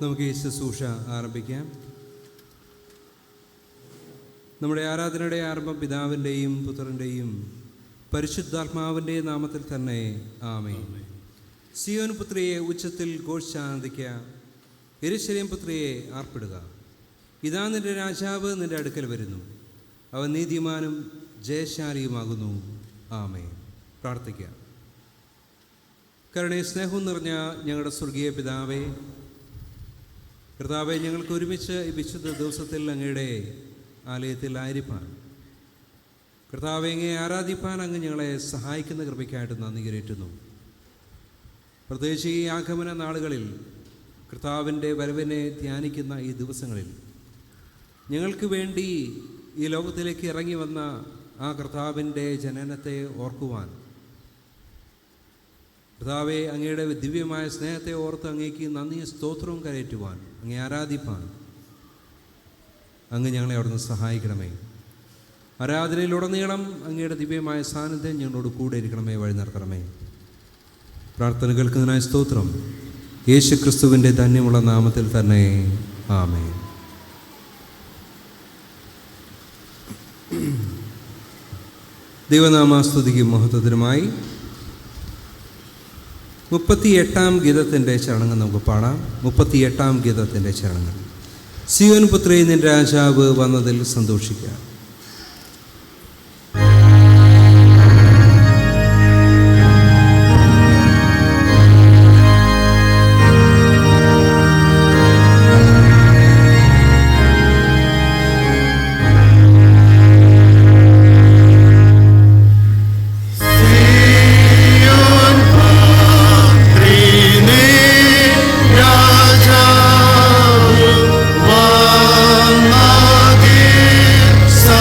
നമുക്ക് ഈ ശുശ്രൂഷ ആരംഭിക്കാം. നമ്മുടെ ആരാധനയുടെ ആരംഭം പിതാവിൻ്റെയും പുത്രൻ്റെയും പരിശുദ്ധാത്മാവിൻ്റെ നാമത്തിൽ തന്നെ. ആമേൻ. സിയോൻ പുത്രിയെ ഉച്ചത്തിൽ ഘോഷിച്ചാനന്ദിക്കുക, യെരൂശലേം പുത്രിയെ ആർപ്പിടുക. ഇതാ നിന്റെ രാജാവ് നിന്റെ അടുക്കൽ വരുന്നു, അവൻ നീതിമാനും ജയശാലിയുമാകുന്നു. ആമേൻ. പ്രാർത്ഥിക്കാം. കരുണയും സ്നേഹവും നിറഞ്ഞ ഞങ്ങളുടെ സ്വർഗീയ പിതാവേ, കർത്താവെ, ഞങ്ങൾക്ക് ഒരുമിച്ച് ഈ വിശുദ്ധ ദിവസത്തിൽ അങ്ങയുടെ ആലയത്തിൽ ആയിരിക്കാൻ, കർത്താവെ, അങ്ങയെ ആരാധിപ്പാൻ അങ്ങ് ഞങ്ങളെ സഹായിക്കുന്ന കൃപയ്ക്കായിട്ട് നന്ദി കരേറ്റുന്നു. പ്രത്യേകിച്ച് ഈ ആഗമന നാളുകളിൽ കർത്താവിൻ്റെ വരവിനെ ധ്യാനിക്കുന്ന ഈ ദിവസങ്ങളിൽ ഞങ്ങൾക്ക് വേണ്ടി ഈ ലോകത്തിലേക്ക് ഇറങ്ങി വന്ന ആ കർത്താവിൻ്റെ ജനനത്തെ ഓർക്കുവാൻ, കർത്താവെ, അങ്ങയുടെ ദിവ്യമായ സ്നേഹത്തെ ഓർത്ത് അങ്ങേക്ക് നന്ദിയും സ്തോത്രവും കരയറ്റുവാൻ, അങ്ങേ ആരാധിപ്പാൻ അങ്ങ് ഞങ്ങളെ അവിടുന്ന് സഹായിക്കണമേ. ആരാധനയിലുടനീളം അങ്ങയുടെ ദിവ്യമായ സാന്നിധ്യം ഞങ്ങളോട് കൂടെ ഇരിക്കണമേ, വഴി നടത്തണമേ. പ്രാർത്ഥന കേൾക്കുന്നതിനായി സ്തോത്രം. യേശു ക്രിസ്തുവിൻ്റെ ധന്യമുള്ള നാമത്തിൽ തന്നെ. ആമേൻ. ദൈവനാമസ്തുതിക്കും മഹത്വത്തിനുമായി 38-ാം ഗീതത്തിൻ്റെ ചരണങ്ങൾ നമുക്ക് പാടാം. 38-ാം ഗീതത്തിൻ്റെ ചരണങ്ങൾ. സിയോൻ പുത്രി, നിന്റെ രാജാവ് വന്നതിൽ സന്തോഷിക്കുക. Sa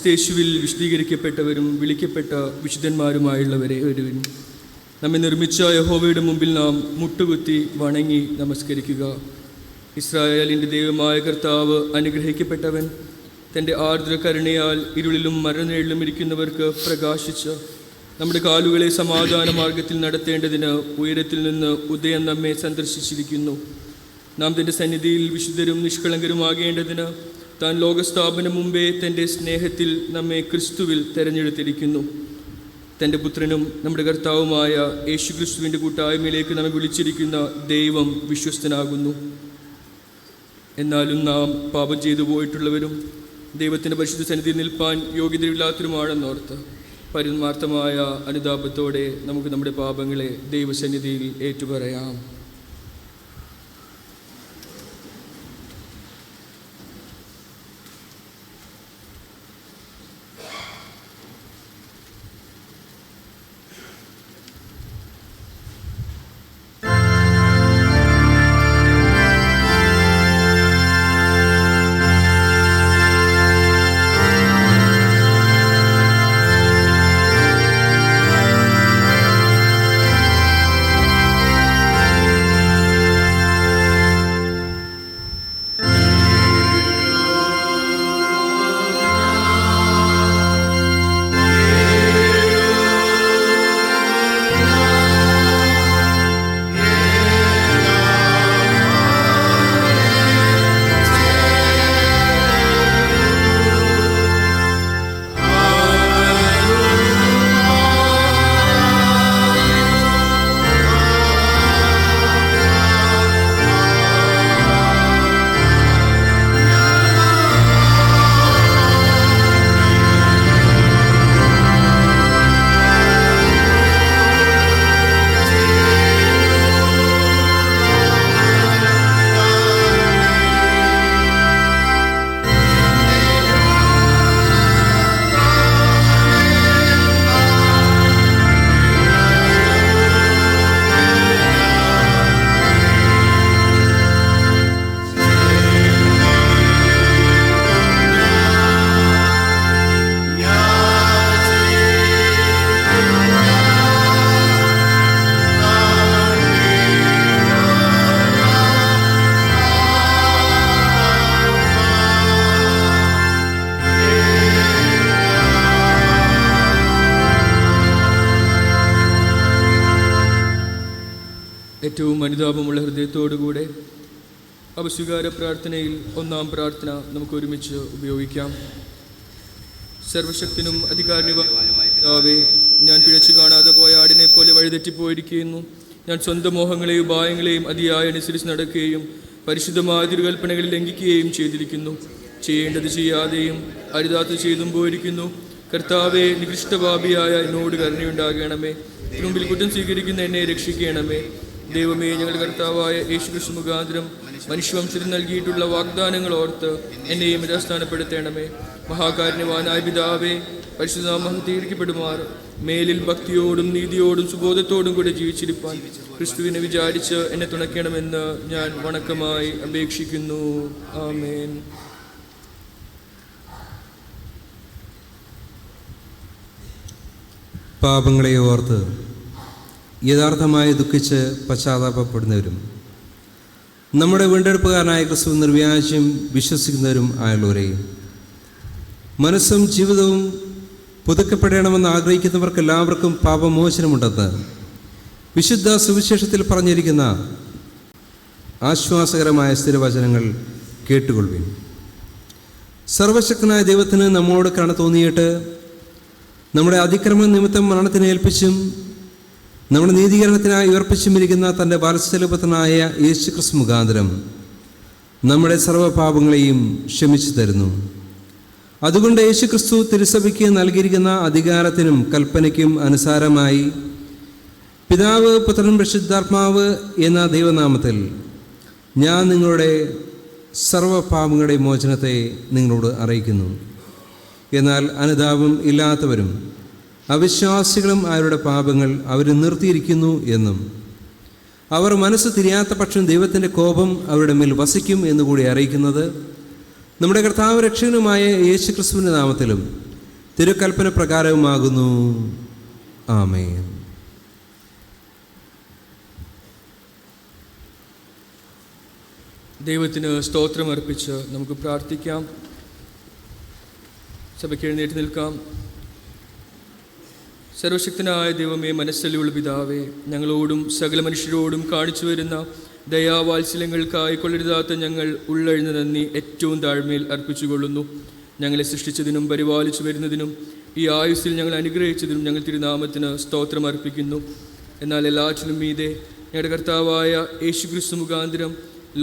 ക്രിസ്തേശുവിൽ വിശദീകരിക്കപ്പെട്ടവരും വിളിക്കപ്പെട്ട വിശുദ്ധന്മാരുമായുള്ളവരെ ഒരുവൻ. നമ്മെ നിർമ്മിച്ച യഹോവയുടെ മുമ്പിൽ നാം മുട്ടുകുത്തി വണങ്ങി നമസ്കരിക്കുക. ഇസ്രായേലിൻ്റെ ദൈവമായ കർത്താവ് അനുഗ്രഹിക്കപ്പെട്ടവൻ. തൻ്റെ ആർദ്ര കരുണയാൽ ഇരുളിലും മരണനിഴലിലും ഇരിക്കുന്നവർക്ക് പ്രകാശിച്ച് നമ്മുടെ കാലുകളെ സമാധാന മാർഗത്തിൽ നടത്തേണ്ടതിന് ഉയരത്തിൽ നിന്ന് ഉദയം നമ്മെ സന്ദർശിച്ചിരിക്കുന്നു. നാം തൻ്റെ സന്നിധിയിൽ വിശുദ്ധരും നിഷ്കളങ്കരുമാകേണ്ടതിന് താൻ ലോകസ്ഥാപനം മുമ്പേ തൻ്റെ സ്നേഹത്തിൽ നമ്മെ ക്രിസ്തുവിൽ തെരഞ്ഞെടുത്തിരിക്കുന്നു. തൻ്റെ പുത്രനും നമ്മുടെ കർത്താവുമായ യേശു ക്രിസ്തുവിൻ്റെ കൂട്ടായ്മയിലേക്ക് നമ്മെ വിളിച്ചിരിക്കുന്ന ദൈവം വിശ്വസ്തനാകുന്നു. എന്നാലും നാം പാപം ചെയ്തു പോയിട്ടുള്ളവരും ദൈവത്തിൻ്റെ പരിശുദ്ധ സന്നിധിയിൽ നിൽപ്പാൻ യോഗ്യതയില്ലാത്തവരുമാണെന്നോർത്ത് പരമാർത്ഥമായ അനുതാപത്തോടെ നമുക്ക് നമ്മുടെ പാപങ്ങളെ ദൈവസന്നിധിയിൽ ഏറ്റുപറയാം. ഏറ്റവും അനുതാപമുള്ള ഹൃദയത്തോടുകൂടെ അപസ്വീകാര പ്രാർത്ഥനയിൽ ഒന്നാം പ്രാർത്ഥന നമുക്ക് ഒരുമിച്ച് ഉപയോഗിക്കാം. സർവശക്തനും അധികാരിയുമായവേ, ഞാൻ പിഴച്ചു കാണാതെ പോയ ആടിനെ പോലെ വഴിതെറ്റിപ്പോയിരിക്കുന്നു. ഞാൻ സ്വന്തം മോഹങ്ങളെയും ഉപായങ്ങളെയും അതിയായി അനുസരിച്ച് നടക്കുകയും പരിശുദ്ധമായ തിരുകൽപ്പനകളിൽ ലംഘിക്കുകയും ചെയ്തിരിക്കുന്നു. ചെയ്യേണ്ടത് ചെയ്യാതെയും അരുതാത്തത് ചെയ്തും പോയിരിക്കുന്നു. കർത്താവെ, നികൃഷ്ടപാപിയായ എന്നോട് കരുണയുണ്ടാകണമേ. മുമ്പിൽ കുറ്റം സ്വീകരിക്കുന്ന എന്നെ രക്ഷിക്കണമേ. ദൈവമേ, ഞങ്ങളുടെ കർത്താവായ യേശുക്രിസ്തു മുഖാന്തരം മനുഷ്യവംശത്തിന് നൽകിയിട്ടുള്ള വാഗ്ദാനങ്ങൾ ഓർത്ത് എന്നെയും യഥാസ്ഥാനപ്പെടുത്തണമേ. മഹാകാരുണ്യവാനായ പിതാവേ, പരിശുദ്ധനാമം മഹത്വീകരിക്കപ്പെടുമാർ മേലിൽ ഭക്തിയോടും നീതിയോടും സുബോധത്തോടും കൂടെ ജീവിച്ചിരിപ്പാൻ ക്രിസ്തുവിനെ വിചാരിച്ച് എന്നെ തുണയ്ക്കണമെന്ന് ഞാൻ വണക്കമായി അപേക്ഷിക്കുന്നു. ആമേൻ. പാപങ്ങളെ ഓർത്ത് യഥാർത്ഥമായി ദുഃഖിച്ച് പശ്ചാത്താപപ്പെടുന്നവരും നമ്മുടെ വീണ്ടെടുപ്പുകാരനായ ക്രിസ്തു നിർവ്യാജം വിശ്വസിക്കുന്നവരും ആയുള്ളവരെയും മനസ്സും ജീവിതവും പുതുക്കപ്പെടണമെന്ന് ആഗ്രഹിക്കുന്നവർക്കെല്ലാവർക്കും പാപമോചനമുണ്ടെന്ന് വിശുദ്ധ സുവിശേഷത്തിൽ പറഞ്ഞിരിക്കുന്ന ആശ്വാസകരമായ സ്ഥിരവചനങ്ങൾ കേട്ടുകൊള്ളുവിൻ. സർവശക്തനായ ദൈവത്തിന് നമ്മോട് കരുണ തോന്നിയിട്ട് നമ്മുടെ അതിക്രമ നിമിത്തം മരണത്തിന് ഏൽപ്പിച്ചും നമ്മുടെ നീതീകരണത്തിനായി ഉയർപ്പിച്ചുമിരിക്കുന്ന തൻ്റെ വാത്സല്യപുത്രനായ യേശു ക്രിസ്തു മുഖാന്തരം നമ്മുടെ സർവ്വപാപങ്ങളെയും ക്ഷമിച്ചു തരുന്നു. അതുകൊണ്ട് യേശു ക്രിസ്തു തിരുസഭയ്ക്ക് നൽകിയിരിക്കുന്ന അധികാരത്തിനും കൽപ്പനയ്ക്കും അനുസാരമായി പിതാവ്, പുത്രൻ, പരിശുദ്ധാത്മാവ് എന്ന ദൈവനാമത്തിൽ ഞാൻ നിങ്ങളുടെ സർവ്വപാപങ്ങളുടെ മോചനത്തെ നിങ്ങളോട് അറിയിക്കുന്നു. എന്നാൽ അനുതാപം ഇല്ലാത്തവരും അവിശ്വാസികളും അവരുടെ പാപങ്ങൾ അവർ നിർത്തിയിരിക്കുന്നു എന്നും അവർ മനസ്സ് തിരിയാത്ത പക്ഷം ദൈവത്തിൻ്റെ കോപം അവരുടെ മേൽ വസിക്കും എന്നുകൂടി അറിയിക്കുന്നത് നമ്മുടെ കർത്താവ് രക്ഷകനുമായ യേശു ക്രിസ്തുവിൻ്റെ നാമത്തിലും തിരുക്കൽപ്പന പ്രകാരവുമാകുന്നു. ആമേൻ. ദൈവത്തിന് സ്തോത്രം അർപ്പിച്ച് നമുക്ക് പ്രാർത്ഥിക്കാം. സഭയ്ക്ക് എഴുന്നേറ്റ് നിൽക്കാം. സർവശക്തനായ ദൈവമേ, മനസ്സലിയുള്ള പിതാവേ, ഞങ്ങളോടും സകല മനുഷ്യരോടും കാണിച്ചു വരുന്ന ദയാവാത്സല്യങ്ങൾക്കായി കൊള്ളരുതാത്ത ഞങ്ങൾ ഉള്ളഴിഞ്ഞ നന്ദി ഏറ്റവും താഴ്മയിൽ അർപ്പിച്ചുകൊള്ളുന്നു. ഞങ്ങളെ സൃഷ്ടിച്ചതിനും പരിപാലിച്ചു വരുന്നതിനും ഈ ആയുസ്സിൽ ഞങ്ങൾ അനുഗ്രഹിച്ചതിനും ഞങ്ങൾ തിരുനാമത്തിന് സ്തോത്രം അർപ്പിക്കുന്നു. എന്നാൽ എല്ലാറ്റിനും മീതെ ഞങ്ങളുടെ കർത്താവായ യേശുക്രിസ്തു മുഖാന്തരം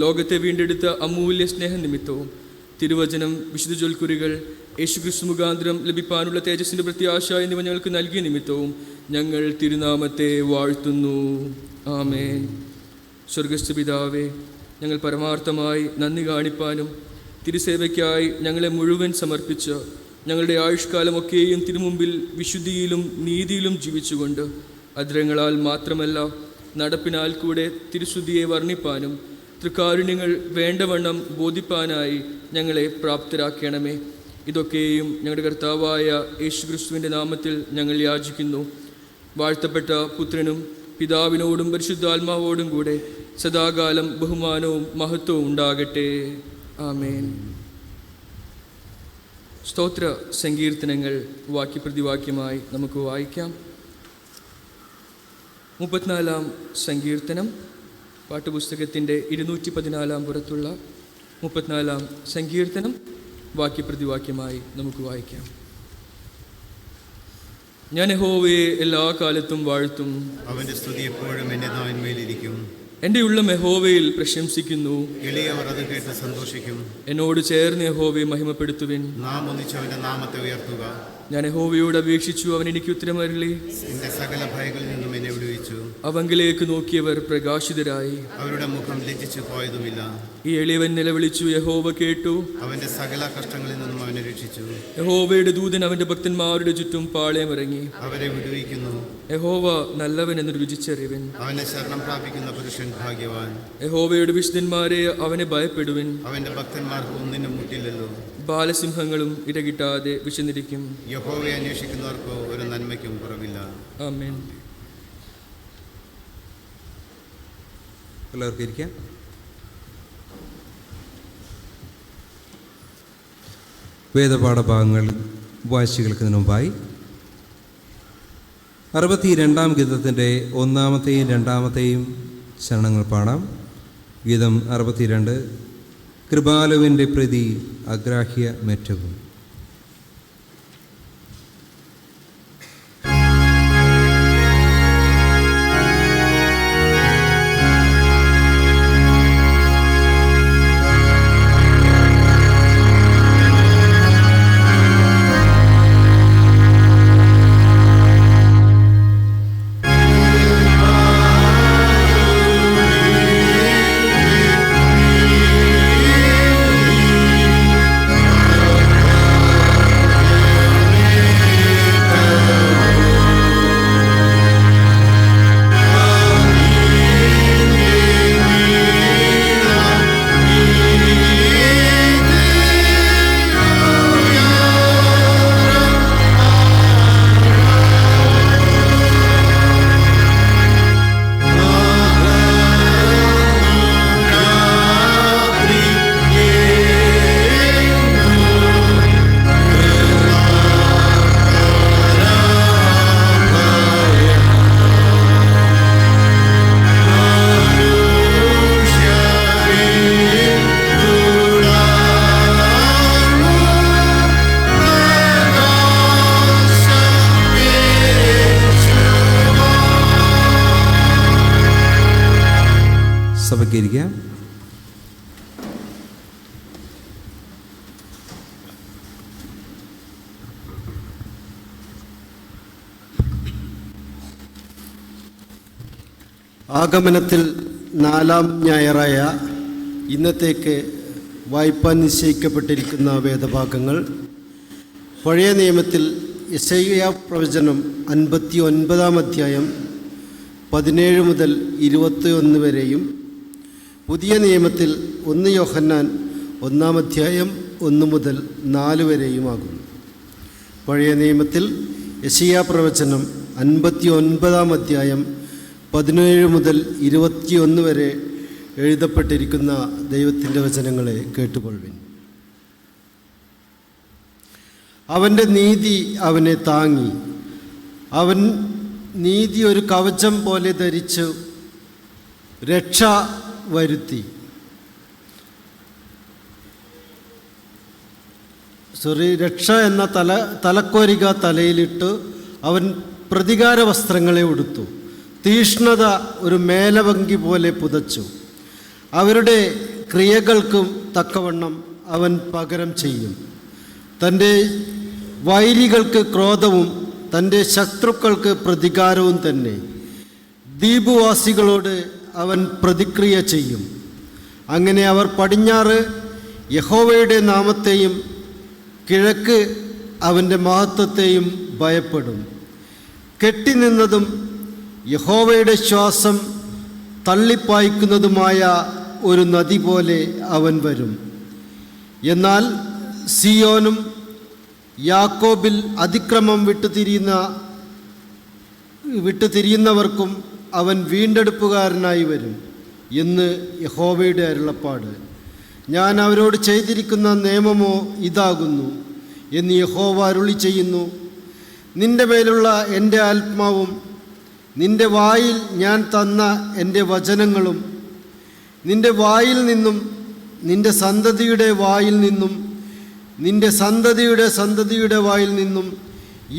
ലോകത്തെ വീണ്ടെടുത്ത അമൂല്യ സ്നേഹനിമിത്തവും തിരുവചനം, വിശുദ്ധ ജൊൽക്കുറികൾ, യേശുക്രിസ്തു മുഖാന്തരം ലഭിക്കാനുള്ള തേജസ്സിൻ്റെ പ്രത്യാശ എന്നിവ ഞങ്ങൾക്ക് നൽകിയ നിമിത്തവും ഞങ്ങൾ തിരുനാമത്തെ വാഴ്ത്തുന്നു. ആമേൻ. സ്വർഗസ്ഥ പിതാവേ, ഞങ്ങൾ പരമാർത്ഥമായി നന്ദി കാണിപ്പാനും തിരുസേവയ്ക്കായി ഞങ്ങളെ മുഴുവൻ സമർപ്പിച്ച് ഞങ്ങളുടെ ആയുഷ്കാലമൊക്കെയും തിരുമുമ്പിൽ വിശുദ്ധിയിലും നീതിയിലും ജീവിച്ചുകൊണ്ട് അദ്രങ്ങളാൽ മാത്രമല്ല നടപ്പിനാൽ കൂടെ തിരുശുദ്ധിയെ വർണ്ണിപ്പാനും തൃക്കാരുണ്യങ്ങൾ വേണ്ടവണ്ണം ബോധിപ്പാനായി ഞങ്ങളെ പ്രാപ്തരാക്കണമേ. ഇതൊക്കെയും ഞങ്ങളുടെ കർത്താവായ യേശുക്രിസ്തുവിൻ്റെ നാമത്തിൽ ഞങ്ങൾ യാചിക്കുന്നു. വാഴ്ത്തപ്പെട്ട പുത്രനും പിതാവിനോടും പരിശുദ്ധാത്മാവോടും കൂടെ സദാകാലം ബഹുമാനവും മഹത്വവും ഉണ്ടാകട്ടെ. ആമേൻ. സ്തോത്ര സങ്കീർത്തനങ്ങൾ വാക്യപ്രതിവാക്യമായി നമുക്ക് വായിക്കാം. 34-ാം സങ്കീർത്തനം, പാട്ടുപുസ്തകത്തിൻ്റെ 214-ാം പുറത്തുള്ള 34-ാം സങ്കീർത്തനം വാക്യപ്രതിവാക്യമായി നമുക്ക് വായിക്കാം. ഞാൻ യഹോവയെ എല്ലാ കാലത്തും വാഴ്ത്തും, അവന്റെ സ്തുതി എപ്പോഴും എന്റെ നാവിന്മേലിരിക്കും. എൻ്റെ ഉള്ളം യഹോവയിൽ പ്രശംസിക്കുന്നു, എളിയവർ അത് കേട്ട് സന്തോഷിക്കും. എന്നോട് ചേർന്ന് യഹോവയെ മഹിമപ്പെടുത്തുവിൻ. നാം ഒന്നിച്ച് അവന്റെ നാമത്തെ ഉയർത്തുക. ഞാൻ യഹോവയോട് അപേക്ഷിച്ചു, അവൻ എനിക്ക് ഉത്തരമരുളി. എന്റെ സകല ഭയങ്ങളിൽ നിന്നും എന്നെ വിടുവിച്ചു. അവങ്കിലേക്ക് നോക്കിയവർ പ്രകാശിതരായി, അവരുടെ മുഖം ലജ്ജിച്ചു പോയതുമില്ല. ഈ എളിയവൻ നിലവിളിച്ചു, യഹോവ കേട്ടു. അവന്റെ സകല കഷ്ടങ്ങളിൽ നിന്നും അവനെ രക്ഷിച്ചു. യഹോവയുടെ ദൂതൻ അവന്റെ ഭക്തന്മാരുടെ ചുറ്റും പാളയമിറങ്ങി. അവരെ വിടുവിക്കുന്നു. യഹോവ നല്ലവൻ എന്ന് രുചിച്ചറിവൻ. അവനെ ശരണം പ്രാപിക്കുന്ന പുരുഷൻ ഭാഗ്യവാൻ. യഹോവയുടെ വിശുദ്ധന്മാരെ അവനെ ഭയപ്പെടുവിൻ. അവന്റെ ഭക്തന്മാർക്ക് ഒന്നിനും മുട്ടില്ലല്ലോ. ബാലസിംഹങ്ങളും ഇരകിട്ടാതെ വിശന്നിരിക്കും. യഹോവയെ അന്വേഷിക്കുന്നവർക്ക് ഒരു നന്മയ്ക്കും കുറവില്ല. ആമേൻ. എല്ലാവർക്കും ഇരിക്കാം. വേദപാഠഭാഗങ്ങൾ വായിച്ചു കേൾക്കുന്നതിന് മുമ്പായി 62-ാം ഗീതത്തിൻ്റെ 1-ാമത്തെയും 2-ാമത്തെയും ചരണങ്ങൾ പാടാം. ഗീതം 62, കൃപാലുവിൻ്റെ പ്രതി അഗ്രാഹ്യ മെറ്റവും. സഭയ്ക്കിരിക്കാം. ആഗമനത്തിൽ 4-ാം ഞായറായ ഇന്നത്തേക്ക് വായിപ്പാൻ നിശ്ചയിക്കപ്പെട്ടിരിക്കുന്ന വേദഭാഗങ്ങൾ പഴയ നിയമത്തിൽ യെശയ്യാ പ്രവചനം 59-ാം അധ്യായം 17 മുതൽ 21 വരെയും, പുതിയ നിയമത്തിൽ 1 യോഹന്നാൻ 1-ാം അധ്യായം 1 മുതൽ 4 വരെയുമാകുന്നു. പഴയ നിയമത്തിൽ യെശയ്യാ പ്രവചനം 59-ാം അധ്യായം 17 മുതൽ 21 വരെ എഴുതപ്പെട്ടിരിക്കുന്ന ദൈവത്തിൻ്റെ വചനങ്ങളെ കേട്ടുകൊള്ളുവിൻ. അവൻ്റെ നീതി അവനെ താങ്ങി, അവൻ നീതി ഒരു കവചം പോലെ ധരിച്ചു രക്ഷ വരുത്തി. രക്ഷ എന്ന തലക്കോരിക തലയിലിട്ട് അവൻ പ്രതികാര വസ്ത്രങ്ങളെ ഉടുത്തു. തീഷ്ണത ഒരു മേലവങ്കി പോലെ പുതച്ചു. അവരുടെ ക്രിയകൾക്കും തക്കവണ്ണം അവൻ പകരം ചെയ്യും. തൻ്റെ വൈരികൾക്ക് ക്രോധവും തൻ്റെ ശത്രുക്കൾക്ക് പ്രതികാരവും തന്നെ. ദ്വീപുവാസികളോട് അവൻ പ്രതിക്രിയ ചെയ്യും. അങ്ങനെ അവർ പടിഞ്ഞാറ് യഹോവയുടെ നാമത്തെയും കിഴക്ക് അവൻ്റെ മഹത്വത്തെയും ഭയപ്പെടും. കെട്ടിനിന്നതും യഹോവയുടെ ശ്വാസം തള്ളിപ്പായിക്കുന്നതുമായ ഒരു നദി പോലെ അവൻ വരും. എന്നാൽ സിയോനും യാക്കോബിൽ അതിക്രമം വിട്ടുതിരിയുന്നവർക്കും അവൻ വീണ്ടെടുപ്പുകാരനായി വരും എന്ന് യഹോവയുടെ അരുളപ്പാട്. ഞാൻ അവരോട് ചെയ്തിരിക്കുന്ന നിയമമോ ഇതാകുന്നു എന്ന് യഹോവ അരുളി ചെയ്യുന്നു. നിന്റെ മേലുള്ള എൻ്റെ ആത്മാവും നിന്റെ വായിൽ ഞാൻ തന്ന എൻ്റെ വചനങ്ങളും നിന്റെ വായിൽ നിന്നും നിന്റെ സന്തതിയുടെ വായിൽ നിന്നും നിന്റെ സന്തതിയുടെ വായിൽ നിന്നും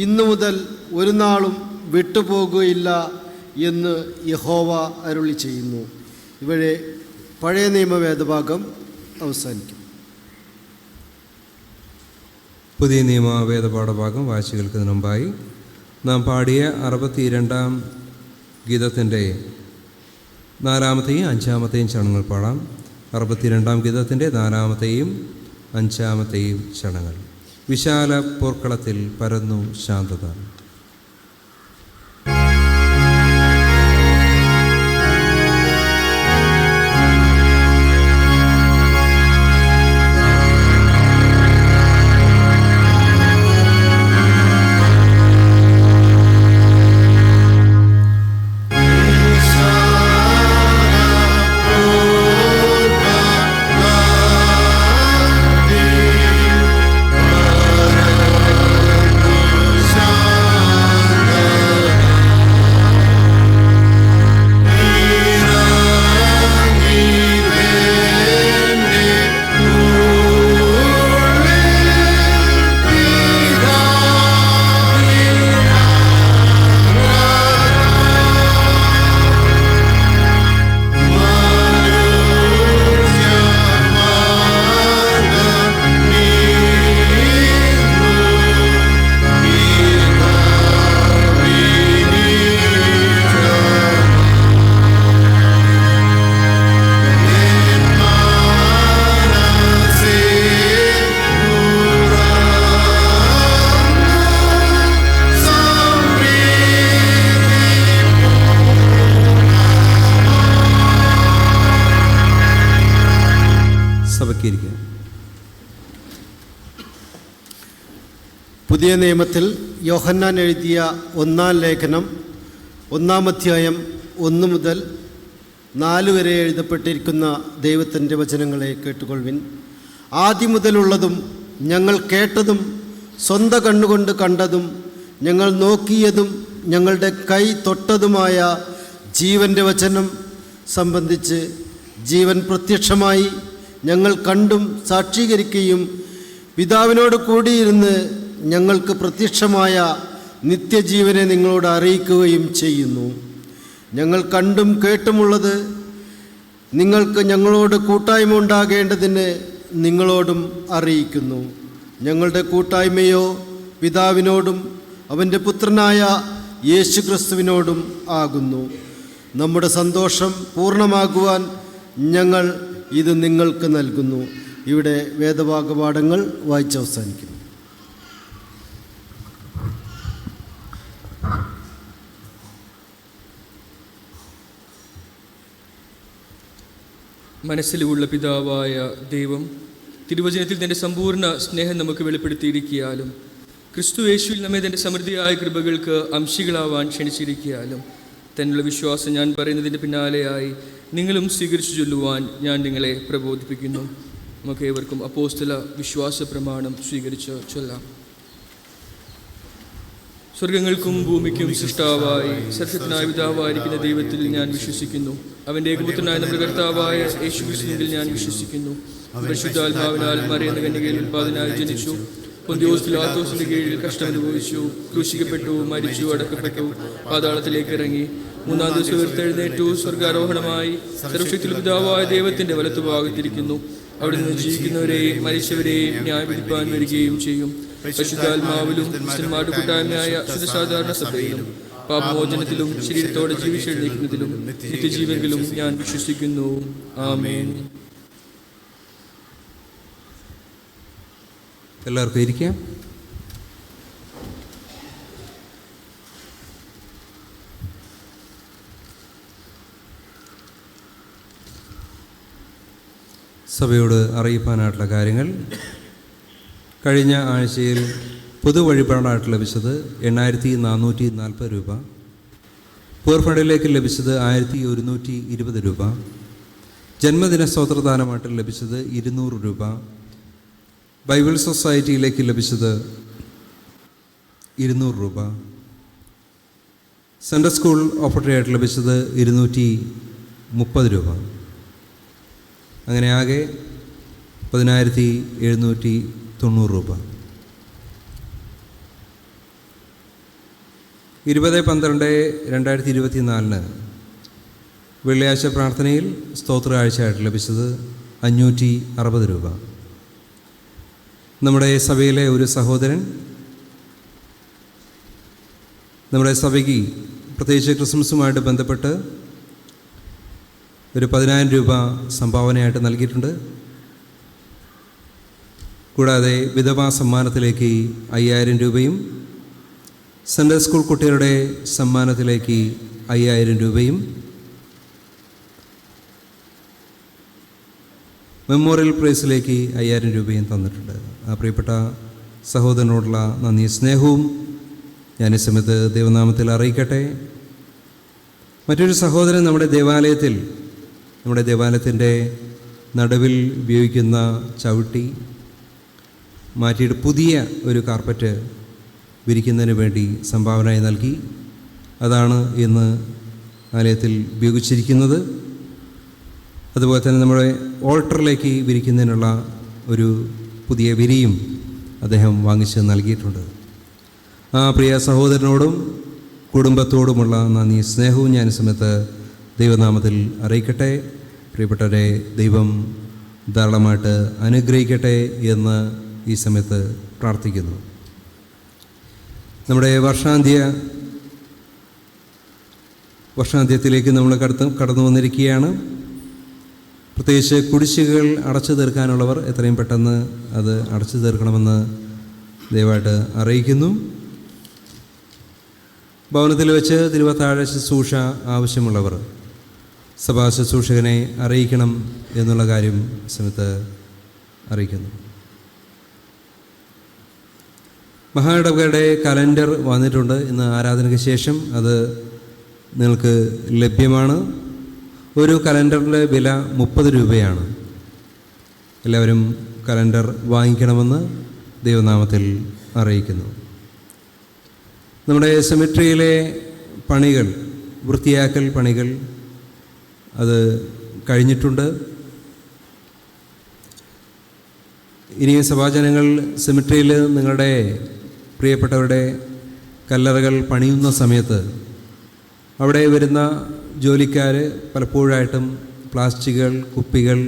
ഇന്നു മുതൽ ഒരു നാളും വിട്ടുപോകുകയില്ല എന്ന് യഹോവ അരുളി ചെയ്യുന്നു. ഇവിടെ പഴയ നിയമവേദഭാഗം അവസാനിക്കും. പുതിയ നിയമ വേദപാഠഭാഗം വായിച്ചു കേൾക്കുന്നതിന് മുമ്പായി നാം പാടിയ 62-ാം ഗീതത്തിൻ്റെ 4-ാമത്തെയും 5-ാമത്തെയും ചരണങ്ങൾ പാടാം. 62-ാം ഗീതത്തിൻ്റെ 4-ാമത്തെയും 5-ാമത്തെയും ചരണങ്ങൾ. വിശാല പോർക്കളത്തിൽ പരന്നു ശാന്തത. പുതിയ നിയമത്തിൽ യോഹന്നാൻ എഴുതിയ 1-ാം ലേഖനം 1-ാം അധ്യായം 1 മുതൽ 4 വരെ എഴുതപ്പെട്ടിരിക്കുന്ന ദൈവത്തിൻ്റെ വചനങ്ങളെ കേട്ടുകൊള്ളുവിൻ. ആദ്യം മുതലുള്ളതും ഞങ്ങൾ കേട്ടതും സ്വന്തം കണ്ണുകൊണ്ട് കണ്ടതും ഞങ്ങൾ നോക്കിയതും ഞങ്ങളുടെ കൈ തൊട്ടതുമായ ജീവൻ്റെ വചനം സംബന്ധിച്ച് ജീവൻ പ്രത്യക്ഷമായി ഞങ്ങൾ കണ്ടും സാക്ഷീകരിക്കുകയും പിതാവിനോട് കൂടിയിരുന്ന് ഞങ്ങൾക്ക് പ്രത്യക്ഷമായ നിത്യജീവനെ നിങ്ങളോട് അറിയിക്കുകയും ചെയ്യുന്നു. ഞങ്ങൾ കണ്ടും കേട്ടുമുള്ളത് നിങ്ങൾക്ക് ഞങ്ങളോട് കൂട്ടായ്മ ഉണ്ടാകേണ്ടതിന് നിങ്ങളോടും അറിയിക്കുന്നു. ഞങ്ങളുടെ കൂട്ടായ്മയോ പിതാവിനോടും അവൻ്റെ പുത്രനായ യേശു ക്രിസ്തുവിനോടും ആകുന്നു. നമ്മുടെ സന്തോഷം പൂർണ്ണമാകുവാൻ ഞങ്ങൾ ഇത് നിങ്ങൾക്ക് നൽകുന്നു. ഇവിടെ വേദഭാഗപാഠങ്ങൾ വായിച്ചവസാനിക്കുന്നു. മനസ്സിലുള്ള പിതാവായ ദൈവം തിരുവചനത്തിൽ തൻ്റെ സമ്പൂർണ്ണ സ്നേഹം നമുക്ക് വെളിപ്പെടുത്തിയിരിക്കാലും ക്രിസ്തു യേശുവിൽ നമ്മെ തൻ്റെ സമൃദ്ധിയായ കൃപകൾക്ക് അംശികളാവാൻ ക്ഷണിച്ചിരിക്കാലും തന്നുള്ള വിശ്വാസം ഞാൻ പറയുന്നതിൻ്റെ പിന്നാലെയായി നിങ്ങളും സ്വീകരിച്ചു ചൊല്ലുവാൻ ഞാൻ നിങ്ങളെ പ്രബോധിപ്പിക്കുന്നു. നമുക്ക് ഏവർക്കും അപ്പോസ്തല വിശ്വാസ പ്രമാണം സ്വീകരിച്ച് ചൊല്ലാം. സ്വർഗങ്ങൾക്കും ഭൂമിക്കും സൃഷ്ടാവായി സർവശക്തനായ പിതാവായിരിക്കുന്ന ദൈവത്തിൽ ഞാൻ വിശ്വസിക്കുന്നു. അവൻ്റെ ഏകപുത്രനായ നമ്മുടെ കർത്താവായ യേശുക്രിസ്തുവിൽ ഞാൻ വിശ്വസിക്കുന്നു. പരിശുദ്ധാത്മാവിനാൽ മറിയുന്ന കന്യകയിൽ ഉൽപ്പാദനായി ജനിച്ചു, പൊന്തിയോസ് പിലാത്തോസിന്റെ കീഴിൽ കഷ്ടമനുഭവിച്ചു, ക്രൂശിക്കപ്പെട്ടു, മരിച്ചു, അടക്കപ്പെട്ടു, പാതാളത്തിലേക്ക് ഇറങ്ങി, മൂന്നാം ദിവസം ഉയർത്തെഴുന്നേറ്റു, സ്വർഗാരോഹണമായി സർവശക്തിയുള്ള പിതാവായ ദൈവത്തിന്റെ വലത്തുഭാഗത്തിരിക്കുന്നു. അവിടെ നിന്ന് ജീവിക്കുന്നവരെയും മരിച്ചവരെയും ന്യായവിധിപ്പാൻ വരികയും ചെയ്യും. പരിശുദ്ധാത്മാവിലും ക്രിസ്ത്യന്മാരുടെ കൂട്ടായ്മയായ ശുദ്ധസാധാരണ സഭയിലും പാപമോചനത്തിലും ശരീരത്തോടെ ജീവിച്ചെഴുന്നേൽക്കുന്നതിലും നിത്യജീവനിലും ഞാൻ വിശ്വസിക്കുന്നു. ആമേൻ. എല്ലാവർക്കും ഇരിക്കാം. സഭയോട് അറിയിപ്പാനായിട്ടുള്ള കാര്യങ്ങൾ. കഴിഞ്ഞ ആഴ്ചയിൽ പൊതുവഴിപാടായിട്ട് ലഭിച്ചത് 8440 രൂപ, പൂർ ഫണ്ടിലേക്ക് ലഭിച്ചത് 1120 രൂപ, ജന്മദിന സ്തോത്രദാനമായിട്ട് ലഭിച്ചത് 200 രൂപ, ബൈബിൾ സൊസൈറ്റിയിലേക്ക് ലഭിച്ചത് 200 രൂപ, സെൻട്രൽ സ്കൂൾ ഓപ്പറേറ്ററായിട്ട് ലഭിച്ചത് 230 രൂപ. അങ്ങനെ ആകെ 10,790 രൂപ. 20/12/2024 വെള്ളിയാഴ്ച പ്രാർത്ഥനയിൽ സ്തോത്ര ആഴ്ചയായിട്ട് ലഭിച്ചത് 560 രൂപ. നമ്മുടെ സഭയിലെ ഒരു സഹോദരൻ നമ്മുടെ സഭയ്ക്ക് പ്രത്യേകിച്ച് ക്രിസ്മസുമായിട്ട് ബന്ധപ്പെട്ട് ഒരു 10,000 രൂപ സംഭാവനയായിട്ട് നൽകിയിട്ടുണ്ട്. കൂടാതെ വിധവാ സമ്മാനത്തിലേക്ക് 5,000 രൂപയും സെൻട്രൽ സ്കൂൾ കുട്ടികളുടെ സമ്മാനത്തിലേക്ക് 5,000 രൂപയും മെമ്മോറിയൽ പ്രൈസിലേക്ക് 5,000 രൂപയും തന്നിട്ടുണ്ട്. ആ പ്രിയപ്പെട്ട സഹോദരനോടുള്ള നന്ദി സ്നേഹവും ഞാൻ ഈ സമയത്ത് ദൈവനാമത്തിൽ അറിയിക്കട്ടെ. മറ്റൊരു സഹോദരൻ നമ്മുടെ ദേവാലയത്തിൻ്റെ നടുവിൽ ഉപയോഗിക്കുന്ന ചവിട്ടി മാറ്റിയിട്ട് പുതിയ ഒരു കാർപ്പറ്റ് വിരിക്കുന്നതിന് വേണ്ടി സംഭാവനയായി നൽകി. അതാണ് ഇന്ന് ആലയത്തിൽ ഉപയോഗിച്ചിരിക്കുന്നത്. അതുപോലെ തന്നെ നമ്മുടെ ഓൾട്ടറിലേക്ക് വിരിക്കുന്നതിനുള്ള ഒരു പുതിയ വിരിയും അദ്ദേഹം വാങ്ങിച്ച് നൽകിയിട്ടുണ്ട്. ആ പ്രിയ സഹോദരനോടും കുടുംബത്തോടുമുള്ള നന്ദി സ്നേഹവും ഞാൻ ഈ സമയത്ത് ദൈവനാമത്തിൽ അറിയിക്കട്ടെ. പ്രിയപ്പെട്ടവരെ, ദൈവം ധാരാളമായിട്ട് അനുഗ്രഹിക്കട്ടെ എന്ന് ഈ സമയത്ത് പ്രാർത്ഥിക്കുന്നു. നമ്മുടെ വർഷാന്ത്യത്തിലേക്ക് നമ്മൾ കടന്നു വന്നിരിക്കുകയാണ്. പ്രത്യേകിച്ച് കുടിശ്ശികകൾ അടച്ചു തീർക്കാനുള്ളവർ എത്രയും പെട്ടെന്ന് അത് അടച്ചു തീർക്കണമെന്ന് ദയവായിട്ട് അറിയിക്കുന്നു. ഭവനത്തിൽ വെച്ച് തിരുവത്താഴ ശുശ്രൂഷ ആവശ്യമുള്ളവർ സഭാ ശുശ്രൂഷകനെ അറിയിക്കണം എന്നുള്ള കാര്യം സമയത്ത് അറിയിക്കുന്നു. മഹാഇടവകയുടെ കലണ്ടർ വന്നിട്ടുണ്ട്. ഇന്ന് ആരാധനയ്ക്ക് ശേഷം അത് നിങ്ങൾക്ക് ലഭ്യമാണ്. ഒരു കലണ്ടറിൻ്റെ വില 30 രൂപയാണ്. എല്ലാവരും കലണ്ടർ വാങ്ങിക്കണമെന്ന് ദൈവനാമത്തിൽ അറിയിക്കുന്നു. നമ്മുടെ സെമിട്രിയിലെ പണികൾ, വൃത്തിയാക്കൽ പണികൾ അത് കഴിഞ്ഞിട്ടുണ്ട്. ഇനിയും സഭാജനങ്ങൾ സെമിട്രിയിൽ നിങ്ങളുടെ പ്രിയപ്പെട്ടവരുടെ കല്ലറകൾ പണിയുന്ന സമയത്ത് അവിടെ വരുന്ന ജോലിക്കാർ പലപ്പോഴായിട്ടും പ്ലാസ്റ്റിക്കുകൾ, കുപ്പികൾ,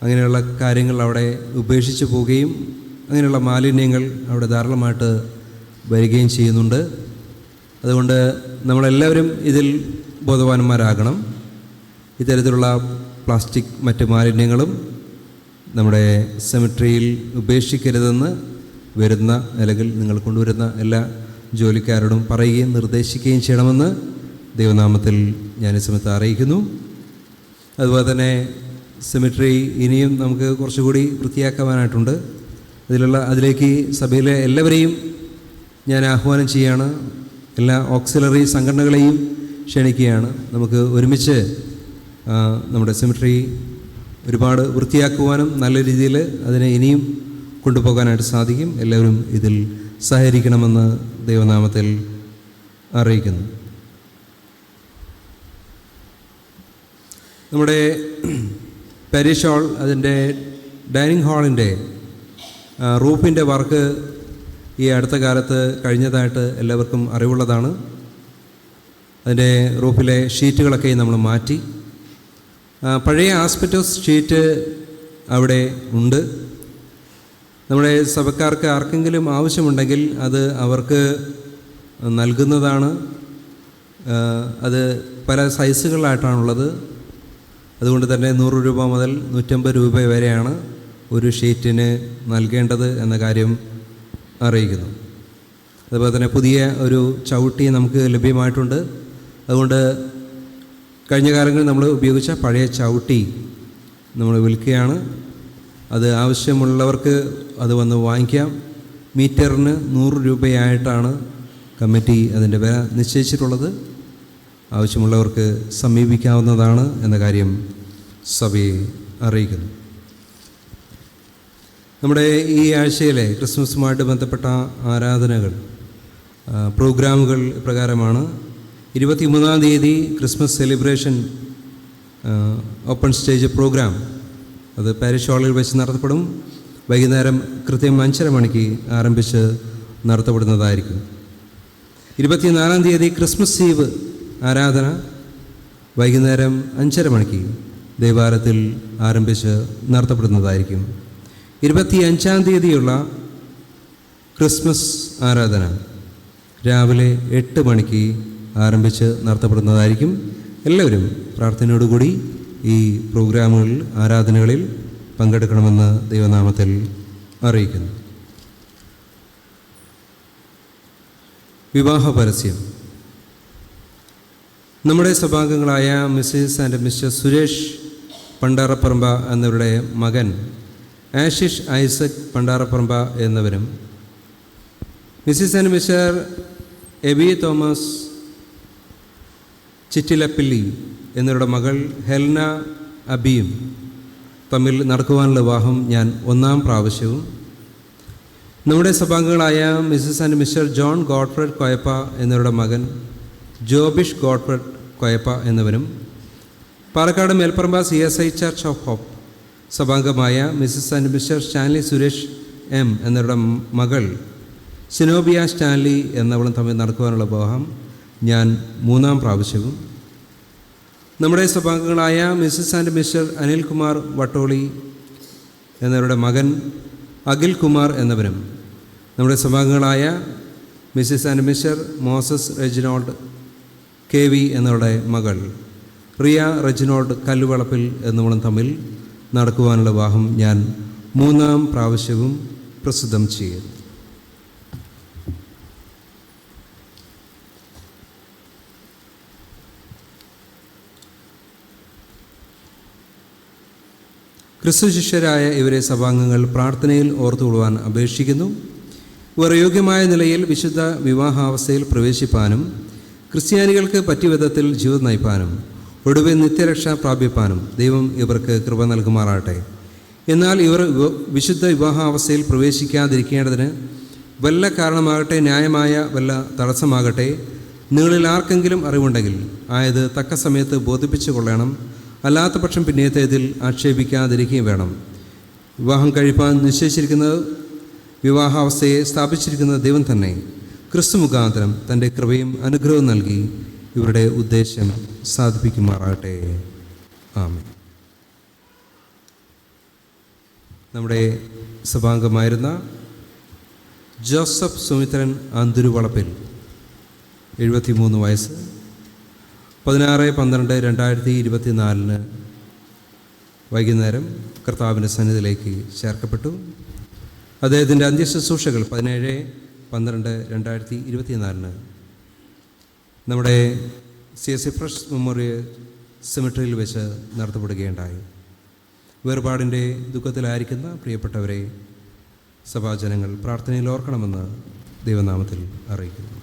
അങ്ങനെയുള്ള കാര്യങ്ങൾ അവിടെ ഉപേക്ഷിച്ച് പോവുകയും അങ്ങനെയുള്ള മാലിന്യങ്ങൾ അവിടെ ധാരാളമായിട്ട് വരികയും ചെയ്യുന്നുണ്ട്. അതുകൊണ്ട് നമ്മളെല്ലാവരും ഇതിൽ ബോധവാന്മാരാകണം. ഇത്തരത്തിലുള്ള പ്ലാസ്റ്റിക് മറ്റ് മാലിന്യങ്ങളും നമ്മുടെ സെമിട്രിയിൽ ഉപേക്ഷിക്കരുതെന്ന് വരുന്ന അല്ലെങ്കിൽ നിങ്ങൾ കൊണ്ടുവരുന്ന എല്ലാ ജോലിക്കാരോടും പറയുകയും നിർദ്ദേശിക്കുകയും ചെയ്യണമെന്ന് ദൈവനാമത്തിൽ ഞാൻ ഈ സമയത്ത് അറിയിക്കുന്നു. അതുപോലെ തന്നെ സെമിട്രി ഇനിയും നമുക്ക് കുറച്ചുകൂടി വൃത്തിയാക്കാനായിട്ടുണ്ട്. അതിലേക്ക് സഭയിലെ എല്ലാവരെയും ഞാൻ ആഹ്വാനം ചെയ്യുകയാണ്. എല്ലാ ഓക്സിലറി സംഘടനകളെയും ക്ഷണിക്കുകയാണ്. നമുക്ക് ഒരുമിച്ച് നമ്മുടെ സെമിട്രി ഒരുപാട് വൃത്തിയാക്കുവാനും നല്ല രീതിയിൽ അതിനെ ഇനിയും കൊണ്ടുപോകാനായിട്ട് സാധിക്കും. എല്ലാവരും ഇതിൽ സഹകരിക്കണമെന്ന് ദൈവനാമത്തിൽ അറിയിക്കുന്നു. നമ്മുടെ പാരിഷ് ഹാൾ, അതിൻ്റെ ഡൈനിങ് ഹാളിൻ്റെ റൂഫിൻ്റെ വർക്ക് ഈ അടുത്ത കാലത്ത് കഴിഞ്ഞതായിട്ട് എല്ലാവർക്കും അറിവുള്ളതാണ്. അതിൻ്റെ റൂഫിലെ ഷീറ്റുകളൊക്കെ നമ്മൾ മാറ്റി. പഴയ ആസ്പെറ്റോസ് ഷീറ്റ് അവിടെ ഉണ്ട്. നമ്മുടെ സഭക്കാർക്ക് ആർക്കെങ്കിലും ആവശ്യമുണ്ടെങ്കിൽ അത് അവർക്ക് നൽകുന്നതാണ്. അത് പല സൈസുകളിലായിട്ടാണുള്ളത്. അതുകൊണ്ട് തന്നെ 100 രൂപ മുതൽ 150 രൂപ വരെയാണ് ഒരു ഷീറ്റിന് നൽകേണ്ടത് എന്ന കാര്യം അറിയിക്കുന്നു. അതുപോലെ തന്നെ പുതിയ ഒരു ചവിട്ടി നമുക്ക് ലഭ്യമായിട്ടുണ്ട്. അതുകൊണ്ട് കഴിഞ്ഞ കാലങ്ങളിൽ നമ്മൾ ഉപയോഗിച്ച പഴയ ചവിട്ടി നമ്മൾ വിൽക്കുകയാണ്. അത് ആവശ്യമുള്ളവർക്ക് അത് വന്ന് വാങ്ങിക്കാം. മീറ്ററിന് 100 രൂപയായിട്ടാണ് കമ്മിറ്റി അതിൻ്റെ വില നിശ്ചയിച്ചിട്ടുള്ളത്. ആവശ്യമുള്ളവർക്ക് സമീപിക്കാവുന്നതാണ് എന്ന കാര്യം സഭയെ അറിയിക്കുന്നു. നമ്മുടെ ഈ ആഴ്ചയിലെ ക്രിസ്മസുമായിട്ട് ബന്ധപ്പെട്ട ആരാധനകൾ, പ്രോഗ്രാമുകൾ പ്രകാരമാണ്. 23-ാം തീയതി Christmas celebration open stage programme അത് പാരിഷ് ഹാളിൽ വെച്ച് നടത്തപ്പെടും. വൈകുന്നേരം കൃത്യം 5:30 മണിക്ക് ആരംഭിച്ച് നടത്തപ്പെടുന്നതായിരിക്കും. 24-ാം തീയതി ക്രിസ്മസ് ഈവ് ആരാധന വൈകുന്നേരം 5:30 മണിക്ക് ദേവാലയത്തിൽ ആരംഭിച്ച് നടത്തപ്പെടുന്നതായിരിക്കും. 25-ാം തീയതിയുള്ള ക്രിസ്മസ് ആരാധന രാവിലെ 8 മണിക്ക് ആരംഭിച്ച് നടത്തപ്പെടുന്നതായിരിക്കും. എല്ലാവരും പ്രാർത്ഥനയോടുകൂടി ഈ പ്രോഗ്രാമുകളിൽ, ആരാധനകളിൽ പങ്കെടുക്കണമെന്ന് ദൈവനാമത്തിൽ അറിയിക്കുന്നു. വിവാഹ പരസ്യം. നമ്മുടെ സഭാംഗങ്ങളായ Mrs and Mr Suresh Pandaraparamba എന്നിവരുടെ മകൻ ആഷിഷ് ഐസക് പണ്ടാറപ്പറമ്പ എന്നിവരും Mrs and Mr Aby Thomas Chittilappilly എന്നിവരുടെ മകൾ ഹെൽന അബിയും തമ്മിൽ നടക്കുവാനുള്ള വിവാഹം ഞാൻ 1-ാം പ്രാവശ്യവും നമ്മുടെ സഭാംഗങ്ങളായ Mrs and Mr John Godfred Koyappa എന്നിവരുടെ മകൻ ജോബിഷ് ഗോഡ്ഫ്രഡ് കൊയപ്പ എന്നിവരും Palakkad Melparamba CSI church of hope സഭാംഗമായ Mrs and Mr Stanley Suresh M എന്നിവരുടെ മകൾ സിനോബിയ സ്റ്റാൻലി എന്നവളും തമ്മിൽ നടക്കുവാനുള്ള വിവാഹം ഞാൻ 3-ാം പ്രാവശ്യവും നമ്മുടെ സഭാംഗങ്ങളായ Mrs and Mr Anilkumar Vattoli എന്നിവരുടെ മകൻ അഖിൽ കുമാർ എന്നിവരും നമ്മുടെ സഭാംഗങ്ങളായ Mrs and Mr Moses Reginald KV എന്നിവരുടെ മകൾ റിയ റെജിനോൾഡ് കല്ലുവളപ്പിൽ എന്നിവളും തമ്മിൽ നടക്കുവാനുള്ള വിവാഹം ഞാൻ 3-ാം പ്രാവശ്യവും പ്രസിദ്ധം ചെയ്യും. ക്രിസ്തു ശിഷ്യരായ ഇവരെ സഭാംഗങ്ങൾ പ്രാർത്ഥനയിൽ ഓർത്തുകൊള്ളുവാൻ അപേക്ഷിക്കുന്നു. ഇവർ യോഗ്യമായ നിലയിൽ വിശുദ്ധ വിവാഹാവസ്ഥയിൽ പ്രവേശിപ്പാനും ക്രിസ്ത്യാനികൾക്ക് പറ്റിയ വിധത്തിൽ ജീവിതം നയിപ്പാനും ഒടുവിൽ നിത്യരക്ഷ പ്രാപിപ്പാനും ദൈവം ഇവർക്ക് കൃപ നൽകുമാറാട്ടെ. എന്നാൽ ഇവർ വിശുദ്ധ വിവാഹാവസ്ഥയിൽ പ്രവേശിക്കാതിരിക്കേണ്ടതിന് വല്ല കാരണമാകട്ടെ, ന്യായമായ വല്ല തടസ്സമാകട്ടെ, നിങ്ങളിൽ ആർക്കെങ്കിലും അറിവുണ്ടെങ്കിൽ ആയത് തക്ക സമയത്ത് ബോധിപ്പിച്ചു കൊള്ളണം. അല്ലാത്ത പക്ഷം പിന്നീട് ഇതിൽ ആക്ഷേപിക്കാതിരിക്കുകയും വേണം. വിവാഹം കഴിപ്പാൻ നിശ്ചയിച്ചിരിക്കുന്നത്, വിവാഹാവസ്ഥയെ സ്ഥാപിച്ചിരിക്കുന്നത് ദൈവം തന്നെ ക്രിസ്തു മുഖാന്തരം തൻ്റെ കൃപയും അനുഗ്രഹവും നൽകി ഇവരുടെ ഉദ്ദേശം സാധിപ്പിക്കുമാറാകട്ടെ. ആമേൻ. നമ്മുടെ സഭാംഗമായിരുന്ന ജോസഫ് സുമിത്രൻ അന്തുരുവളപ്പിൽ 73 വയസ്സ് 16/12/2024 വൈകുന്നേരം കർത്താവിൻ്റെ സന്നിധിയിലേക്ക് ചേർക്കപ്പെട്ടു. അദ്ദേഹത്തിൻ്റെ അന്ത്യശുശ്രൂഷകൾ 17/12/2024 നമ്മുടെ CSI ഫ്രഷ് മെമ്മോറിയൽ സെമിട്രിയിൽ വെച്ച് നടത്തപ്പെടുകയുണ്ടായി. വേർപാടിൻ്റെ ദുഃഖത്തിലായിരിക്കുന്ന പ്രിയപ്പെട്ടവരെ സഭാജനങ്ങൾ പ്രാർത്ഥനയിൽ ഓർക്കണമെന്ന് ദൈവനാമത്തിൽ അറിയിക്കുന്നു.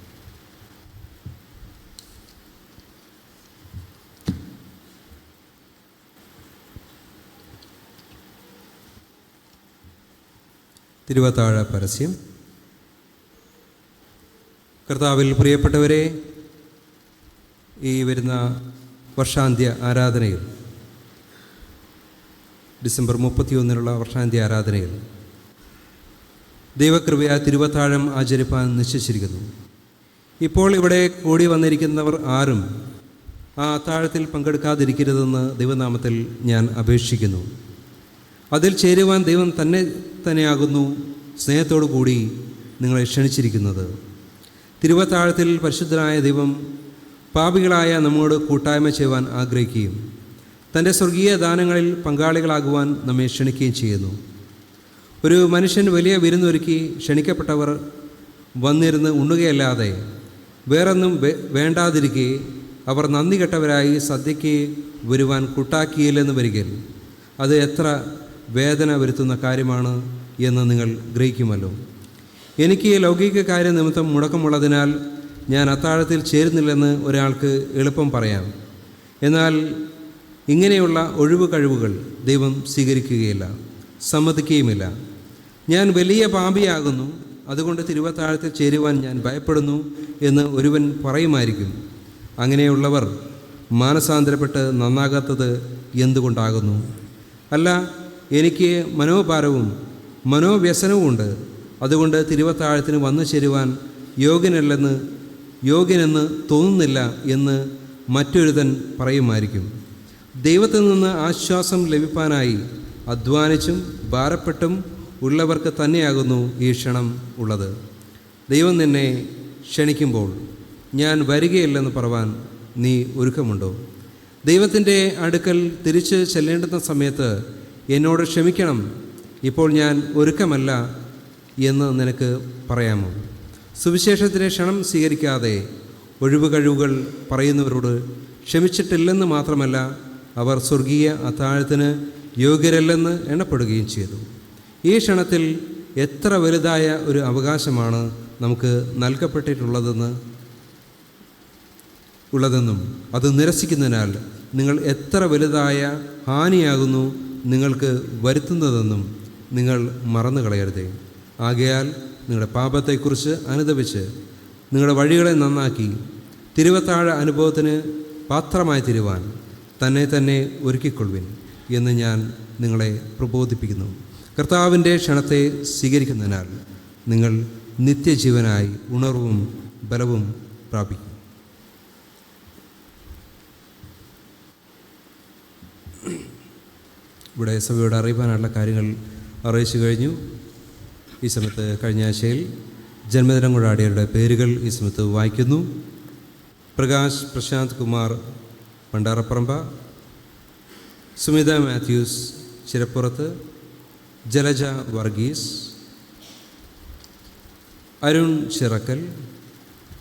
തിരുവത്താഴ പരസ്യം. കർത്താവിൽ പ്രിയപ്പെട്ടവരെ, ഈ വരുന്ന വർഷാന്ത്യ ആരാധനയിൽ, ഡിസംബർ 31 വർഷാന്ത്യ ആരാധനയിൽ ദൈവകൃപയാ തിരുവത്താഴം ആചരിപ്പാൻ നിശ്ചയിച്ചിരിക്കുന്നു. ഇപ്പോൾ ഇവിടെ കൂടി വന്നിരിക്കുന്നവർ ആരും ആ അത്താഴത്തിൽ പങ്കെടുക്കാതിരിക്കരുതെന്ന് ദൈവനാമത്തിൽ ഞാൻ അപേക്ഷിക്കുന്നു. അതിൽ ചേരുവാൻ ദൈവം തന്നെയാകുന്നു സ്നേഹത്തോടു കൂടി നിങ്ങളെ ക്ഷണിച്ചിരിക്കുന്നത്. തിരുവത്താഴത്തിൽ പരിശുദ്ധനായ ദൈവം പാപികളായ നമ്മോട് കൂട്ടായ്മ ചെയ്യുവാൻ ആഗ്രഹിക്കുകയും തൻ്റെ സ്വർഗീയ ദാനങ്ങളിൽ പങ്കാളികളാകുവാൻ നമ്മെ ക്ഷണിക്കുകയും ചെയ്യുന്നു. ഒരു മനുഷ്യൻ വലിയ വിരുന്നൊരുക്കി ക്ഷണിക്കപ്പെട്ടവർ വന്നിരുന്ന് ഉണ്ണുകയല്ലാതെ വേറൊന്നും വേണ്ടാതിരിക്കെ അവർ നന്ദി കെട്ടവരായി സദ്യയ്ക്ക് വരുവാൻ കൂട്ടാക്കിയില്ലെന്ന് വരികിൽ അത് എത്ര വേദന വരുത്തുന്ന കാര്യമാണ് എന്ന് നിങ്ങൾ ഗ്രഹിക്കുമല്ലോ. എനിക്ക് ലൗകിക കാര്യ നിമിത്തം മുടക്കമുള്ളതിനാൽ ഞാൻ അത്താഴത്തിൽ ചേരുന്നില്ലെന്ന് ഒരാൾക്ക് എളുപ്പം പറയാം. എന്നാൽ ഇങ്ങനെയുള്ള ഒഴിവ് കഴിവുകൾ ദൈവം സ്വീകരിക്കുകയില്ല, സമ്മതിക്കുകയുമില്ല. ഞാൻ വലിയ പാപിയാകുന്നു, അതുകൊണ്ട് തിരുവത്താഴത്തിൽ ചേരുവാൻ ഞാൻ ഭയപ്പെടുന്നു എന്ന് ഒരുവൻ പറയുമായിരിക്കും. അങ്ങനെയുള്ളവർ മാനസാന്തരപ്പെട്ട് നന്നാകാത്തത് എന്തുകൊണ്ടാകുന്നു? അല്ല, എനിക്ക് മനോഭാരവും മനോവ്യസനവുമുണ്ട്, അതുകൊണ്ട് തിരുവത്താഴത്തിന് വന്നു ചേരുവാൻ യോഗ്യനെന്ന് തോന്നുന്നില്ല എന്ന് മറ്റൊരുതൻ പറയുമായിരിക്കും. ദൈവത്തിൽ നിന്ന് ആശ്വാസം ലഭിക്കാനായി അധ്വാനിച്ചും ഭാരപ്പെട്ടും ഉള്ളവർക്ക് തന്നെയാകുന്നു ഈ ക്ഷണം ഉള്ളത്. ദൈവം നിന്നെ ക്ഷണിക്കുമ്പോൾ ഞാൻ വരികയില്ലെന്ന് പറവാൻ നീ ഒരുക്കമുണ്ടോ? ദൈവത്തിൻ്റെ അടുക്കൽ തിരിച്ച് ചെല്ലേണ്ടുന്ന സമയത്ത് എന്നോട് ക്ഷമിക്കണം, ഇപ്പോൾ ഞാൻ ഒരുക്കമല്ല എന്ന് നിനക്ക് പറയാമോ? സുവിശേഷത്തിൻ്റെ ക്ഷണം സ്വീകരിക്കാതെ ഒഴിവ് കഴിവുകൾ പറയുന്നവരോട് ക്ഷമിച്ചിട്ടില്ലെന്ന് മാത്രമല്ല, അവർ സ്വർഗീയ അത്താഴത്തിന് യോഗ്യരല്ലെന്ന് എണ്ണപ്പെടുകയും ചെയ്തു. ഈ ക്ഷണത്തിൽ എത്ര വലുതായ ഒരു അവകാശമാണ് നമുക്ക് നൽകപ്പെട്ടിട്ടുള്ളതെന്നും അത് നിരസിക്കുന്നതിനാൽ നിങ്ങൾ എത്ര വലുതായ ഹാനിയാകുന്നു നിങ്ങൾക്ക് വരുത്തുന്നതെന്നും നിങ്ങൾ മറന്നു കളയരുതേ. ആകയാൽ നിങ്ങളുടെ പാപത്തെക്കുറിച്ച് അനുതപിച്ച് നിങ്ങളുടെ വഴികളെ നന്നാക്കി തിരുവത്താഴ അനുഭവത്തിന് പാത്രമായി തീരുവാൻ തന്നെ ഒരുക്കിക്കൊള്ളുവിൻ എന്ന് ഞാൻ നിങ്ങളെ പ്രബോധിപ്പിക്കുന്നു. കർത്താവിൻ്റെ ക്ഷണത്തെ സ്വീകരിക്കുന്നതിനാൽ നിങ്ങൾ നിത്യജീവനായി ഉണർവും ബലവും പ്രാപിക്കും. ഇവിടെ സഭയോട് അറിയിക്കാനുള്ള കാര്യങ്ങൾ അറിയിച്ചു കഴിഞ്ഞു. ഈ സമയത്ത് കഴിഞ്ഞ ആഴ്ചയിൽ ജന്മദിനം കൊണ്ടാടിയവരുടെ പേരുകൾ ഈ സമയത്ത് വായിക്കുന്നു. Prakash Prashanth Kumar Pandaraparamba, Sumitha Mathews Chirappurath, Jalaja Varghese, Arun Chirakkal,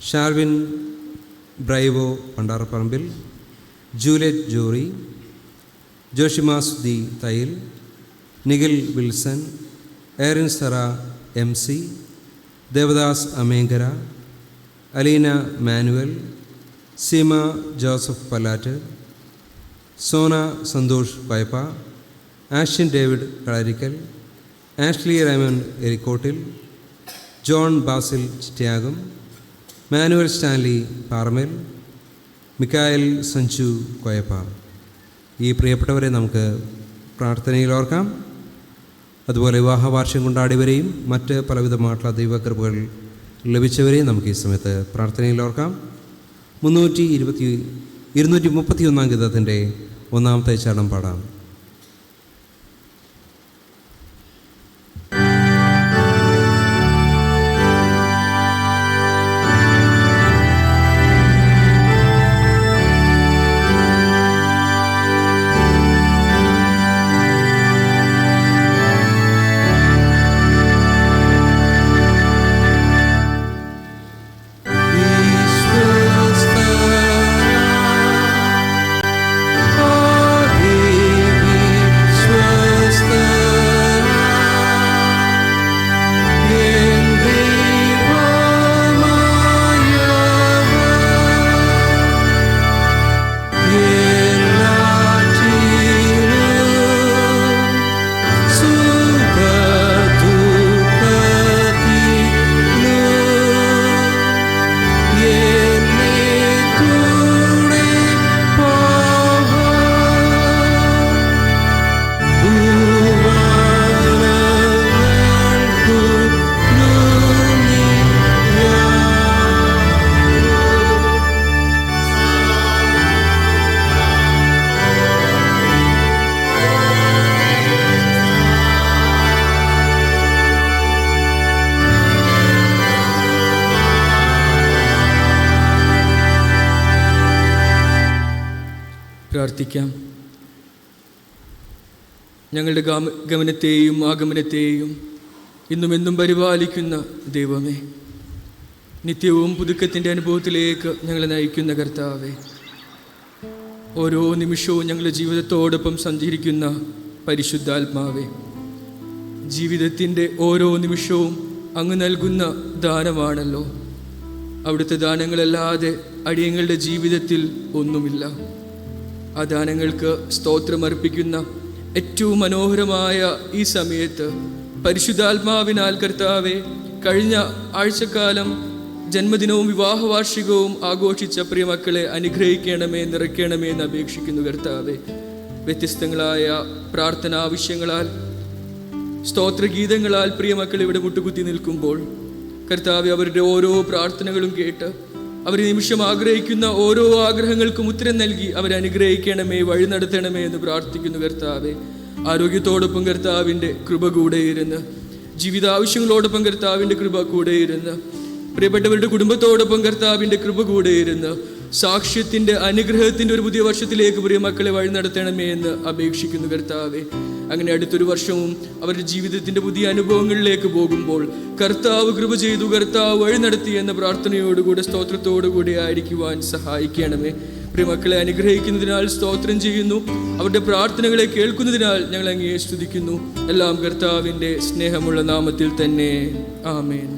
Sharvin Bravo Pandaraparambil, Juliet Jorry, ജോഷിമാസുദ്ദി Thayyil, Nikhil Wilson, Erin Sara MC, Devadas Amenkara, Aleena Manuel, Seema Joseph Pallat, Sona Santhosh Payappa, Ashyan David Kalarickal, Ashley Raymon Erikkottil, John Basil Chittayagam, Manuel Stanley Paramel, Mikael Sanju കോയപ്പ. ഈ പ്രിയപ്പെട്ടവരെ നമുക്ക് പ്രാർത്ഥനയിൽ ഓർക്കാം. അതുപോലെ വിവാഹവാർഷികം കൊണ്ടാടിയവരെയും മറ്റ് പലവിധമായിട്ടുള്ള ദൈവകൃപകൾ ലഭിച്ചവരെയും നമുക്ക് ഈ സമയത്ത് പ്രാർത്ഥനയിൽ ഓർക്കാം. 231 ഗീതത്തിൻ്റെ 1-ാമത്തെ ചരണം പാടാം. He പ്രാർത്ഥിക്കാം. ഞങ്ങളുടെ ഗമനത്തെയും ആഗമനത്തെയും ഇന്നും എന്നും പരിപാലിക്കുന്ന ദൈവമേ, നിത്യവും പുതുക്കത്തിൻ്റെ അനുഭവത്തിലേക്ക് ഞങ്ങളെ നയിക്കുന്ന കർത്താവേ, ഓരോ നിമിഷവും ഞങ്ങളുടെ ജീവിതത്തോടൊപ്പം സഞ്ചരിക്കുന്ന പരിശുദ്ധാത്മാവേ, ജീവിതത്തിൻ്റെ ഓരോ നിമിഷവും അങ്ങ് നൽകുന്ന ദാനമാണല്ലോ. അവിടുത്തെ ദാനങ്ങളല്ലാതെ അടിയങ്ങളുടെ ജീവിതത്തിൽ ഒന്നുമില്ല. ആ ദാനങ്ങൾക്ക് സ്തോത്രമർപ്പിക്കുന്ന ഏറ്റവും മനോഹരമായ ഈ സമയത്ത് പരിശുദ്ധാത്മാവിനാൽ കർത്താവെ, കഴിഞ്ഞ ആഴ്ചക്കാലം ജന്മദിനവും വിവാഹവാർഷികവും ആഘോഷിച്ച പ്രിയമക്കളെ അനുഗ്രഹിക്കണമേ, നിറയ്ക്കണമേ എന്ന് അപേക്ഷിക്കുന്നു കർത്താവെ. വ്യത്യസ്തങ്ങളായ പ്രാർത്ഥനാ ആവശ്യങ്ങളാൽ, സ്തോത്രഗീതങ്ങളാൽ പ്രിയമക്കൾ ഇവിടെ മുട്ടുകുത്തി നിൽക്കുമ്പോൾ കർത്താവെ, അവരുടെ ഓരോ പ്രാർത്ഥനകളും കേട്ട് അവർ നിമിഷം ആഗ്രഹിക്കുന്ന ഓരോ ആഗ്രഹങ്ങൾക്കും ഉത്തരം നൽകി അവരെ അനുഗ്രഹിക്കണമേ, വഴി നടത്തണമേ എന്ന് പ്രാർത്ഥിക്കുന്നു കർത്താവെ. ആരോഗ്യത്തോടൊപ്പം കർത്താവിൻ്റെ കൃപ കൂടെയിരുന്ന്, ജീവിതാവശ്യങ്ങളോടൊപ്പം കർത്താവിൻ്റെ കൃപ കൂടെയിരുന്ന്, പ്രിയപ്പെട്ടവരുടെ കുടുംബത്തോടൊപ്പം കർത്താവിൻ്റെ കൃപ കൂടെയിരുന്ന് സാക്ഷ്യത്തിൻ്റെ അനുഗ്രഹത്തിൻ്റെ ഒരു പുതിയ വർഷത്തിലേക്ക് പ്രിയ മക്കളെ വഴി നടത്തണമേ എന്ന് അപേക്ഷിക്കുന്നു കർത്താവെ. അങ്ങനെ അടുത്തൊരു വർഷവും അവരുടെ ജീവിതത്തിൻ്റെ പുതിയ അനുഭവങ്ങളിലേക്ക് പോകുമ്പോൾ കർത്താവ് കൃപ ചെയ്തു, കർത്താവ് വഴി നടത്തി എന്ന പ്രാർത്ഥനയോടുകൂടെ സ്തോത്രത്തോടുകൂടി ആയിരിക്കുവാൻ സഹായിക്കണമേ. പ്രിയമക്കളെ അനുഗ്രഹിക്കുന്നതിനാൽ സ്തോത്രം ചെയ്യുന്നു. അവരുടെ പ്രാർത്ഥനകളെ കേൾക്കുന്നതിനാൽ ഞങ്ങൾ അങ്ങയെ സ്തുതിക്കുന്നു. എല്ലാം കർത്താവിൻ്റെ സ്നേഹമുള്ള നാമത്തിൽ തന്നെ. ആമേൻ.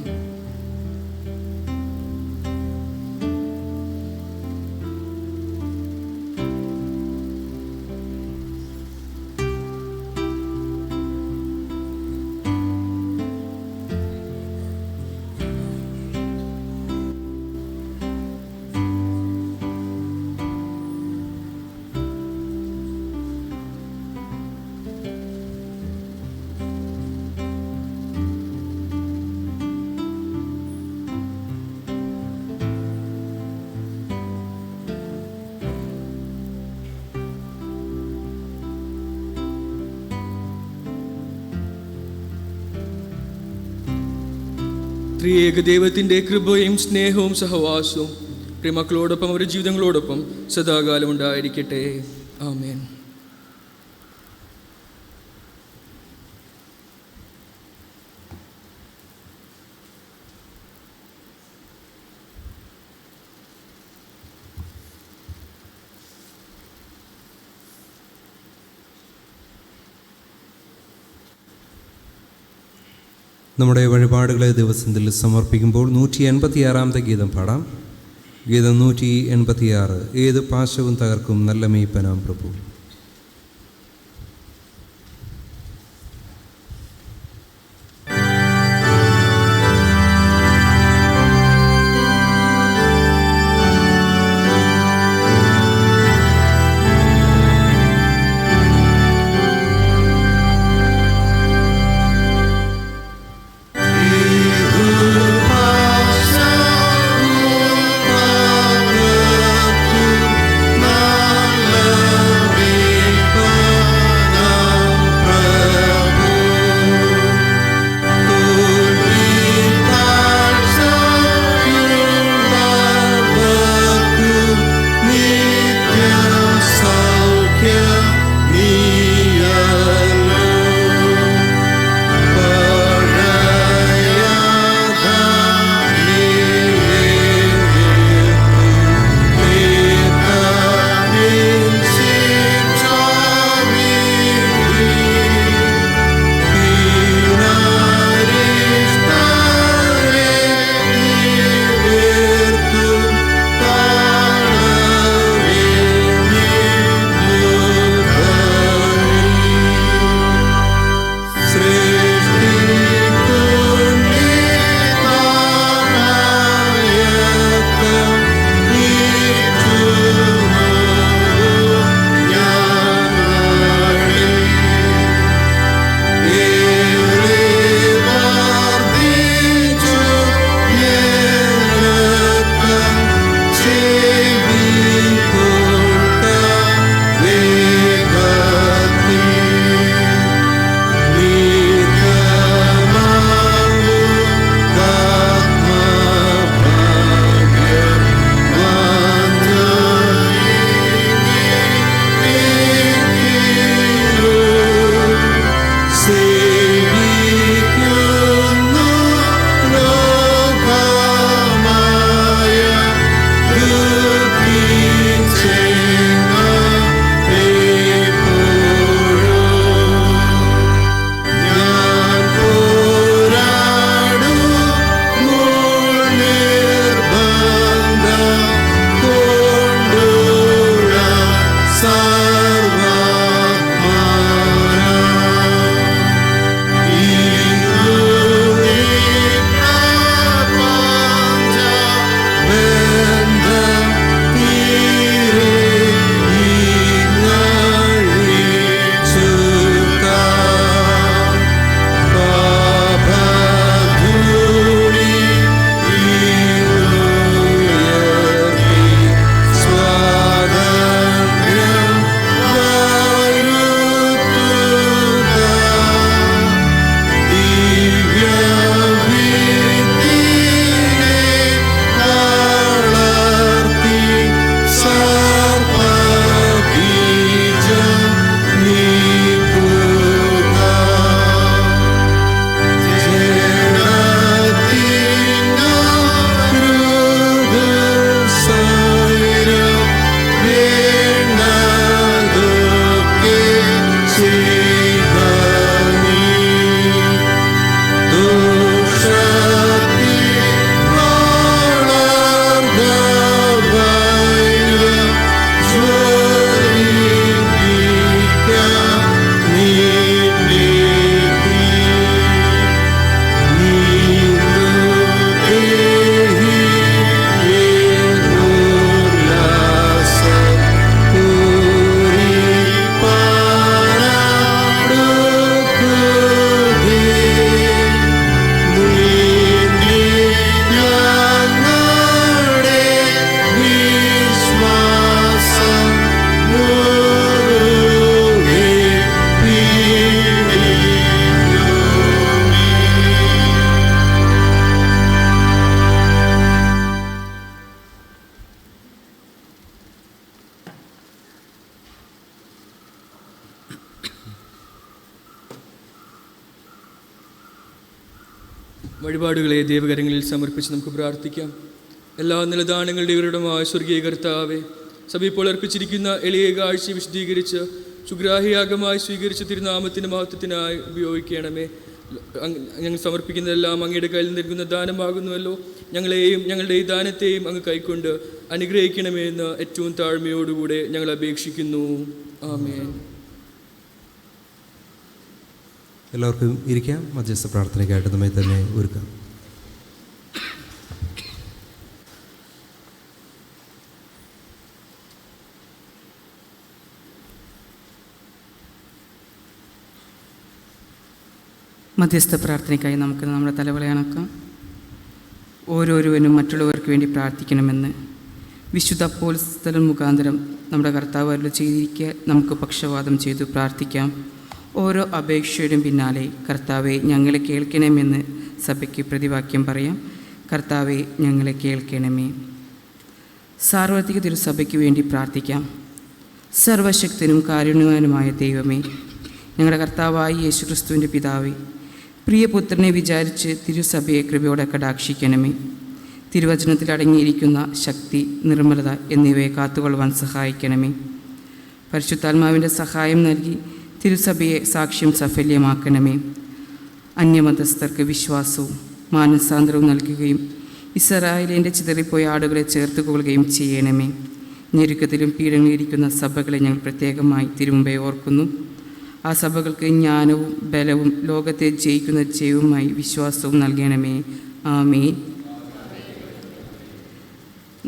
ത്രിയേക ദൈവത്തിൻ്റെ കൃപയും സ്നേഹവും സഹവാസവും പ്രിയമക്കളോടൊപ്പം അവരുടെ ജീവിതങ്ങളോടൊപ്പം സദാകാലം ഉണ്ടായിരിക്കട്ടെ. ആമേൻ. നമ്മുടെ വഴിപാടുകളെ ദിവസത്തിൽ സമർപ്പിക്കുമ്പോൾ 186 ഗീതം പാടാം. ഗീതം 186. ഏത് പാശവും തകർക്കും നല്ല മെയ്പ്പനാം പ്രഭു. Love വഴിപാടുകളെ ദൈവകരങ്ങളിൽ സമർപ്പിച്ച് നമുക്ക് പ്രാർത്ഥിക്കാം. എല്ലാ നിലദാനങ്ങളുടെയും ഉടമയായ സ്വർഗീയ കർത്താവേ, സഭ ഇപ്പോൾ അർപ്പിച്ചിരിക്കുന്ന എളിയ കാഴ്ച വിശദീകരിച്ച് സുഗ്രാഹിയാഗമായി സ്വീകരിച്ച തിരുനാമത്തിൻ്റെ മഹത്വത്തിനായി ഉപയോഗിക്കണമേ. ഞങ്ങൾ സമർപ്പിക്കുന്നതെല്ലാം അങ്ങയുടെ കയ്യിൽ നൽകുന്ന ദാനമാകുന്നുവല്ലോ. ഞങ്ങളെയും ഞങ്ങളുടെ ഈ ദാനത്തെയും അങ്ങ് കൈക്കൊണ്ട് അനുഗ്രഹിക്കണമേ എന്ന് ഏറ്റവും താഴ്മയോടുകൂടെ ഞങ്ങൾ അപേക്ഷിക്കുന്നു. ആമേൻ. എല്ലാവർക്കും ഇരിക്കാം. മധ്യസ്ഥ പ്രാർത്ഥനയ്ക്കായിട്ട് നമ്മെ തന്നെ ഒരുക്കാം. മധ്യസ്ഥ പ്രാർത്ഥനയ്ക്കായി നമുക്ക് നമ്മുടെ തലകളെ അണക്കാം. ഓരോരുവനും മറ്റുള്ളവർക്ക് വേണ്ടി പ്രാർത്ഥിക്കണമെന്ന് വിശുദ്ധ അപ്പോസ്തലൻ മുഖാന്തരം നമ്മുടെ കർത്താവ് അരുളി ചെയ്തിരിക്കുക. നമുക്ക് പക്ഷവാദം ചെയ്തു പ്രാർത്ഥിക്കാം. ഓരോ അപേക്ഷയുടെയും പിന്നാലെ കർത്താവെ ഞങ്ങളെ കേൾക്കണമെന്ന് സഭയ്ക്ക് പ്രതിവാക്യം പറയാം. കർത്താവെ ഞങ്ങളെ കേൾക്കണമേ. സാർവത്രിക തിരുസഭയ്ക്ക് വേണ്ടി പ്രാർത്ഥിക്കാം. സർവശക്തനും കാരുണ്യവാനുമായ ദൈവമേ, ഞങ്ങളുടെ കർത്താവായ യേശുക്രിസ്തുവിൻ്റെ പിതാവേ, പ്രിയപുത്രനെ വിചാരിച്ച് തിരുസഭയെ കൃപയോടെ കടാക്ഷിക്കണമേ. തിരുവചനത്തിൽ അടങ്ങിയിരിക്കുന്ന ശക്തി, നിർമ്മലത എന്നിവയെ കാത്തുകൊള്ളുവാൻ സഹായിക്കണമേ. പരിശുദ്ധാത്മാവിൻ്റെ സഹായം നൽകി തിരുസഭയെ സാക്ഷ്യം സഫല്യമാക്കണമേ. അന്യമതസ്ഥർക്ക് വിശ്വാസവും മാനസാന്തരവും നൽകുകയും ഇസ്രായേലിൻ്റെ ചിതറിപ്പോയ ആടുകളെ ചേർത്ത് കൊള്ളുകയും ചെയ്യണമേ. ഞെരുക്കത്തിലും പീഡനങ്ങളിലിരിക്കുന്ന സഭകളെ ഞങ്ങൾ പ്രത്യേകമായി തിരുമുമ്പേ ഓർക്കുന്നു. ആ സഭകൾക്ക് ജ്ഞാനവും ബലവും ലോകത്തെ ജയിക്കുന്ന ജയവുമായി വിശ്വാസവും നൽകണമേ. ആമേൻ.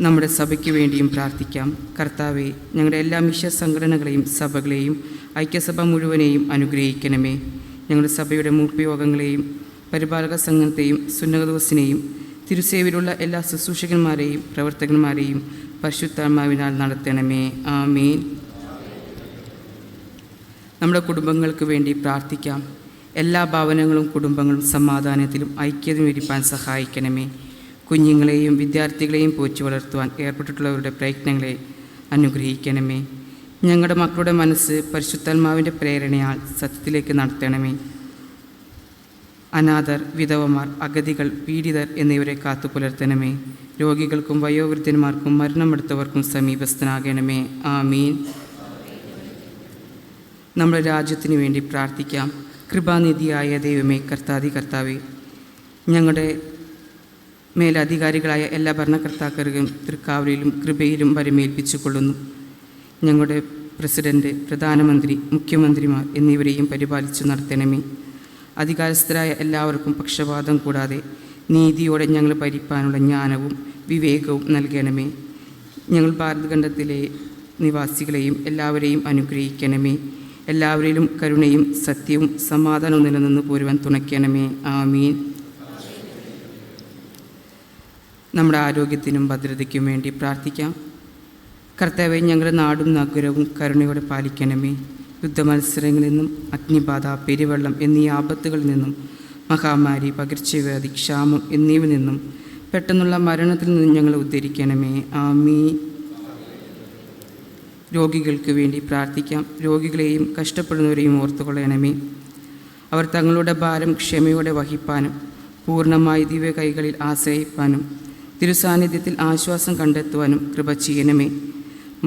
നമ്മുടെ സഭയ്ക്ക് വേണ്ടിയും പ്രാർത്ഥിക്കാം. കർത്താവെ, ഞങ്ങളുടെ എല്ലാ മിഷ സംഘടനകളെയും സഭകളെയും ഐക്യസഭ മുഴുവനെയും അനുഗ്രഹിക്കണമേ. ഞങ്ങളുടെ സഭയുടെ മൂപ്പയോഗങ്ങളെയും പരിപാലക സംഘത്തെയും സുന്നതദോസിനെയും തിരുസേവയിലുള്ള എല്ലാ ശുശ്രൂഷകന്മാരെയും പ്രവർത്തകന്മാരെയും പരിശുദ്ധാത്മാവിനാൽ നടത്തണമേ. ആമേൻ. നമ്മുടെ കുടുംബങ്ങൾക്ക് വേണ്ടി പ്രാർത്ഥിക്കാം. എല്ലാ ഭവനങ്ങളും കുടുംബങ്ങളും സമാധാനത്തിലും ഐക്യതയും ഇരിപ്പാൻ സഹായിക്കണമേ. കുഞ്ഞുങ്ങളെയും വിദ്യാർത്ഥികളെയും പോറ്റി വളർത്തുവാൻ ഏർപ്പെട്ടിട്ടുള്ളവരുടെ പ്രയത്നങ്ങളെ അനുഗ്രഹിക്കണമേ. ഞങ്ങളുടെ മക്കളുടെ മനസ്സ് പരിശുദ്ധാത്മാവിൻ്റെ പ്രേരണയാൽ സത്യത്തിലേക്ക് നടത്തണമേ. അനാഥർ, വിധവമാർ, അഗതികൾ, പീഡിതർ എന്നിവരെ കാത്തുപുലർത്തണമേ. രോഗികൾക്കും വയോവൃദ്ധന്മാർക്കും മരണമെടുത്തവർക്കും സമീപസ്ഥനാകണമേ. ആമീൻ. നമ്മുടെ രാജ്യത്തിന് വേണ്ടി പ്രാർത്ഥിക്കാം. കൃപാനിധിയായ ദൈവമേ, കർത്താവേ, ഞങ്ങളുടെ മേലധികാരികളായ എല്ലാ ഭരണകർത്താക്കൾക്കും തൃക്കാവലിലും കൃപയിലും വരമേൽപ്പിച്ചു കൊള്ളുന്നു. ഞങ്ങളുടെ പ്രസിഡന്റ്, പ്രധാനമന്ത്രി, മുഖ്യമന്ത്രിമാർ എന്നിവരെയും പരിപാലിച്ചു നടത്തണമേ. അധികാരസ്ഥരായ എല്ലാവർക്കും പക്ഷപാതം കൂടാതെ നീതിയോടെ ഞങ്ങൾ ഭരിപ്പാനുള്ള ജ്ഞാനവും വിവേകവും നൽകണമേ. ഞങ്ങൾ ഭാരതഖണ്ഡത്തിലെ നിവാസികളെയും എല്ലാവരെയും അനുഗ്രഹിക്കണമേ. എല്ലാവരിലും കരുണയും സത്യവും സമാധാനവും നിലനിന്ന് പോരുവാൻ തുണയ്ക്കണമേ. ആമീൻ. നമ്മുടെ ആരോഗ്യത്തിനും ഭദ്രതയ്ക്കും വേണ്ടി പ്രാർത്ഥിക്കാം. കർത്താവേ, ഞങ്ങളുടെ നാടും നഗരവും കരുണയോടെ പാലിക്കണമേ. യുദ്ധമത്സരങ്ങളിൽ നിന്നും അഗ്നിബാധ, പെരുവെള്ളം എന്നീ ആപത്തുകളിൽ നിന്നും മഹാമാരി, പകർച്ചവ്യാധി, ക്ഷാമം എന്നിവയിൽ നിന്നും പെട്ടെന്നുള്ള മരണത്തിൽ നിന്നും ഞങ്ങളെ ഉദ്ധരിക്കണമേ. ആമീൻ. രോഗികൾക്ക് വേണ്ടി പ്രാർത്ഥിക്കാം. രോഗികളെയും കഷ്ടപ്പെടുന്നവരെയും ഓർത്തുകൊള്ളണമേ. അവർ തങ്ങളുടെ ഭാരം ക്ഷമയോടെ വഹിപ്പാനും പൂർണ്ണമായി ദിവ്യ കൈകളിൽ ആശ്രയിപ്പാനും തിരുസാന്നിധ്യത്തിൽ ആശ്വാസം കണ്ടെത്തുവാനും കൃപ ചെയ്യണമേ.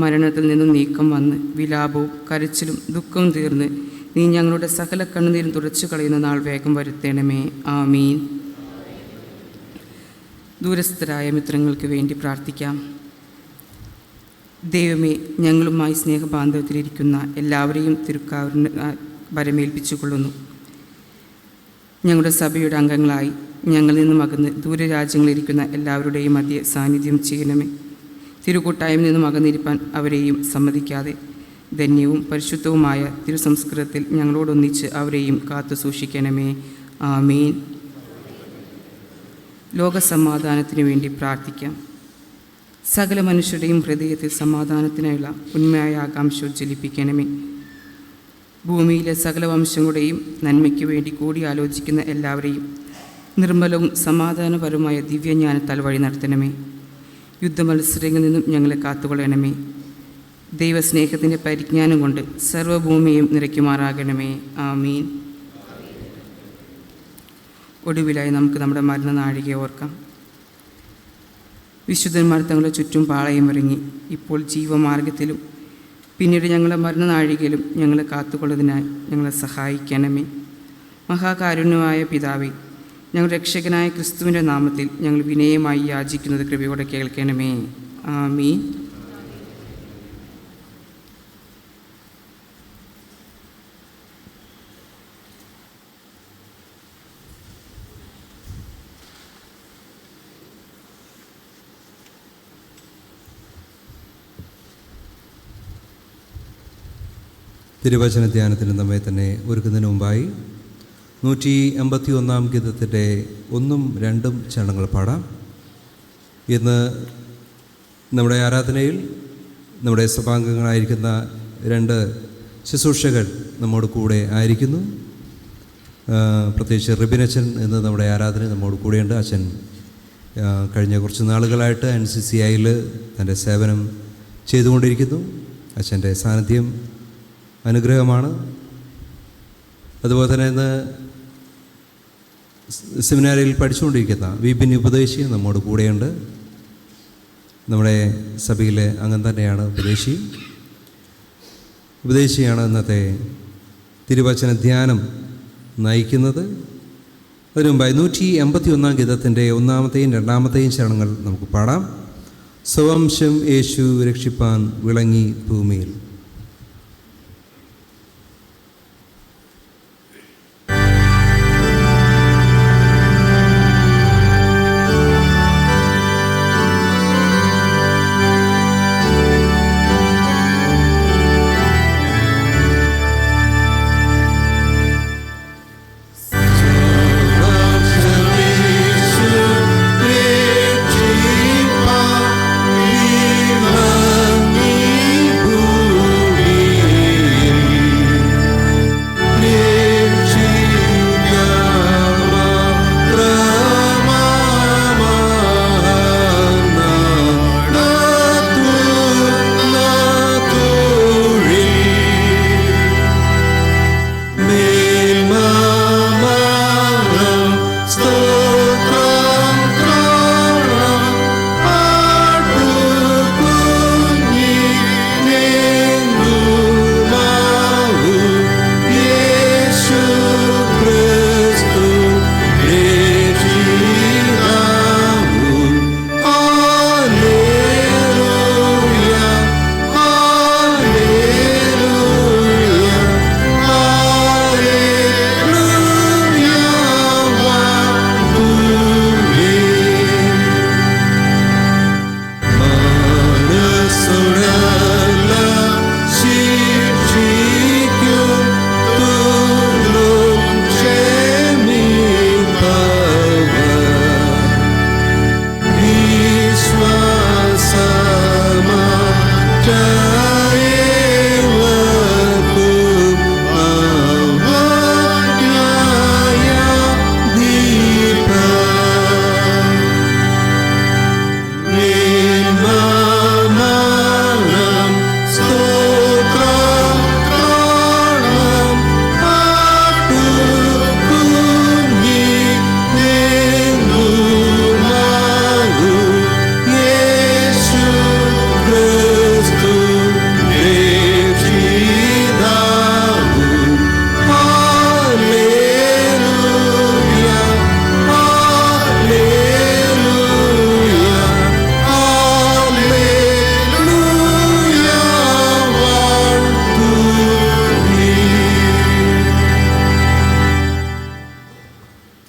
മരണത്തിൽ നിന്നും നീക്കം വന്ന് വിലാപവും കരച്ചിലും ദുഃഖവും തീർന്ന് നീ ഞങ്ങളുടെ സകല കണ്ണുനീരും തുടച്ചു കളയുന്ന നാൾ വേഗം വരുത്തണമേ. ആമീൻ. ദൂരസ്ഥരായ മിത്രങ്ങൾക്ക് വേണ്ടി പ്രാർത്ഥിക്കാം. ദൈവമേ, ഞങ്ങളുമായി സ്നേഹബാന്ധവത്തിലിരിക്കുന്ന എല്ലാവരെയും തിരുക്കാവലിന് വരമേൽപ്പിച്ചു കൊള്ളുന്നു. ഞങ്ങളുടെ സഭയുടെ അംഗങ്ങളായി ഞങ്ങളിൽ നിന്നും അകന്ന് ദൂരരാജ്യങ്ങളിലിരിക്കുന്ന എല്ലാവരുടെയും മധ്യ സാന്നിധ്യം ചെയ്യണമേ. തിരുക്കൂട്ടായ്മയിൽ നിന്നും അകന്നിരിപ്പാൻ അവരെയും സമ്മതിക്കാതെ ധന്യവും പരിശുദ്ധവുമായ തിരുസംസ്കൃതത്തിൽ ഞങ്ങളോടൊന്നിച്ച് അവരെയും കാത്തു സൂക്ഷിക്കണമേ. ആമീൻ. ലോകസമാധാനത്തിനു വേണ്ടി പ്രാർത്ഥിക്കാം. സകല മനുഷ്യരുടെയും ഹൃദയത്തിൽ സമാധാനത്തിനായുള്ള ഉന്മയായ ആകാംക്ഷ ഉജ്ജ്വലിപ്പിക്കണമേ. ഭൂമിയിലെ സകല വംശങ്ങളുടെയും നന്മയ്ക്ക് വേണ്ടി കൂടി ആലോചിക്കുന്ന എല്ലാവരെയും നിർമ്മലവും സമാധാനപരവുമായ ദിവ്യജ്ഞാനത്താൽ വഴി നടത്തണമേ. യുദ്ധമത്സരങ്ങളിൽ നിന്നും ഞങ്ങളെ കാത്തുകൊള്ളണമേ. ദൈവസ്നേഹത്തിൻ്റെ പരിജ്ഞാനം കൊണ്ട് സർവ്വഭൂമിയും നിറയ്ക്കുമാറാകണമേ. ആമീൻ. ഒടുവിലായി നമുക്ക് നമ്മുടെ മരണനാഴികയെ ഓർക്കാം. വിശുദ്ധന്മാർ തങ്ങളുടെ ചുറ്റും പാളയം ഇറങ്ങി. ഇപ്പോൾ ജീവമാർഗത്തിലും പിന്നീട് ഞങ്ങളുടെ മരണനാഴികയിലും ഞങ്ങളെ കാത്തുകൊള്ളുന്നതിനായി ഞങ്ങളെ സഹായിക്കണമേ. മഹാകാരുണ്യമായ പിതാവേ, ഞങ്ങളുടെ രക്ഷകനായ ക്രിസ്തുവിൻ്റെ നാമത്തിൽ ഞങ്ങൾ വിനയമായി യാചിക്കുന്നത് കൃപയോടെ കേൾക്കണമേ. ആമീൻ. തിരുവചന ധ്യാനത്തിന് നമ്മെ തന്നെ ഒരുക്കുന്നതിന് മുമ്പായി 151 ഗീതത്തിൻ്റെ 1ഉം 2ഉം ചരണങ്ങൾ പാടാം. ഇന്ന് നമ്മുടെ ആരാധനയിൽ നമ്മുടെ സഭാംഗങ്ങളായിരിക്കുന്ന 2 ശുശ്രൂഷകർ നമ്മോട് കൂടെ ആയിരിക്കുന്നു. പ്രത്യേകിച്ച് റിബിനച്ചൻ ഇന്ന് നമ്മുടെ ആരാധന നമ്മോട് കൂടെയുണ്ട്. അച്ഛൻ കഴിഞ്ഞ കുറച്ച് നാളുകളായിട്ട് NCCIയിൽ തൻ്റെ സേവനം ചെയ്തുകൊണ്ടിരിക്കുന്നു. അച്ഛൻ്റെ സാന്നിധ്യം അനുഗ്രഹമാണ്. അതുപോലെ തന്നെ ഇന്ന് സെമിനാരിയിൽ പഠിച്ചുകൊണ്ടിരിക്കുന്ന വിപിൻ ഉപദേശി നമ്മോട് കൂടെയുണ്ട്. നമ്മുടെ സഭയിലെ അംഗം തന്നെയാണ് ഉപദേശിയാണ് ഇന്നത്തെ തിരുവചന ധ്യാനം നയിക്കുന്നത്. അതിനു മുമ്പായി 151 ഗീതത്തിൻ്റെ 1ാമത്തെയും 2ാമത്തെയും ചരണങ്ങൾ നമുക്ക് പാടാം. സ്വവംശം യേശു രക്ഷിപ്പാൻ വിളങ്ങി ഭൂമിയിൽ.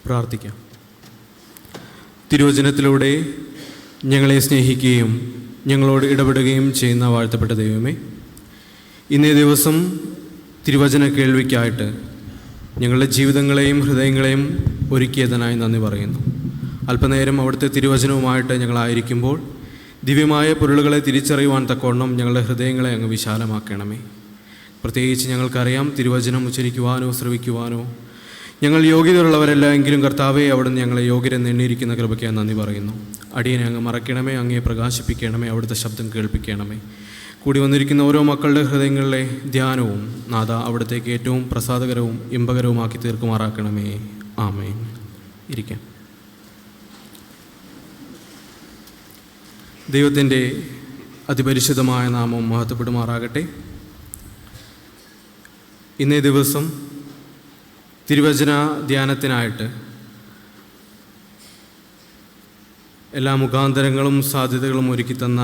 പ്രാർത്ഥിക്കാം. തിരുവചനത്തിലൂടെ ഞങ്ങളെ സ്നേഹിക്കുകയും ഞങ്ങളോട് ഇടപെടുകയും ചെയ്യുന്ന വാഴ്ത്തപ്പെട്ട ദൈവമേ, ഇന്നേ ദിവസം തിരുവചന കേൾവിക്കായിട്ട് ഞങ്ങളുടെ ജീവിതങ്ങളെയും ഹൃദയങ്ങളെയും ഒരുക്കിയതിനായി നന്ദി പറയുന്നു. അല്പനേരം അവിടുത്തെ തിരുവചനവുമായിട്ട് ഞങ്ങളായിരിക്കുമ്പോൾ ദിവ്യമായ പൊരുളുകളെ തിരിച്ചറിയുവാൻ തക്കവണ്ണം ഞങ്ങളുടെ ഹൃദയങ്ങളെ അങ്ങ് വിശാലമാക്കണമേ. പ്രത്യേകിച്ച് ഞങ്ങൾക്കറിയാം, തിരുവചനം ഉച്ചരിക്കുവാനോ ശ്രവിക്കുവാനോ ഞങ്ങൾ യോഗ്യതയുള്ളവരല്ല. എങ്കിലും കർത്താവെ, അവിടുന്ന് ഞങ്ങളെ യോഗ്യരെന്ന് എണ്ണിയിരിക്കുന്ന കൃപയ്ക്ക് നന്ദി പറയുന്നു. അടിയനെ അങ്ങ് മറക്കണമേ, അങ്ങയെ പ്രകാശിപ്പിക്കണമേ, അവിടുത്തെ ശബ്ദം കേൾപ്പിക്കണമേ. കൂടി വന്നിരിക്കുന്ന ഓരോ മക്കളുടെ ഹൃദയങ്ങളിലെ ധ്യാനവും നാഥ അവിടത്തേക്ക് ഏറ്റവും പ്രസാദകരവും ഇമ്പകരവുമാക്കി തീർക്കുമാറാക്കണമേ. ആമേൻ. ഇരിക്കാം. ദൈവത്തിൻ്റെ അതിപരിശുദ്ധമായ നാമം മഹത്വപ്പെടുമാറാകട്ടെ. ഇന്നേ ദിവസം തിരുവചന ധ്യാനത്തിനായിട്ട് എല്ലാ മുഖാന്തരങ്ങളും സാധ്യതകളും ഒരുക്കി തന്ന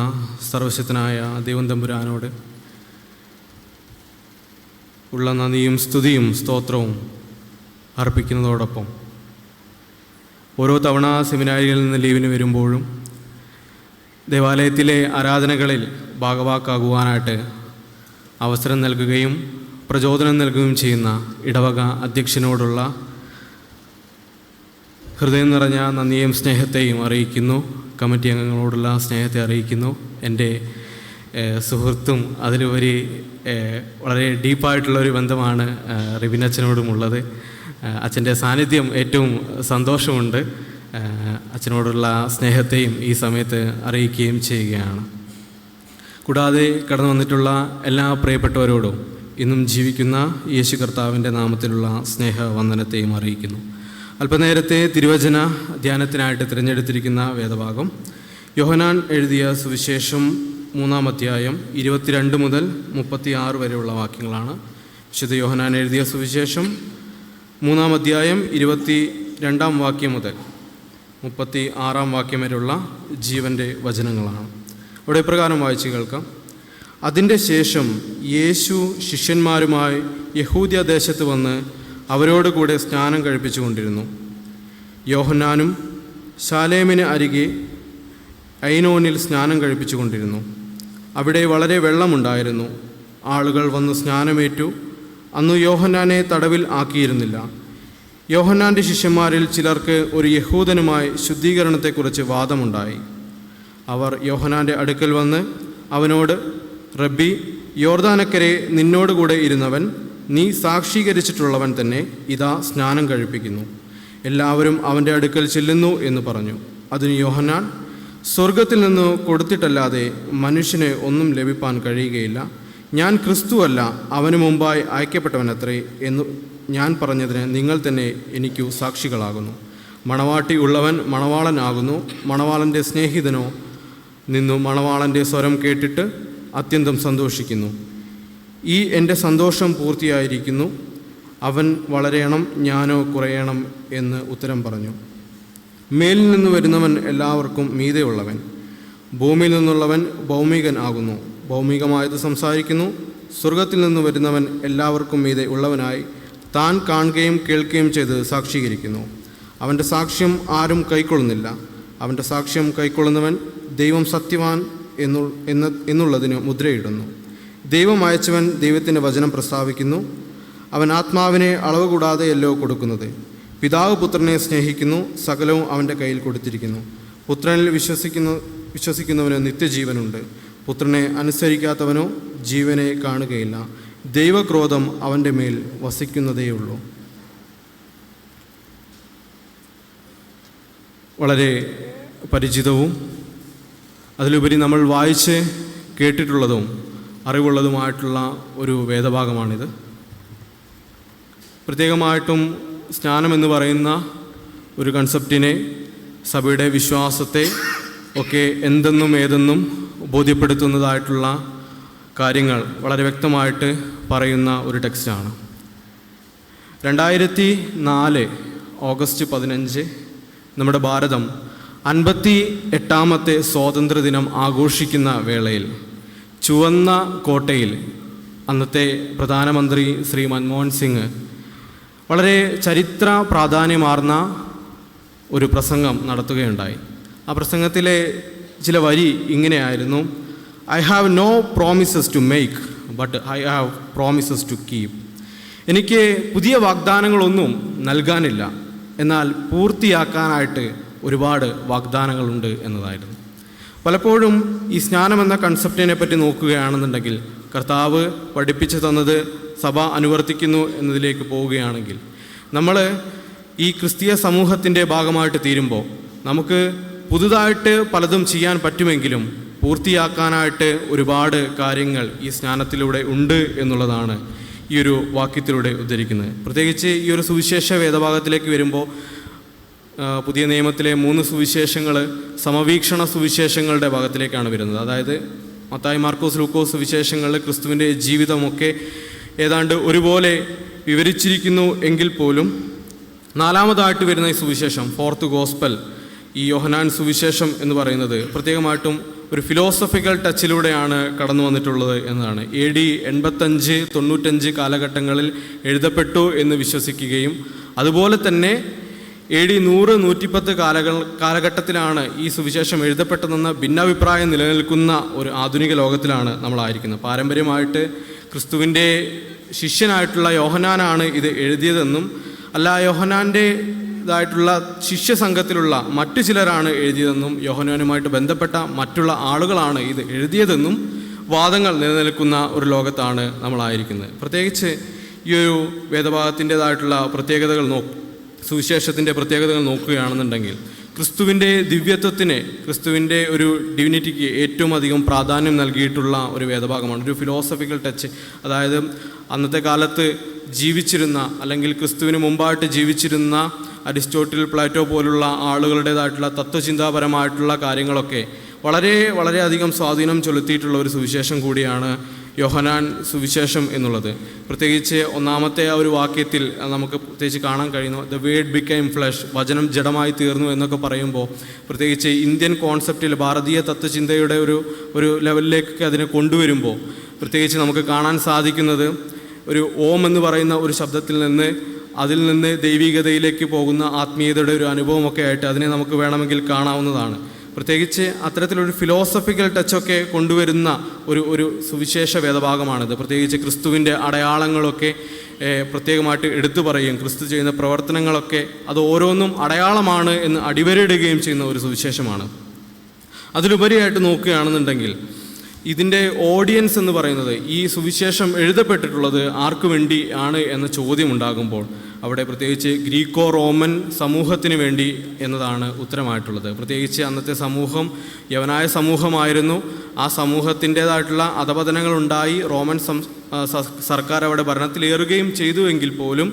സർവശക്തനായ ദൈവം തമ്പുരാനോട് ഉള്ള നന്ദിയും സ്തുതിയും സ്തോത്രവും അർപ്പിക്കുന്നതോടൊപ്പം ഓരോ തവണ സെമിനാരികളിൽ നിന്ന് ലീവിന് വരുമ്പോഴും ദേവാലയത്തിലെ ആരാധനകളിൽ ഭാഗവാക്കാകുവാനായിട്ട് അവസരം നൽകുകയും പ്രചോദനം നൽകുകയും ചെയ്യുന്ന ഇടവക അധ്യക്ഷനോടുള്ള ഹൃദയം നിറഞ്ഞ നന്ദിയും സ്നേഹത്തെയും അറിയിക്കുന്നു. കമ്മിറ്റി അംഗങ്ങളോടുള്ള സ്നേഹത്തെ അറിയിക്കുന്നു. എൻ്റെ സുഹൃത്തും അതിലുപരി വളരെ ഡീപ്പായിട്ടുള്ളൊരു ബന്ധമാണ് റിബിൻ അച്ഛനോടുമുള്ളത്. അച്ഛൻ്റെ സാന്നിധ്യം ഏറ്റവും സന്തോഷമുണ്ട്. അച്ഛനോടുള്ള സ്നേഹത്തെയും ഈ സമയത്ത് അറിയിക്കുകയും ചെയ്യുകയാണ്. കൂടാതെ കടന്നു വന്നിട്ടുള്ള എല്ലാ പ്രിയപ്പെട്ടവരോടും ഇന്നും ജീവിക്കുന്ന യേശു കർത്താവിൻ്റെ നാമത്തിലുള്ള സ്നേഹവന്ദനത്തെയും അറിയിക്കുന്നു. അല്പനേരത്തെ തിരുവചന ധ്യാനത്തിനായിട്ട് തിരഞ്ഞെടുത്തിരിക്കുന്ന വേദഭാഗം യോഹന്നാൻ എഴുതിയ സുവിശേഷം 3-ാം അധ്യായം 22 മുതൽ 36 വരെയുള്ള വാക്യങ്ങളാണ്. വിശുദ്ധ യോഹന്നാൻ എഴുതിയ സുവിശേഷം 3-ാം അധ്യായം 22-ാം വാക്യം മുതൽ 36-ാം വാക്യം വരെയുള്ള ജീവൻ്റെ വചനങ്ങളാണ്. അവിടെ ഇപ്രകാരം വായിച്ച് കേൾക്കാം. അതിൻ്റെ ശേഷം യേശു ശിഷ്യന്മാരുമായി യഹൂദ്യ ദേശത്ത് വന്ന് അവരോട് കൂടെ സ്നാനം കഴിപ്പിച്ചുകൊണ്ടിരുന്നു. യോഹന്നാനും ശാലേമിന് അരികെ ഐനോനിൽ സ്നാനം കഴിപ്പിച്ചുകൊണ്ടിരുന്നു. അവിടെ വളരെ വെള്ളമുണ്ടായിരുന്നു. ആളുകൾ വന്ന് സ്നാനമേറ്റു. അന്ന് യോഹന്നാനെ തടവിൽ ആക്കിയിരുന്നില്ല. യോഹന്നാൻ്റെ ശിഷ്യന്മാരിൽ ചിലർക്ക് ഒരു യഹൂദനുമായി ശുദ്ധീകരണത്തെക്കുറിച്ച് വാദമുണ്ടായി. അവർ യോഹന്നാൻ്റെ അടുക്കൽ വന്ന് അവനോട്, റബ്ബി, യോർദാനക്കരെ നിന്നോടുകൂടെ ഇരുന്നവൻ, നീ സാക്ഷീകരിച്ചിട്ടുള്ളവൻ തന്നെ ഇതാ സ്നാനം കഴിപ്പിക്കുന്നു. എല്ലാവരും അവൻ്റെ അടുക്കൽ ചെല്ലുന്നു എന്ന് പറഞ്ഞു. അതിന് യോഹന്നാൻ, സ്വർഗത്തിൽ നിന്ന് കൊടുത്തിട്ടല്ലാതെ മനുഷ്യന് ഒന്നും ലഭിപ്പാൻ കഴിയുകയില്ല. ഞാൻ ക്രിസ്തുവല്ല, അവന് മുമ്പായി അയക്കപ്പെട്ടവനത്രേ എന്ന് ഞാൻ പറഞ്ഞതിന് നിങ്ങൾ തന്നെ എനിക്കു സാക്ഷികളാകുന്നു. മണവാട്ടി ഉള്ളവൻ മണവാളനാകുന്നു. മണവാളൻ്റെ സ്നേഹിതനോ നിന്നു മണവാളൻ്റെ സ്വരം കേട്ടിട്ട് അത്യന്തം സന്തോഷിക്കുന്നു. ഈ എൻ്റെ സന്തോഷം പൂർത്തിയായിരിക്കുന്നു. അവൻ വളരെയണം, ഞാനോ കുറയണം എന്ന് ഉത്തരം പറഞ്ഞു. മേലിൽ നിന്ന് വരുന്നവൻ എല്ലാവർക്കും മീതെയുള്ളവൻ. ഭൂമിയിൽ നിന്നുള്ളവൻ ഭൗമികൻ ആകുന്നു. ഭൗമികമായത് സംസാരിക്കുന്നു. സ്വർഗത്തിൽ നിന്ന് വരുന്നവൻ എല്ലാവർക്കും മീതെ ഉള്ളവനായി താൻ കാണുകയും കേൾക്കുകയും ചെയ്ത് സാക്ഷീകരിക്കുന്നു. അവൻ്റെ സാക്ഷ്യം ആരും കൈക്കൊള്ളുന്നില്ല. അവൻ്റെ സാക്ഷ്യം കൈക്കൊള്ളുന്നവൻ ദൈവം സത്യവാൻ എന്നുള്ളതിന് മുദ്രയിടുന്നു. ദൈവം അയച്ചവൻ ദൈവത്തിൻ്റെ വചനം പ്രസ്താവിക്കുന്നു. അവൻ ആത്മാവിനെ അളവ് കൂടാതെയല്ലോ കൊടുക്കുന്നത്. പിതാവ് പുത്രനെ സ്നേഹിക്കുന്നു. സകലവും അവൻ്റെ കയ്യിൽ കൊടുത്തിരിക്കുന്നു. പുത്രനിൽ വിശ്വസിക്കുന്നവന് നിത്യജീവനുണ്ട്. പുത്രനെ അനുസരിക്കാത്തവനോ ജീവനെ കാണുകയില്ല. ദൈവക്രോധം അവൻ്റെ മേൽ വസിക്കുന്നതേയുള്ളൂ. വളരെ പരിചിതവും അതിലുപരി നമ്മൾ വായിച്ച് കേട്ടിട്ടുള്ളതും അറിവുള്ളതുമായിട്ടുള്ള ഒരു വേദഭാഗമാണിത്. പ്രത്യേകമായിട്ടും സ്നാനമെന്ന് പറയുന്ന ഒരു കൺസെപ്റ്റിനെ, സഭയുടെ വിശ്വാസത്തെ ഒക്കെ എന്തെന്നും ഏതെന്നും ബോധ്യപ്പെടുത്തുന്നതായിട്ടുള്ള കാര്യങ്ങൾ വളരെ വ്യക്തമായിട്ട് പറയുന്ന ഒരു ടെക്സ്റ്റാണ്. 2004 ഓഗസ്റ്റ് 15 നമ്മുടെ ഭാരതം 58ാമത്തെ സ്വാതന്ത്ര്യദിനം ആഘോഷിക്കുന്ന വേളയിൽ ചുവന്ന കോട്ടയിൽ അന്നത്തെ പ്രധാനമന്ത്രി ശ്രീ മൻമോഹൻ സിംഗ് വളരെ ചരിത്ര പ്രാധാന്യമാർന്ന ഒരു പ്രസംഗം നടത്തുകയുണ്ടായി. ആ പ്രസംഗത്തിലെ ചില വരി ഇങ്ങനെയായിരുന്നു: I have no promises to make but I have promises to keep. എനിക്ക് പുതിയ വാഗ്ദാനങ്ങളൊന്നും നൽകാനില്ല, എന്നാൽ പൂർത്തിയാക്കാനായിട്ട് ഒരുപാട് വാഗ്ദാനങ്ങളുണ്ട് എന്നതായിരുന്നു. പലപ്പോഴും ഈ സ്നാനം എന്ന കൺസെപ്റ്റിനെ പറ്റി നോക്കുകയാണെന്നുണ്ടെങ്കിൽ കർത്താവ് പഠിപ്പിച്ചു തന്നത് സഭ അനുവർത്തിക്കുന്നു എന്നതിലേക്ക് പോവുകയാണെങ്കിൽ നമ്മൾ ഈ ക്രിസ്തീയ സമൂഹത്തിൻ്റെ ഭാഗമായിട്ട് തീരുമ്പോൾ നമുക്ക് പുതുതായിട്ട് പലതും ചെയ്യാൻ പറ്റുമെങ്കിലും പൂർത്തിയാക്കാനായിട്ട് ഒരുപാട് കാര്യങ്ങൾ ഈ സ്നാനത്തിലൂടെ ഉണ്ട് എന്നുള്ളതാണ് ഈ ഒരു വാക്യത്തിലൂടെ ഉദ്ധരിക്കുന്നത്. പ്രത്യേകിച്ച് ഈ ഒരു സുവിശേഷ വേദഭാഗത്തിലേക്ക് വരുമ്പോൾ പുതിയ നിയമത്തിലെ 3 സുവിശേഷങ്ങൾ സമവീക്ഷണ സുവിശേഷങ്ങളുടെ ഭാഗത്തിലേക്കാണ് വരുന്നത്. അതായത് മത്തായി, മാർക്കോസ്, ലൂക്കോസ് സുവിശേഷങ്ങളിൽ ക്രിസ്തുവിൻ്റെ ജീവിതമൊക്കെ ഏതാണ്ട് ഒരുപോലെ വിവരിച്ചിരിക്കുന്നു എങ്കിൽ പോലും 4ാമതായിട്ട് വരുന്ന ഈ സുവിശേഷം, 4th ഗോസ്പൽ, ഈ യോഹന്നാൻ സുവിശേഷം എന്ന് പറയുന്നത് പ്രത്യേകമായിട്ടും ഒരു ഫിലോസഫിക്കൽ ടച്ചിലൂടെയാണ് കടന്നു വന്നിട്ടുള്ളത് എന്നതാണ്. AD 85-95 കാലഘട്ടങ്ങളിൽ എഴുതപ്പെട്ടു എന്ന് വിശ്വസിക്കുകയും അതുപോലെ തന്നെ AD 100-110 കാലഘട്ടത്തിലാണ് ഈ സുവിശേഷം എഴുതപ്പെട്ടതെന്ന ഭിന്നാഭിപ്രായം നിലനിൽക്കുന്ന ഒരു ആധുനിക ലോകത്തിലാണ് നമ്മളായിരിക്കുന്നത്. പാരമ്പര്യമായിട്ട് ക്രിസ്തുവിൻ്റെ ശിഷ്യനായിട്ടുള്ള യോഹന്നാനാണ് ഇത് എഴുതിയതെന്നും അല്ല യോഹന്നാൻ്റെ ഇതായിട്ടുള്ള ശിഷ്യസംഘത്തിലുള്ള മറ്റു ചിലരാണ് എഴുതിയതെന്നും യോഹന്നാനുമായിട്ട് ബന്ധപ്പെട്ട മറ്റുള്ള ആളുകളാണ് ഇത് എഴുതിയതെന്നും വാദങ്ങൾ നിലനിൽക്കുന്ന ഒരു ലോകത്താണ് നമ്മളായിരിക്കുന്നത്. പ്രത്യേകിച്ച് ഈ ഒരു വേദഭാഗത്തിൻ്റെതായിട്ടുള്ള പ്രത്യേകതകൾ സുവിശേഷത്തിൻ്റെ പ്രത്യേകതകൾ നോക്കുകയാണെന്നുണ്ടെങ്കിൽ ക്രിസ്തുവിൻ്റെ ദിവ്യത്വത്തിന്, ക്രിസ്തുവിൻ്റെ ഒരു ഡിവിനിറ്റിക്ക് ഏറ്റവും അധികം പ്രാധാന്യം നൽകിയിട്ടുള്ള ഒരു വേദഭാഗമാണ്. ഒരു ഫിലോസഫിക്കൽ ടച്ച്, അതായത് അന്നത്തെ കാലത്ത് ജീവിച്ചിരുന്ന അല്ലെങ്കിൽ ക്രിസ്തുവിന് മുമ്പായിട്ട് ജീവിച്ചിരുന്ന അരിസ്റ്റോട്ടിൽ, പ്ലാറ്റോ പോലുള്ള ആളുകളുടേതായിട്ടുള്ള തത്വചിന്താപരമായിട്ടുള്ള കാര്യങ്ങളൊക്കെ വളരെയധികം സ്വാധീനം ചെലുത്തിയിട്ടുള്ള ഒരു സുവിശേഷം കൂടിയാണ് യോഹന്നാൻ സുവിശേഷം എന്നുള്ളത്. പ്രത്യേകിച്ച് 1ാമത്തെ ആ ഒരു വാക്യത്തിൽ നമുക്ക് പ്രത്യേകിച്ച് കാണാൻ കഴിയുന്നു, ദ വേർഡ് ബിക്കെയിം ഫ്ലഷ്, വചനം ജഡമായി തീർന്നു എന്നൊക്കെ പറയുമ്പോൾ പ്രത്യേകിച്ച് ഇന്ത്യൻ കോൺസെപ്റ്റിൽ ഭാരതീയ തത്വചിന്തയുടെ ഒരു ലെവലിലേക്ക് അതിനെ കൊണ്ടുവരുമ്പോൾ പ്രത്യേകിച്ച് നമുക്ക് കാണാൻ സാധിക്കുന്നത് ഒരു ഓം എന്ന് പറയുന്ന ഒരു ശബ്ദത്തിൽ നിന്ന് അതിൽ നിന്ന് ദൈവികതയിലേക്ക് പോകുന്ന ആത്മീയതയുടെ ഒരു അനുഭവമൊക്കെ ആയിട്ട് അതിനെ നമുക്ക് വേണമെങ്കിൽ കാണാവുന്നതാണ്. പ്രത്യേകിച്ച് അത്തരത്തിലൊരു ഫിലോസഫിക്കൽ ടച്ചൊക്കെ കൊണ്ടുവരുന്ന ഒരു സുവിശേഷ വേദഭാഗമാണിത്. പ്രത്യേകിച്ച് ക്രിസ്തുവിൻ്റെ അടയാളങ്ങളൊക്കെ പ്രത്യേകമായിട്ട് എടുത്തു പറയുകയും ക്രിസ്തു ചെയ്യുന്ന പ്രവർത്തനങ്ങളൊക്കെ അത് ഓരോന്നും അടയാളമാണ് എന്ന് അടിവരയിടുകയും ചെയ്യുന്ന ഒരു സുവിശേഷമാണ്. അതിലുപരിയായിട്ട് നോക്കുകയാണെന്നുണ്ടെങ്കിൽ ഇതിൻ്റെ ഓഡിയൻസ് എന്ന് പറയുന്നത്, ഈ സുവിശേഷം എഴുതപ്പെട്ടിട്ടുള്ളത് ആർക്കു വേണ്ടി ആണ് എന്ന ചോദ്യം ഉണ്ടാകുമ്പോൾ അവിടെ പ്രത്യേകിച്ച് ഗ്രീക്കോ റോമൻ സമൂഹത്തിന് വേണ്ടി എന്നതാണ് ഉത്തരമായിട്ടുള്ളത്. പ്രത്യേകിച്ച് അന്നത്തെ സമൂഹം യവനായ സമൂഹമായിരുന്നു. ആ സമൂഹത്തിൻ്റേതായിട്ടുള്ള അധപതനങ്ങളുണ്ടായി റോമൻ സർക്കാർ അവിടെ ഭരണത്തിലേറുകയും ചെയ്തു എങ്കിൽ പോലും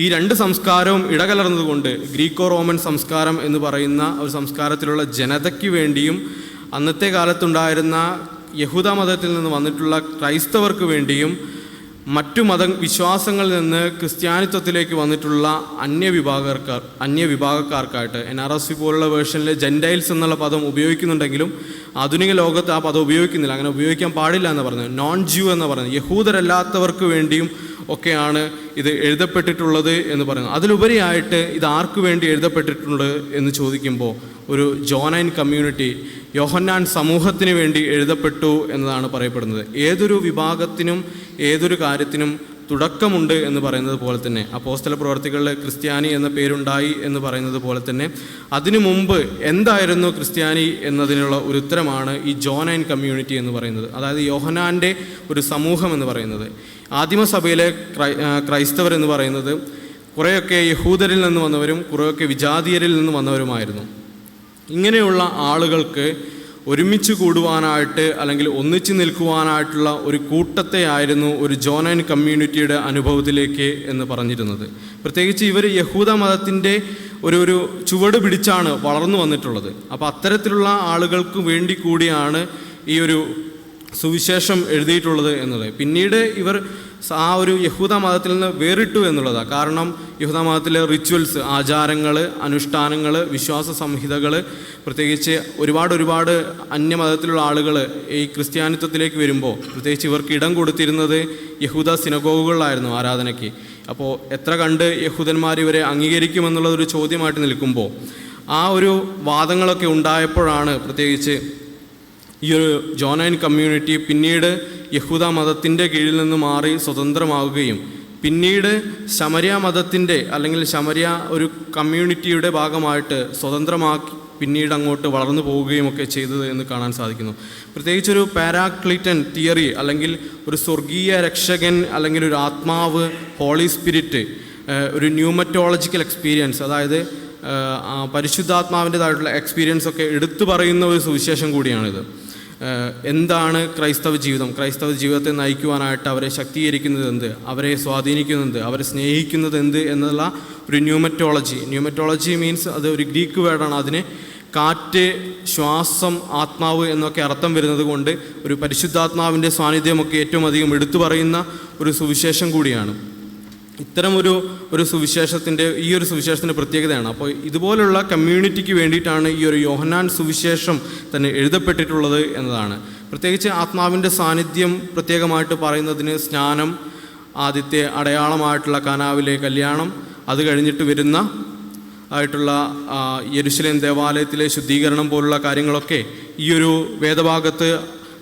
ഈ 2 സംസ്കാരവും ഇടകലർന്നതുകൊണ്ട് ഗ്രീക്കോ റോമൻ സംസ്കാരം എന്ന് പറയുന്ന ഒരു സംസ്കാരത്തിലുള്ള ജനതയ്ക്ക് വേണ്ടിയും അന്നത്തെ കാലത്തുണ്ടായിരുന്ന യഹൂദ മതത്തിൽ നിന്ന് വന്നിട്ടുള്ള ക്രൈസ്തവർക്ക് വേണ്ടിയും മറ്റു വിശ്വാസങ്ങളിൽ നിന്ന് ക്രിസ്ത്യാനിത്വത്തിലേക്ക് വന്നിട്ടുള്ള അന്യവിഭാഗക്കാർക്കായിട്ട് NRSV പോലുള്ള വേർഷനിൽ ജെൻറ്റൈൽസ് എന്നുള്ള പദം ഉപയോഗിക്കുന്നുണ്ടെങ്കിലും ആധുനിക ലോകത്ത് ആ പദം ഉപയോഗിക്കുന്നില്ല. അങ്ങനെ ഉപയോഗിക്കാൻ പാടില്ല എന്ന് പറഞ്ഞത്. നോൺ ജ്യൂ എന്ന് പറയുന്നത് യഹൂദരല്ലാത്തവർക്ക് വേണ്ടിയും ഒക്കെയാണ് ഇത് എഴുതപ്പെട്ടിട്ടുള്ളത് എന്ന് പറയുന്നത്. അതിലുപരിയായിട്ട് ഇത് ആർക്കു വേണ്ടി എഴുതപ്പെട്ടിട്ടുണ്ട് എന്ന് ചോദിക്കുമ്പോൾ ഒരു ജോനൈൻ കമ്മ്യൂണിറ്റി, യോഹന്നാൻ സമൂഹത്തിന് വേണ്ടി എഴുതപ്പെട്ടു എന്നതാണ് പറയപ്പെടുന്നത്. ഏതൊരു വിഭാഗത്തിനും ഏതൊരു കാര്യത്തിനും തുടക്കമുണ്ട് എന്ന് പറയുന്നത് പോലെ തന്നെ അപ്പോസ്തല പ്രവർത്തികളിൽ ക്രിസ്ത്യാനി എന്ന പേരുണ്ടായി എന്ന് പറയുന്നത് പോലെ തന്നെ അതിനു മുമ്പ് എന്തായിരുന്നു ക്രിസ്ത്യാനി എന്നതിനുള്ള ഒരു ഉത്തരമാണ് ഈ ജോനൈൻ കമ്മ്യൂണിറ്റി എന്ന് പറയുന്നത്. അതായത് യോഹന്നാൻ്റെ ഒരു സമൂഹം എന്ന് പറയുന്നത്. ആദിമസഭയിലെ ക്രൈസ്തവർ എന്ന് പറയുന്നത് കുറേയൊക്കെ യഹൂദരിൽ നിന്ന് വന്നവരും കുറേയൊക്കെ വിജാതീയരിൽ നിന്ന് വന്നവരുമായിരുന്നു. ഇങ്ങനെയുള്ള ആളുകൾക്ക് ഒരുമിച്ച് കൂടുവാനായിട്ട് അല്ലെങ്കിൽ ഒന്നിച്ച് നിൽക്കുവാനായിട്ടുള്ള ഒരു കൂട്ടത്തെ ആയിരുന്നു ഒരു ജോനൈൻ കമ്മ്യൂണിറ്റിയുടെ അനുഭവത്തിലേക്ക് എന്ന് പറഞ്ഞിരുന്നത്. പ്രത്യേകിച്ച് ഇവർ യഹൂദ മതത്തിൻ്റെ ഒരു ചുവട് പിടിച്ചാണ് വളർന്നു വന്നിട്ടുള്ളത്. അപ്പോൾ അത്തരത്തിലുള്ള ആളുകൾക്ക് വേണ്ടി കൂടിയാണ് ഈ ഒരു സുവിശേഷം എഴുതിയിട്ടുള്ളത് എന്നത്. പിന്നീട് ഇവർ ആ ഒരു യഹൂദ മതത്തിൽ നിന്ന് വേറിട്ടു എന്നുള്ളതാണ്. കാരണം യഹൂദ മതത്തിലെ റിച്വൽസ്, ആചാരങ്ങൾ, അനുഷ്ഠാനങ്ങൾ, വിശ്വാസ സംഹിതകൾ, പ്രത്യേകിച്ച് ഒരുപാട് അന്യമതത്തിലുള്ള ആളുകൾ ഈ ക്രിസ്ത്യാനിത്വത്തിലേക്ക് വരുമ്പോൾ പ്രത്യേകിച്ച് ഇവർക്ക് ഇടം കൊടുത്തിരുന്നത് യഹൂദ സിനഗോഗുകളിലായിരുന്നു ആരാധനയ്ക്ക്. അപ്പോൾ എത്ര കണ്ട് യഹൂദന്മാർ ഇവരെ അംഗീകരിക്കുമെന്നുള്ളതൊരു ചോദ്യമായിട്ട് നിൽക്കുമ്പോൾ ആ ഒരു വാദങ്ങളൊക്കെ ഉണ്ടായപ്പോഴാണ് പ്രത്യേകിച്ച് ഈ ഒരു ജോനൈൻ കമ്മ്യൂണിറ്റി പിന്നീട് യഹൂദ മതത്തിൻ്റെ കീഴിൽ നിന്ന് മാറി സ്വതന്ത്രമാവുകയും പിന്നീട് ശമരിയ മതത്തിൻ്റെ അല്ലെങ്കിൽ ശമരിയ ഒരു കമ്മ്യൂണിറ്റിയുടെ ഭാഗമായിട്ട് സ്വതന്ത്രമാക്കി പിന്നീട് അങ്ങോട്ട് വളർന്നു പോവുകയും ഒക്കെ ചെയ്തത് എന്ന് കാണാൻ സാധിക്കുന്നു. പ്രത്യേകിച്ചൊരു പാരാക്ലിറ്റൻ തിയറി അല്ലെങ്കിൽ ഒരു സ്വർഗീയ രക്ഷകൻ അല്ലെങ്കിൽ ഒരു ആത്മാവ്, ഹോളി സ്പിരിറ്റ്, ഒരു ന്യൂമറ്റോളജിക്കൽ എക്സ്പീരിയൻസ്, അതായത് പരിശുദ്ധാത്മാവിൻ്റെതായിട്ടുള്ള എക്സ്പീരിയൻസ് ഒക്കെ എടുത്തു പറയുന്ന ഒരു സുവിശേഷം കൂടിയാണിത്. എന്താണ് ക്രൈസ്തവ ജീവിതം, ക്രൈസ്തവ ജീവിതത്തെ നയിക്കുവാനായിട്ട് അവരെ ശക്തീകരിക്കുന്നത് എന്ത്, അവരെ സ്വാധീനിക്കുന്നത്, അവരെ സ്നേഹിക്കുന്നത് എന്ത് എന്നുള്ള ഒരു ന്യൂമറ്റോളജി മീൻസ് അത് ഒരു ഗ്രീക്ക് വേർഡാണ്. അതിന് കാറ്റ്, ശ്വാസം, ആത്മാവ് എന്നൊക്കെ അർത്ഥം വരുന്നത് കൊണ്ട് ഒരു പരിശുദ്ധാത്മാവിൻ്റെ സാന്നിധ്യമൊക്കെ ഏറ്റവും അധികം എടുത്തു പറയുന്ന ഒരു സുവിശേഷം കൂടിയാണ്. ഇത്തരം ഒരു സുവിശേഷത്തിൻ്റെ പ്രത്യേകതയാണ്. അപ്പോൾ ഇതുപോലുള്ള കമ്മ്യൂണിറ്റിക്ക് വേണ്ടിയിട്ടാണ് ഈ ഒരു യോഹന്നാൻ സുവിശേഷം തന്നെ എഴുതപ്പെട്ടിട്ടുള്ളത് എന്നതാണ്. പ്രത്യേകിച്ച് ആത്മാവിൻ്റെ സാന്നിധ്യം പ്രത്യേകമായിട്ട് പറയുന്നതിന് സ്നാനം, ആദ്യത്തെ അടയാളമായിട്ടുള്ള കാനാവിലെ കല്യാണം, അത് കഴിഞ്ഞിട്ട് വരുന്ന ആയിട്ടുള്ള യെരുശലേം ദേവാലയത്തിലെ ശുദ്ധീകരണം പോലുള്ള കാര്യങ്ങളൊക്കെ ഈ ഒരു വേദഭാഗത്ത്,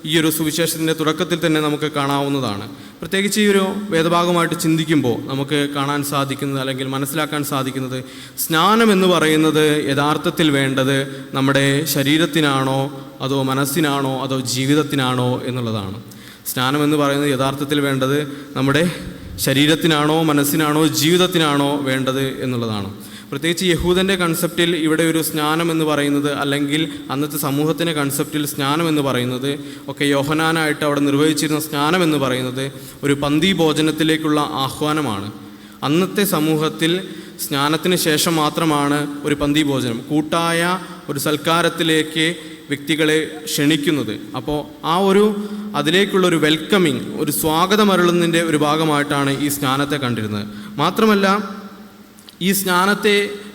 ഈ ഒരു സുവിശേഷത്തിൻ്റെ തുടക്കത്തിൽ തന്നെ നമുക്ക് കാണാവുന്നതാണ്. പ്രത്യേകിച്ച് ഈ ഒരു വേദഭാഗമായിട്ട് ചിന്തിക്കുമ്പോൾ നമുക്ക് കാണാൻ സാധിക്കുന്നത് അല്ലെങ്കിൽ മനസ്സിലാക്കാൻ സാധിക്കുന്നത്, സ്നാനം എന്ന് പറയുന്നത് യഥാർത്ഥത്തിൽ വേണ്ടത് നമ്മുടെ ശരീരത്തിനാണോ അതോ മനസ്സിനാണോ അതോ ജീവിതത്തിനാണോ എന്നുള്ളതാണ്. സ്നാനം എന്ന് പറയുന്നത് യഥാർത്ഥത്തിൽ വേണ്ടത് നമ്മുടെ ശരീരത്തിനാണോ മനസ്സിനാണോ ജീവിതത്തിനാണോ വേണ്ടത് എന്നുള്ളതാണ്. പ്രത്യേകിച്ച് യഹൂദൻ്റെ കൺസെപ്റ്റിൽ ഇവിടെ ഒരു സ്നാനം എന്ന് പറയുന്നത്, അല്ലെങ്കിൽ അന്നത്തെ സമൂഹത്തിൻ്റെ കൺസെപ്റ്റിൽ സ്നാനം എന്ന് പറയുന്നത് ഒക്കെ യോഹന്നാനായിട്ട് അവിടെ നിർവഹിച്ചിരുന്ന സ്നാനം എന്ന് പറയുന്നത് ഒരു പന്തി ഭോജനത്തിലേക്കുള്ള ആഹ്വാനമാണ്. അന്നത്തെ സമൂഹത്തിൽ സ്നാനത്തിന് ശേഷം മാത്രമാണ് ഒരു പന്തി ഭോജനം, കൂട്ടായ ഒരു സൽക്കാരത്തിലേക്ക് വ്യക്തികളെ ക്ഷണിക്കുന്നത്. അപ്പോൾ അതിലേക്കുള്ളൊരു വെൽക്കമിങ്, ഒരു സ്വാഗതമരുളുന്നതിൻ്റെ ഒരു ഭാഗമായിട്ടാണ് ഈ സ്നാനത്തെ കണ്ടിരുന്നത്. മാത്രമല്ല, ഈ സ്നാനത്തെ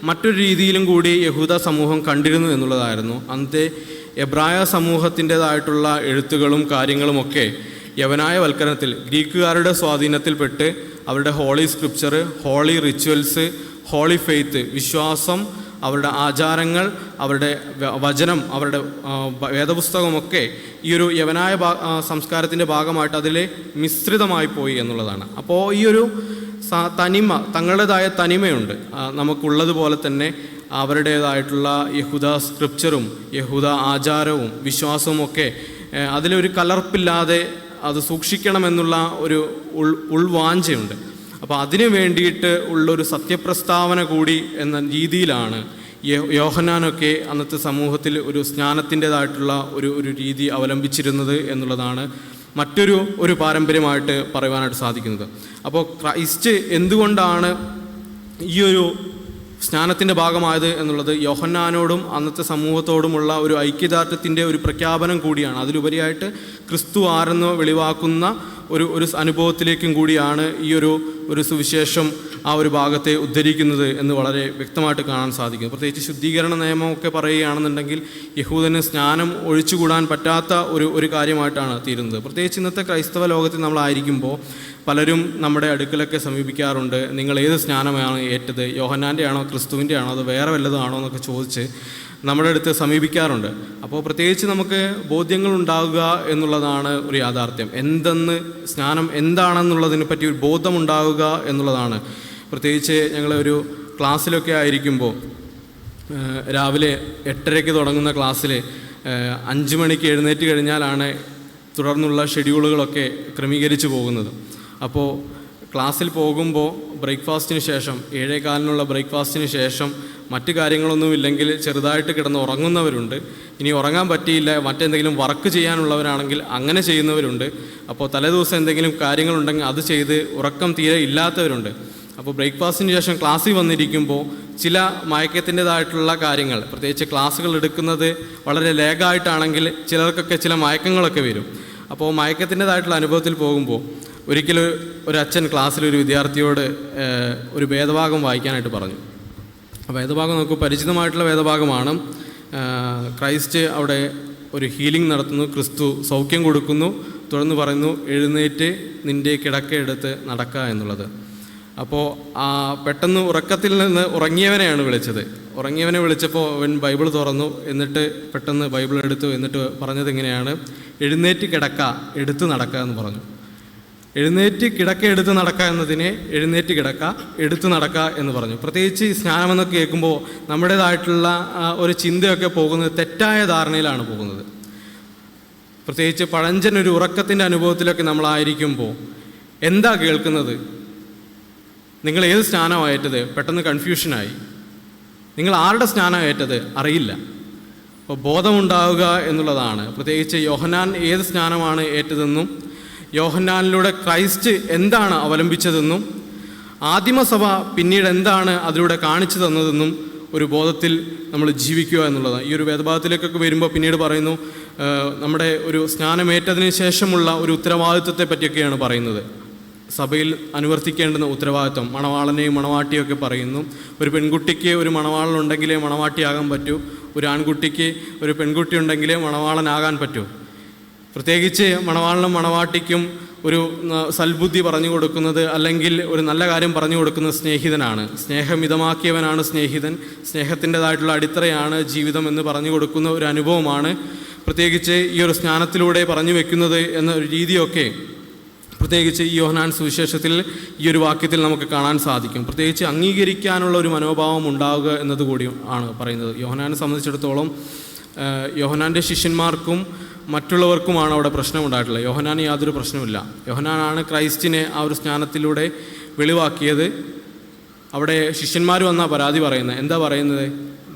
മറ്റൊരു രീതിയിലും കൂടി യഹൂദ സമൂഹം കണ്ടിരുന്നു എന്നുള്ളതായിരുന്നു. അന്നത്തെ എബ്രായ സമൂഹത്തിൻ്റേതായിട്ടുള്ള എഴുത്തുകളും കാര്യങ്ങളുമൊക്കെ യവനായ വൽക്കരണത്തിൽ, ഗ്രീക്കുകാരുടെ സ്വാധീനത്തിൽപ്പെട്ട് അവരുടെ holy scripture, holy rituals, holy faith, വിശ്വാസം, അവരുടെ ആചാരങ്ങൾ, അവരുടെ വചനം, അവരുടെ വേദപുസ്തകമൊക്കെ ഈ ഒരു യവനായ സംസ്കാരത്തിൻ്റെ ഭാഗമായിട്ട് അതിൽ മിശ്രിതമായി പോയി എന്നുള്ളതാണ്. അപ്പോൾ ഈ ഒരു തങ്ങളുടേതായ തനിമയുണ്ട് നമുക്കുള്ളതുപോലെ തന്നെ അവരുടേതായിട്ടുള്ള യഹൂദ സ്ക്രിപ്ചറും യഹൂദ ആചാരവും വിശ്വാസവും ഒക്കെ അതിലൊരു കലർപ്പില്ലാതെ അത് സൂക്ഷിക്കണമെന്നുള്ള ഒരു ഉൾവാഞ്ചയുണ്ട്. അപ്പോൾ അതിനു വേണ്ടിയിട്ട് ഉള്ളൊരു സത്യപ്രസ്താവന കൂടി എന്ന രീതിയിലാണ് യോഹന്നാനൊക്കെ അന്നത്തെ സമൂഹത്തിൽ ഒരു സ്നാനത്തിൻ്റെതായിട്ടുള്ള ഒരു രീതി അവലംബിച്ചിരുന്നത് എന്നുള്ളതാണ് മറ്റൊരു പാരമ്പര്യമായിട്ട് പറയുവാനായിട്ട് സാധിക്കുന്നത്. അപ്പോൾ ക്രൈസ്റ്റ് എന്തുകൊണ്ടാണ് ഈ ഒരു സ്നാനത്തിൻ്റെ ഭാഗമായത് എന്നുള്ളത് യോഹന്നാനോടും അന്നത്തെ സമൂഹത്തോടുമുള്ള ഒരു ഐക്യദാർഢ്യത്തിൻ്റെ ഒരു പ്രഖ്യാപനം കൂടിയാണ്. അതിലുപരിയായിട്ട് ക്രിസ്തു ആരെന്ന് വെളിവാക്കുന്ന ഒരു അനുഭവത്തിലേക്കും കൂടിയാണ് ഈ ഒരു സുവിശേഷം ആ ഒരു ഭാഗത്തെ ഉദ്ധരിക്കുന്നത് എന്ന് വളരെ വ്യക്തമായിട്ട് കാണാൻ സാധിക്കും. പ്രത്യേകിച്ച് ശുദ്ധീകരണ നിയമമൊക്കെ പറയുകയാണെന്നുണ്ടെങ്കിൽ യഹൂദന് സ്നാനം ഒഴിച്ചുകൂടാൻ പറ്റാത്ത ഒരു കാര്യമായിട്ടാണ് തീരുന്നത്. പ്രത്യേകിച്ച് ഇന്നത്തെ ക്രൈസ്തവ ലോകത്തിൽ നമ്മളായിരിക്കുമ്പോൾ പലരും നമ്മുടെ അടുക്കലൊക്കെ സമീപിക്കാറുണ്ട്, നിങ്ങൾ ഏത് സ്നാനമാണ് ഏറ്റത്, യോഹന്നാൻ്റെ ആണോ ക്രിസ്തുവിൻ്റെ ആണോ അത് വേറെ വല്ലതാണോ എന്നൊക്കെ ചോദിച്ച് നമ്മുടെ അടുത്ത് സമീപിക്കാറുണ്ട്. അപ്പോൾ പ്രത്യേകിച്ച് നമുക്ക് ബോധ്യങ്ങൾ ഉണ്ടാവുക എന്നുള്ളതാണ് ഒരു യാഥാർത്ഥ്യം. സ്നാനം എന്താണെന്നുള്ളതിനെ പറ്റി ഒരു ബോധമുണ്ടാവുക എന്നുള്ളതാണ്. പ്രത്യേകിച്ച് ഞങ്ങളൊരു ക്ലാസ്സിലൊക്കെ ആയിരിക്കുമ്പോൾ രാവിലെ 8:30 തുടങ്ങുന്ന ക്ലാസ്സിൽ 5 മണിക്ക് എഴുന്നേറ്റ് കഴിഞ്ഞാലാണ് തുടർന്നുള്ള ഷെഡ്യൂളുകളൊക്കെ ക്രമീകരിച്ച് പോകുന്നത്. അപ്പോൾ ക്ലാസ്സിൽ പോകുമ്പോൾ ബ്രേക്ക്ഫാസ്റ്റിന് ശേഷം 7:15 ബ്രേക്ക്ഫാസ്റ്റിന് ശേഷം മറ്റു കാര്യങ്ങളൊന്നുമില്ലെങ്കിൽ ചെറുതായിട്ട് കിടന്ന് ഉറങ്ങുന്നവരുണ്ട്. ഇനി ഉറങ്ങാൻ പറ്റിയില്ല, മറ്റെന്തെങ്കിലും വർക്ക് ചെയ്യാനുള്ളവരാണെങ്കിൽ അങ്ങനെ ചെയ്യുന്നവരുണ്ട്. അപ്പോൾ തലേദിവസം എന്തെങ്കിലും കാര്യങ്ങളുണ്ടെങ്കിൽ അത് ചെയ്ത് ഉറക്കം തീരെ ഇല്ലാത്തവരുണ്ട്. അപ്പോൾ ബ്രേക്ക്ഫാസ്റ്റിന് ശേഷം ക്ലാസ്സിൽ വന്നിരിക്കുമ്പോൾ ചില മയക്കത്തിൻ്റെതായിട്ടുള്ള കാര്യങ്ങൾ, പ്രത്യേകിച്ച് ക്ലാസ്സുകൾ എടുക്കുന്നത് വളരെ ലേഗായിട്ടാണെങ്കിൽ ചിലർക്കൊക്കെ ചില മയക്കങ്ങളൊക്കെ വരും. അപ്പോൾ മയക്കത്തിൻ്റെതായിട്ടുള്ള അനുഭവത്തിൽ പോകുമ്പോൾ ഒരിക്കലും ഒരു അച്ഛൻ ക്ലാസ്സിലൊരു വിദ്യാർത്ഥിയോട് ഒരു വേദഭാഗം വായിക്കാനായിട്ട് പറഞ്ഞു. ആ വേദഭാഗം നമുക്ക് പരിചിതമായിട്ടുള്ള വേദഭാഗമാണ്. ക്രൈസ്റ്റ് അവിടെ ഒരു ഹീലിംഗ് നടത്തുന്നു, ക്രിസ്തു സൗഖ്യം കൊടുക്കുന്നു, തുടർന്ന് പറയുന്നു എഴുന്നേറ്റ് നിൻ്റെ കിടക്കയെടുത്ത് നടക്കുക എന്നുള്ളത്. അപ്പോൾ പെട്ടെന്ന് ഉറക്കത്തിൽ നിന്ന് ഉറങ്ങിയവനെയാണ് വിളിച്ചത്. ഉറങ്ങിയവനെ വിളിച്ചപ്പോൾ അവൻ ബൈബിൾ തുറന്നു, എന്നിട്ട് പെട്ടെന്ന് ബൈബിൾ എടുത്തു, എന്നിട്ട് പറഞ്ഞത് എങ്ങനെയാണ്, എഴുന്നേറ്റ് കിടക്ക എടുത്ത് നടക്കുക എന്ന് പറഞ്ഞു. എഴുന്നേറ്റ് കിടക്ക എടുത്ത് നടക്കുക എന്നതിനെ എഴുന്നേറ്റ് കിടക്ക എടുത്ത് നടക്കുക എന്ന് പറഞ്ഞു. പ്രത്യേകിച്ച് സ്നാനമെന്നൊക്കെ കേൾക്കുമ്പോൾ നമ്മുടേതായിട്ടുള്ള ഒരു ചിന്തയൊക്കെ പോകുന്നത് തെറ്റായ ധാരണയിലാണ് പോകുന്നത്. പ്രത്യേകിച്ച് പഴഞ്ചൻ ഒരു ഉറക്കത്തിൻ്റെ അനുഭവത്തിലൊക്കെ നമ്മളായിരിക്കുമ്പോൾ എന്താ കേൾക്കുന്നത്, നിങ്ങൾ ഏത് സ്നാനമായിട്ടത്, പെട്ടെന്ന് കൺഫ്യൂഷനായി. നിങ്ങൾ ആരുടെ സ്നാനം ഏറ്റത് അറിയില്ല. അപ്പോൾ ബോധമുണ്ടാവുക എന്നുള്ളതാണ്. പ്രത്യേകിച്ച് യോഹന്നാൻ ഏത് സ്നാനമാണ് ഏറ്റതെന്നും യോഹന്നാനിലൂടെ ക്രൈസ്റ്റ് എന്താണ് അവലംബിച്ചതെന്നും ആദിമസഭ പിന്നീട് എന്താണ് അതിലൂടെ കാണിച്ചു തന്നതെന്നും ഒരു ബോധത്തിൽ നമ്മൾ ജീവിക്കുക എന്നുള്ളതാണ്. ഈ ഒരു വേദഭാഗത്തിലേക്കൊക്കെ വരുമ്പോൾ പിന്നീട് പറയുന്നു, നമ്മുടെ ഒരു സ്നാനമേറ്റതിന് ശേഷമുള്ള ഒരു ഉത്തരവാദിത്വത്തെ പറ്റിയൊക്കെയാണ് പറയുന്നത്. സഭയിൽ അനുവർത്തിക്കേണ്ടുന്ന ഉത്തരവാദിത്വം, മണവാളനെയും മണവാട്ടിയൊക്കെ പറയുന്നു. ഒരു പെൺകുട്ടിക്ക് ഒരു മണവാളൻ ഉണ്ടെങ്കിലേ മണവാട്ടിയാകാൻ പറ്റൂ, ഒരു ആൺകുട്ടിക്ക് ഒരു പെൺകുട്ടി ഉണ്ടെങ്കിലേ മണവാളനാകാൻ പറ്റൂ. പ്രത്യേകിച്ച് മണവാളനും മണവാട്ടിക്കും ഒരു സൽബുദ്ധി പറഞ്ഞു കൊടുക്കുന്നത്, അല്ലെങ്കിൽ ഒരു നല്ല കാര്യം പറഞ്ഞു കൊടുക്കുന്നത് സ്നേഹിതനാണ്. സ്നേഹമിതമാക്കിയവനാണ് സ്നേഹിതൻ, സ്നേഹത്തിൻ്റെതായിട്ടുള്ള അടിത്തറയാണ് ജീവിതം എന്ന് പറഞ്ഞു കൊടുക്കുന്ന ഒരു അനുഭവമാണ് പ്രത്യേകിച്ച് ഈ ഒരു സ്നാനത്തിലൂടെ പറഞ്ഞു വെക്കുന്നത് എന്ന ഒരു രീതിയൊക്കെ പ്രത്യേകിച്ച് ഈ യോഹന്നാൻ സുവിശേഷത്തിൽ ഈ ഒരു വാക്യത്തിൽ നമുക്ക് കാണാൻ സാധിക്കും. പ്രത്യേകിച്ച് അംഗീകരിക്കാനുള്ള ഒരു മനോഭാവം ഉണ്ടാവുക എന്നതുകൂടി ആണ് പറയുന്നത്. യോഹന്നാനെ സംബന്ധിച്ചിടത്തോളം യോഹന്നാൻ്റെ ശിഷ്യന്മാർക്കും മറ്റുള്ളവർക്കുമാണ് അവിടെ പ്രശ്നമുണ്ടായിട്ടുള്ളത്. യോഹന്നാന് യാതൊരു പ്രശ്നമില്ല. യോഹന്നാനാണ് ക്രൈസ്റ്റിനെ ആ ഒരു സ്നാനത്തിലൂടെ വെളിവാക്കിയത്. അവിടെ ശിഷ്യന്മാർ വന്നാൽ പരാതി പറയുന്നത് എന്താ പറയുന്നത്?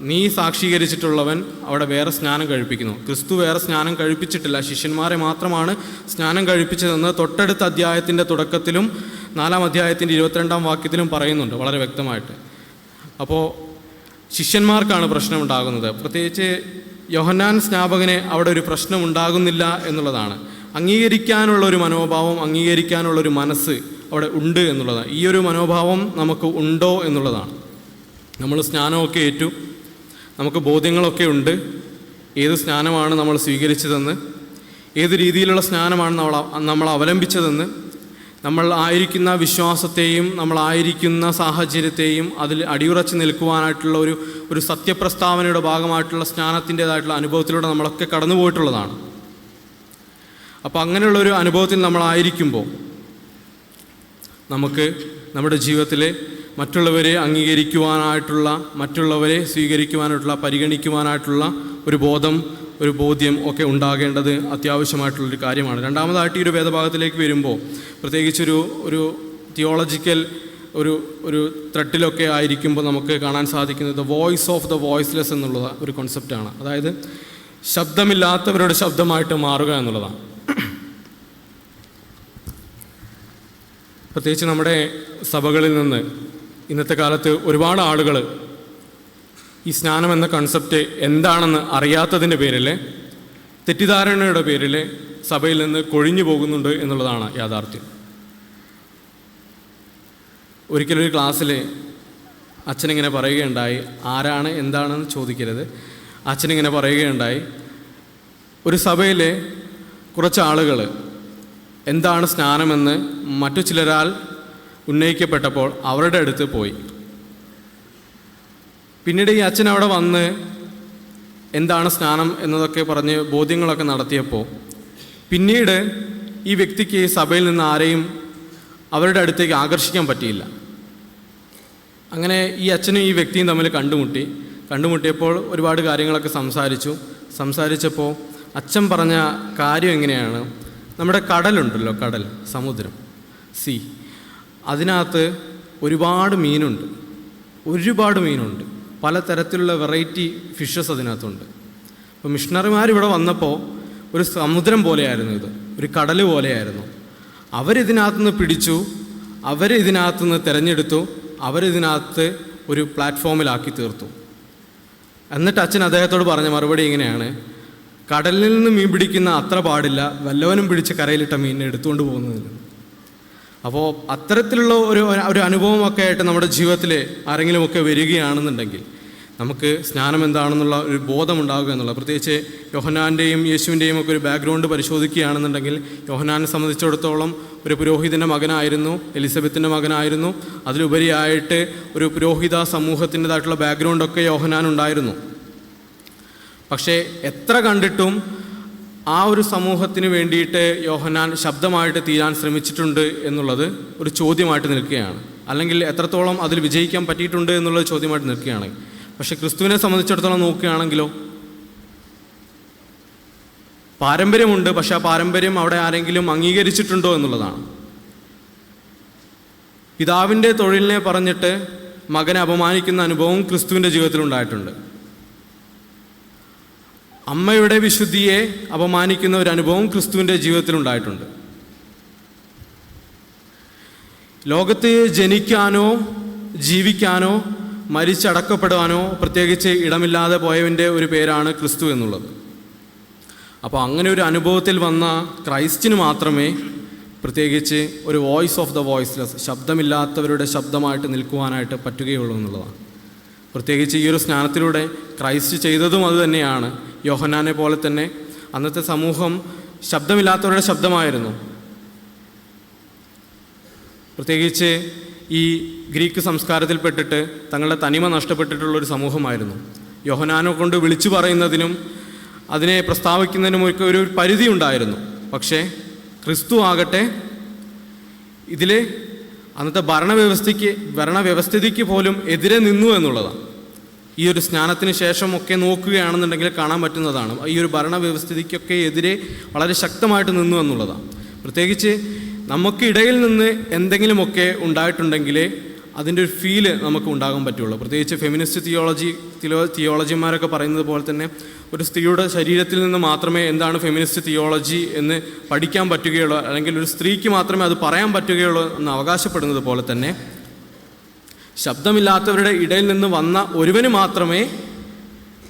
നീ സാക്ഷീകരിച്ചിട്ടുള്ളവൻ അവിടെ വേറെ സ്നാനം കഴിപ്പിക്കുന്നു. ക്രിസ്തു വേറെ സ്നാനം കഴിപ്പിച്ചിട്ടില്ല, ശിഷ്യന്മാരെ മാത്രമാണ് സ്നാനം കഴിപ്പിച്ചതെന്ന് തൊട്ടടുത്ത അധ്യായത്തിൻ്റെ തുടക്കത്തിലും 4-ാം അധ്യായത്തിൻ്റെ 22-ാം വാക്യത്തിലും പറയുന്നുണ്ട് വളരെ വ്യക്തമായിട്ട്. അപ്പോൾ ശിഷ്യന്മാർക്കാണ് പ്രശ്നമുണ്ടാകുന്നത്. പ്രത്യേകിച്ച് യോഹന്നാൻ സ്നാപകന് അവിടെ ഒരു പ്രശ്നം ഉണ്ടാകുന്നില്ല എന്നുള്ളതാണ്. അംഗീകരിക്കാനുള്ള ഒരു മനോഭാവം, അംഗീകരിക്കാനുള്ളൊരു മനസ്സ് അവിടെ ഉണ്ട് എന്നുള്ളതാണ്. ഈ ഒരു മനോഭാവം നമുക്ക് ഉണ്ടോ എന്നുള്ളതാണ്. നമ്മൾ സ്നാനമൊക്കെ ഏറ്റു, നമുക്ക് ബോധ്യങ്ങളൊക്കെ ഉണ്ട് ഏത് സ്നാനമാണ് നമ്മൾ സ്വീകരിച്ചതെന്ന്, ഏത് രീതിയിലുള്ള സ്നാനമാണ് നമ്മൾ അവലംബിച്ചതെന്ന്, നമ്മൾ ആയിരിക്കുന്ന വിശ്വാസത്തെയും നമ്മളായിരിക്കുന്ന സാഹചര്യത്തെയും അതിൽ അടിയുറച്ച് നിൽക്കുവാനായിട്ടുള്ള ഒരു സത്യപ്രസ്താവനയുടെ ഭാഗമായിട്ടുള്ള സ്നാനത്തിൻ്റേതായിട്ടുള്ള അനുഭവത്തിലൂടെ നമ്മളൊക്കെ കടന്നു പോയിട്ടുള്ളതാണ്. അപ്പോൾ അങ്ങനെയുള്ളൊരു അനുഭവത്തിൽ നമ്മളായിരിക്കുമ്പോൾ നമുക്ക് നമ്മുടെ ജീവിതത്തിലെ മറ്റുള്ളവരെ അംഗീകരിക്കുവാനായിട്ടുള്ള, മറ്റുള്ളവരെ സ്വീകരിക്കുവാനായിട്ടുള്ള, പരിഗണിക്കുവാനായിട്ടുള്ള ഒരു ബോധ്യം ഒക്കെ ഉണ്ടാകേണ്ടത് അത്യാവശ്യമായിട്ടുള്ളൊരു കാര്യമാണ്. രണ്ടാമതായിട്ട് ഈ ഒരു വേദഭാഗത്തിലേക്ക് വരുമ്പോൾ പ്രത്യേകിച്ചൊരു തിയോളജിക്കൽ ഒരു ത്രെഡിലൊക്കെ ആയിരിക്കുമ്പോൾ നമുക്ക് കാണാൻ സാധിക്കുന്നത് വോയിസ് ഓഫ് ദ വോയിസ്ലെസ് എന്നുള്ള ഒരു കോൺസെപ്റ്റാണ്. അതായത് ശബ്ദമില്ലാത്തവരുടെ ശബ്ദമായിട്ട് മാറുക എന്നുള്ളതാണ്. പ്രത്യേകിച്ച് നമ്മുടെ സഭകളിൽ നിന്ന് ഇന്നത്തെ കാലത്ത് ഒരുപാട് ആളുകൾ ഈ സ്നാനം എന്ന കൺസെപ്റ്റ് എന്താണെന്ന് അറിയാത്തതിൻ്റെ പേരിൽ, തെറ്റിദ്ധാരണയുടെ പേരിൽ സഭയിൽ നിന്ന് കൊഴിഞ്ഞു പോകുന്നുണ്ട് എന്നുള്ളതാണ് യാഥാർത്ഥ്യം. ഒരിക്കലൊരു ക്ലാസ്സിൽ അച്ഛനിങ്ങനെ പറയുകയുണ്ടായി, ആരാണ് എന്താണെന്ന് ചോദിക്കരുത്, അച്ഛനിങ്ങനെ പറയുകയുണ്ടായി, ഒരു സഭയിലെ കുറച്ച് ആളുകൾ എന്താണ് സ്നാനമെന്ന് മറ്റു ചിലരാൽ ഉന്നയിക്കപ്പെട്ടപ്പോൾ അവരുടെ അടുത്ത് പോയി. പിന്നീട് ഈ അച്ഛൻ അവിടെ വന്ന് എന്താണ് സ്നാനം എന്നതൊക്കെ പറഞ്ഞ് ബോധ്യങ്ങളൊക്കെ നടത്തിയപ്പോൾ പിന്നീട് ഈ വ്യക്തിക്ക് സഭയിൽ നിന്ന് ആരെയും അവരുടെ അടുത്തേക്ക് ആകർഷിക്കാൻ പറ്റിയില്ല. അങ്ങനെ ഈ അച്ഛനും ഈ വ്യക്തിയും തമ്മിൽ കണ്ടുമുട്ടിയപ്പോൾ ഒരുപാട് കാര്യങ്ങളൊക്കെ സംസാരിച്ചപ്പോൾ അച്ഛൻ പറഞ്ഞ കാര്യം എങ്ങനെയാണ്, നമ്മുടെ കടലുണ്ടല്ലോ, കടൽ, സമുദ്രം, അതിനകത്ത് ഒരുപാട് മീനുണ്ട്, പലതരത്തിലുള്ള വെറൈറ്റി ഫിഷസ് അതിനകത്തുണ്ട്. അപ്പോൾ മിഷണറിമാർ ഇവിടെ വന്നപ്പോൾ ഒരു സമുദ്രം പോലെയായിരുന്നു ഇത്, ഒരു കടൽ പോലെയായിരുന്നു. അവരിതിനകത്തുനിന്ന് പിടിച്ചു, അവരിതിനകത്തുനിന്ന് തിരഞ്ഞെടുത്തു, അവരിതിനകത്ത് ഒരു പ്ലാറ്റ്ഫോമിലാക്കി തീർത്തു. എന്നിട്ട് അച്ഛൻ അദ്ദേഹത്തോട് പറഞ്ഞ മറുപടി ഇങ്ങനെയാണ്, കടലിൽ നിന്ന് മീൻ പിടിക്കുന്ന അത്ര പാടില്ല, വല്ലവനും പിടിച്ച് കരയിലിട്ട മീനിനെ എടുത്തുകൊണ്ട് പോകുന്നതിന്. അപ്പോൾ അത്തരത്തിലുള്ള ഒരു അനുഭവമൊക്കെ ആയിട്ട് നമ്മുടെ ജീവിതത്തിൽ ആരെങ്കിലുമൊക്കെ വരികയാണെന്നുണ്ടെങ്കിൽ നമുക്ക് സ്നാനം എന്താണെന്നുള്ള ഒരു ബോധമുണ്ടാകുക എന്നുള്ള, പ്രത്യേകിച്ച് യോഹന്നാൻ്റെയും യേശുവിൻ്റെയും ഒക്കെ ഒരു ബാക്ക്ഗ്രൗണ്ട് പരിശോധിക്കുകയാണെന്നുണ്ടെങ്കിൽ യോഹന്നാനെ സംബന്ധിച്ചിടത്തോളം ഒരു പുരോഹിതൻ്റെ മകനായിരുന്നു, എലിസബത്തിൻ്റെ മകനായിരുന്നു. അതിലുപരിയായിട്ട് ഒരു പുരോഹിത സമൂഹത്തിൻ്റെതായിട്ടുള്ള ബാക്ക്ഗ്രൗണ്ടൊക്കെ യോഹന്നാനുണ്ടായിരുന്നു. പക്ഷേ എത്ര കണ്ടിട്ടും ആ ഒരു സമൂഹത്തിന് വേണ്ടിയിട്ട് യോഹന്നാൻ ശബ്ദമായിട്ട് തീരാൻ ശ്രമിച്ചിട്ടുണ്ട് എന്നുള്ളത് ഒരു ചോദ്യമായിട്ട് നിൽക്കുകയാണ്. അല്ലെങ്കിൽ എത്രത്തോളം അതിൽ വിജയിക്കാൻ പറ്റിയിട്ടുണ്ട് എന്നുള്ളത് ചോദ്യമായിട്ട് നിൽക്കുകയാണ്. പക്ഷേ ക്രിസ്തുവിനെ സംബന്ധിച്ചിടത്തോളം നോക്കുകയാണെങ്കിലോ പാരമ്പര്യമുണ്ട്, പക്ഷെ ആ പാരമ്പര്യം അവിടെ ആരെങ്കിലും അംഗീകരിച്ചിട്ടുണ്ടോ എന്നുള്ളതാണ്. പിതാവിൻ്റെ തൊഴിലിനെ പറഞ്ഞിട്ട് മകനെ അപമാനിക്കുന്ന അനുഭവം ക്രിസ്തുവിൻ്റെ ജീവിതത്തിലുണ്ടായിട്ടുണ്ട്. അമ്മയുടെ വിശുദ്ധിയെ അപമാനിക്കുന്ന ഒരു അനുഭവം ക്രിസ്തുവിൻ്റെ ജീവിതത്തിൽ ഉണ്ടായിട്ടുണ്ട്. ലോകത്ത് ജനിക്കാനോ ജീവിക്കാനോ മരിച്ചടക്കപ്പെടുവാനോ പ്രത്യേകിച്ച് ഇടമില്ലാതെ പോയവൻ്റെ ഒരു പേരാണ് ക്രിസ്തു എന്നുള്ളത്. അപ്പോൾ അങ്ങനെ ഒരു അനുഭവത്തിൽ വന്ന ക്രൈസ്റ്റിന് മാത്രമേ പ്രത്യേകിച്ച് ഒരു വോയിസ് ഓഫ് ദ വോയിസ്ലെസ്, ശബ്ദമില്ലാത്തവരുടെ ശബ്ദമായിട്ട് നിൽക്കുവാനായിട്ട് പറ്റുകയുള്ളൂ എന്നുള്ളതാണ്. പ്രത്യേകിച്ച് ഈ ഒരു സ്നാനത്തിലൂടെ ക്രൈസ്റ്റ് ചെയ്തതും അതുതന്നെയാണ്. യോഹന്നാനെ പോലെ തന്നെ അന്നത്തെ സമൂഹം ശബ്ദമില്ലാത്തവരുടെ ശബ്ദമായിരുന്നു. പ്രത്യേകിച്ച് ഈ ഗ്രീക്ക് സംസ്കാരത്തിൽപ്പെട്ടിട്ട് തങ്ങളുടെ തനിമ നഷ്ടപ്പെട്ടിട്ടുള്ളൊരു സമൂഹമായിരുന്നു. യോഹന്നാനെ കൊണ്ട് വിളിച്ചു പറയുന്നതിനും അതിനെ പ്രസ്താവിക്കുന്നതിനും ഒക്കെ ഒരു പരിധി ഉണ്ടായിരുന്നു. പക്ഷേ ക്രിസ്തു ആകട്ടെ ഇതിൽ അന്നത്തെ ഭരണവ്യവസ്ഥിതിക്ക് പോലും എതിരെ നിന്നു എന്നുള്ളതാണ്. ഈ ഒരു സ്നാനത്തിന് ശേഷം ഒക്കെ നോക്കുകയാണെന്നുണ്ടെങ്കിൽ കാണാൻ പറ്റുന്നതാണ്. ഈ ഒരു ഭരണവ്യവസ്ഥിതിക്കൊക്കെ എതിരെ വളരെ ശക്തമായിട്ട് നിന്നു എന്നുള്ളതാണ്. പ്രത്യേകിച്ച് നമുക്കിടയിൽ നിന്ന് എന്തെങ്കിലുമൊക്കെ ഉണ്ടായിട്ടുണ്ടെങ്കിൽ അതിൻ്റെ ഒരു ഫീല് നമുക്ക് ഉണ്ടാകാൻ പറ്റുള്ളൂ. പ്രത്യേകിച്ച് ഫെമിനിസ്റ്റ് തിയോളജിമാരൊക്കെ പറയുന്നത് പോലെ തന്നെ ഒരു സ്ത്രീയുടെ ശരീരത്തിൽ നിന്ന് മാത്രമേ എന്താണ് ഫെമിനിസ്റ്റ് തിയോളജി എന്ന് പഠിക്കാൻ പറ്റുകയുള്ളൂ, അല്ലെങ്കിൽ ഒരു സ്ത്രീക്ക് മാത്രമേ അത് പറയാൻ പറ്റുകയുള്ളൂ എന്ന് അവകാശപ്പെടുന്നത് പോലെ തന്നെ ശബ്ദമില്ലാത്തവരുടെ ഇടയിൽ നിന്ന് വന്ന ഒരുവന് മാത്രമേ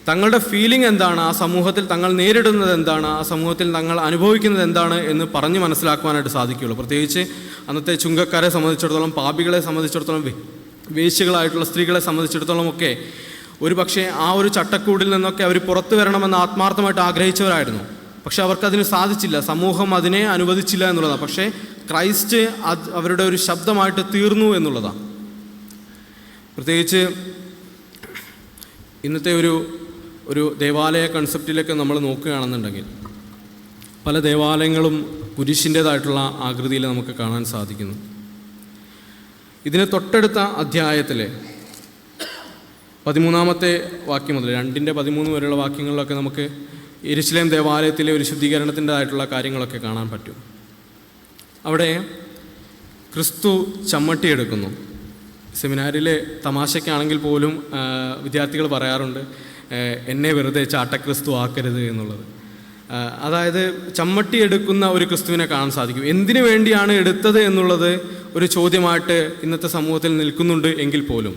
തങ്ങളുടെ ഫീലിംഗ് എന്താണ്, ആ സമൂഹത്തിൽ തങ്ങൾ നേരിടുന്നത് എന്താണ്, ആ സമൂഹത്തിൽ തങ്ങൾ അനുഭവിക്കുന്നത് എന്താണ് എന്ന് പറഞ്ഞ് മനസ്സിലാക്കുവാനായിട്ട് സാധിക്കുകയുള്ളൂ. പ്രത്യേകിച്ച് അന്നത്തെ ചുങ്കക്കാരെ സംബന്ധിച്ചിടത്തോളം, പാപികളെ സംബന്ധിച്ചിടത്തോളം, വേശ്യകളായിട്ടുള്ള സ്ത്രീകളെ സംബന്ധിച്ചിടത്തോളം ഒക്കെ ഒരു പക്ഷേ ആ ഒരു ചട്ടക്കൂടിൽ നിന്നൊക്കെ അവർ പുറത്തു വരണമെന്ന് ആത്മാർത്ഥമായിട്ട് ആഗ്രഹിച്ചവരായിരുന്നു. പക്ഷെ അവർക്കതിന് സാധിച്ചില്ല, സമൂഹം അതിനെ അനുവദിച്ചില്ല എന്നുള്ളതാണ്. പക്ഷേ ക്രൈസ്റ്റ് അവരുടെ ഒരു ശബ്ദമായിട്ട് തീർന്നു എന്നുള്ളതാണ്. പ്രത്യേകിച്ച് ഇന്നത്തെ ഒരു ദേവാലയ കൺസെപ്റ്റിലേക്ക് നമ്മൾ നോക്കുകയാണെന്നുണ്ടെങ്കിൽ പല ദേവാലയങ്ങളും കുരിശിൻ്റേതായിട്ടുള്ള ആകൃതിയിൽ നമുക്ക് കാണാൻ സാധിക്കുന്നു. ഇതിന് തൊട്ടടുത്ത അധ്യായത്തിൽ 13-ാമത്തെ വാക്യം മുതൽ 2:13 വരെയുള്ള വാക്യങ്ങളിലൊക്കെ നമുക്ക് യെരുശലേം ദേവാലയത്തിലെ ഒരു ശുദ്ധീകരണത്തിൻ്റെതായിട്ടുള്ള കാര്യങ്ങളൊക്കെ കാണാൻ പറ്റും. അവിടെ ക്രിസ്തു ചമ്മട്ടിയെടുക്കുന്നു. സെമിനാരിലെ തമാശയ്ക്കാണെങ്കിൽ പോലും വിദ്യാർത്ഥികൾ പറയാറുണ്ട്, എന്നെ വെറുതെ ചാട്ടക്രിസ്തു ആക്കരുത് എന്നുള്ളത്. അതായത് ചമ്മട്ടി എടുക്കുന്ന ഒരു ക്രിസ്തുവിനെ കാണാൻ സാധിക്കും. എന്തിനു വേണ്ടിയാണ് എടുത്തത് എന്നുള്ളത് ഒരു ചോദ്യമായിട്ട് ഇന്നത്തെ സമൂഹത്തിൽ നിൽക്കുന്നുണ്ട് എങ്കിൽ പോലും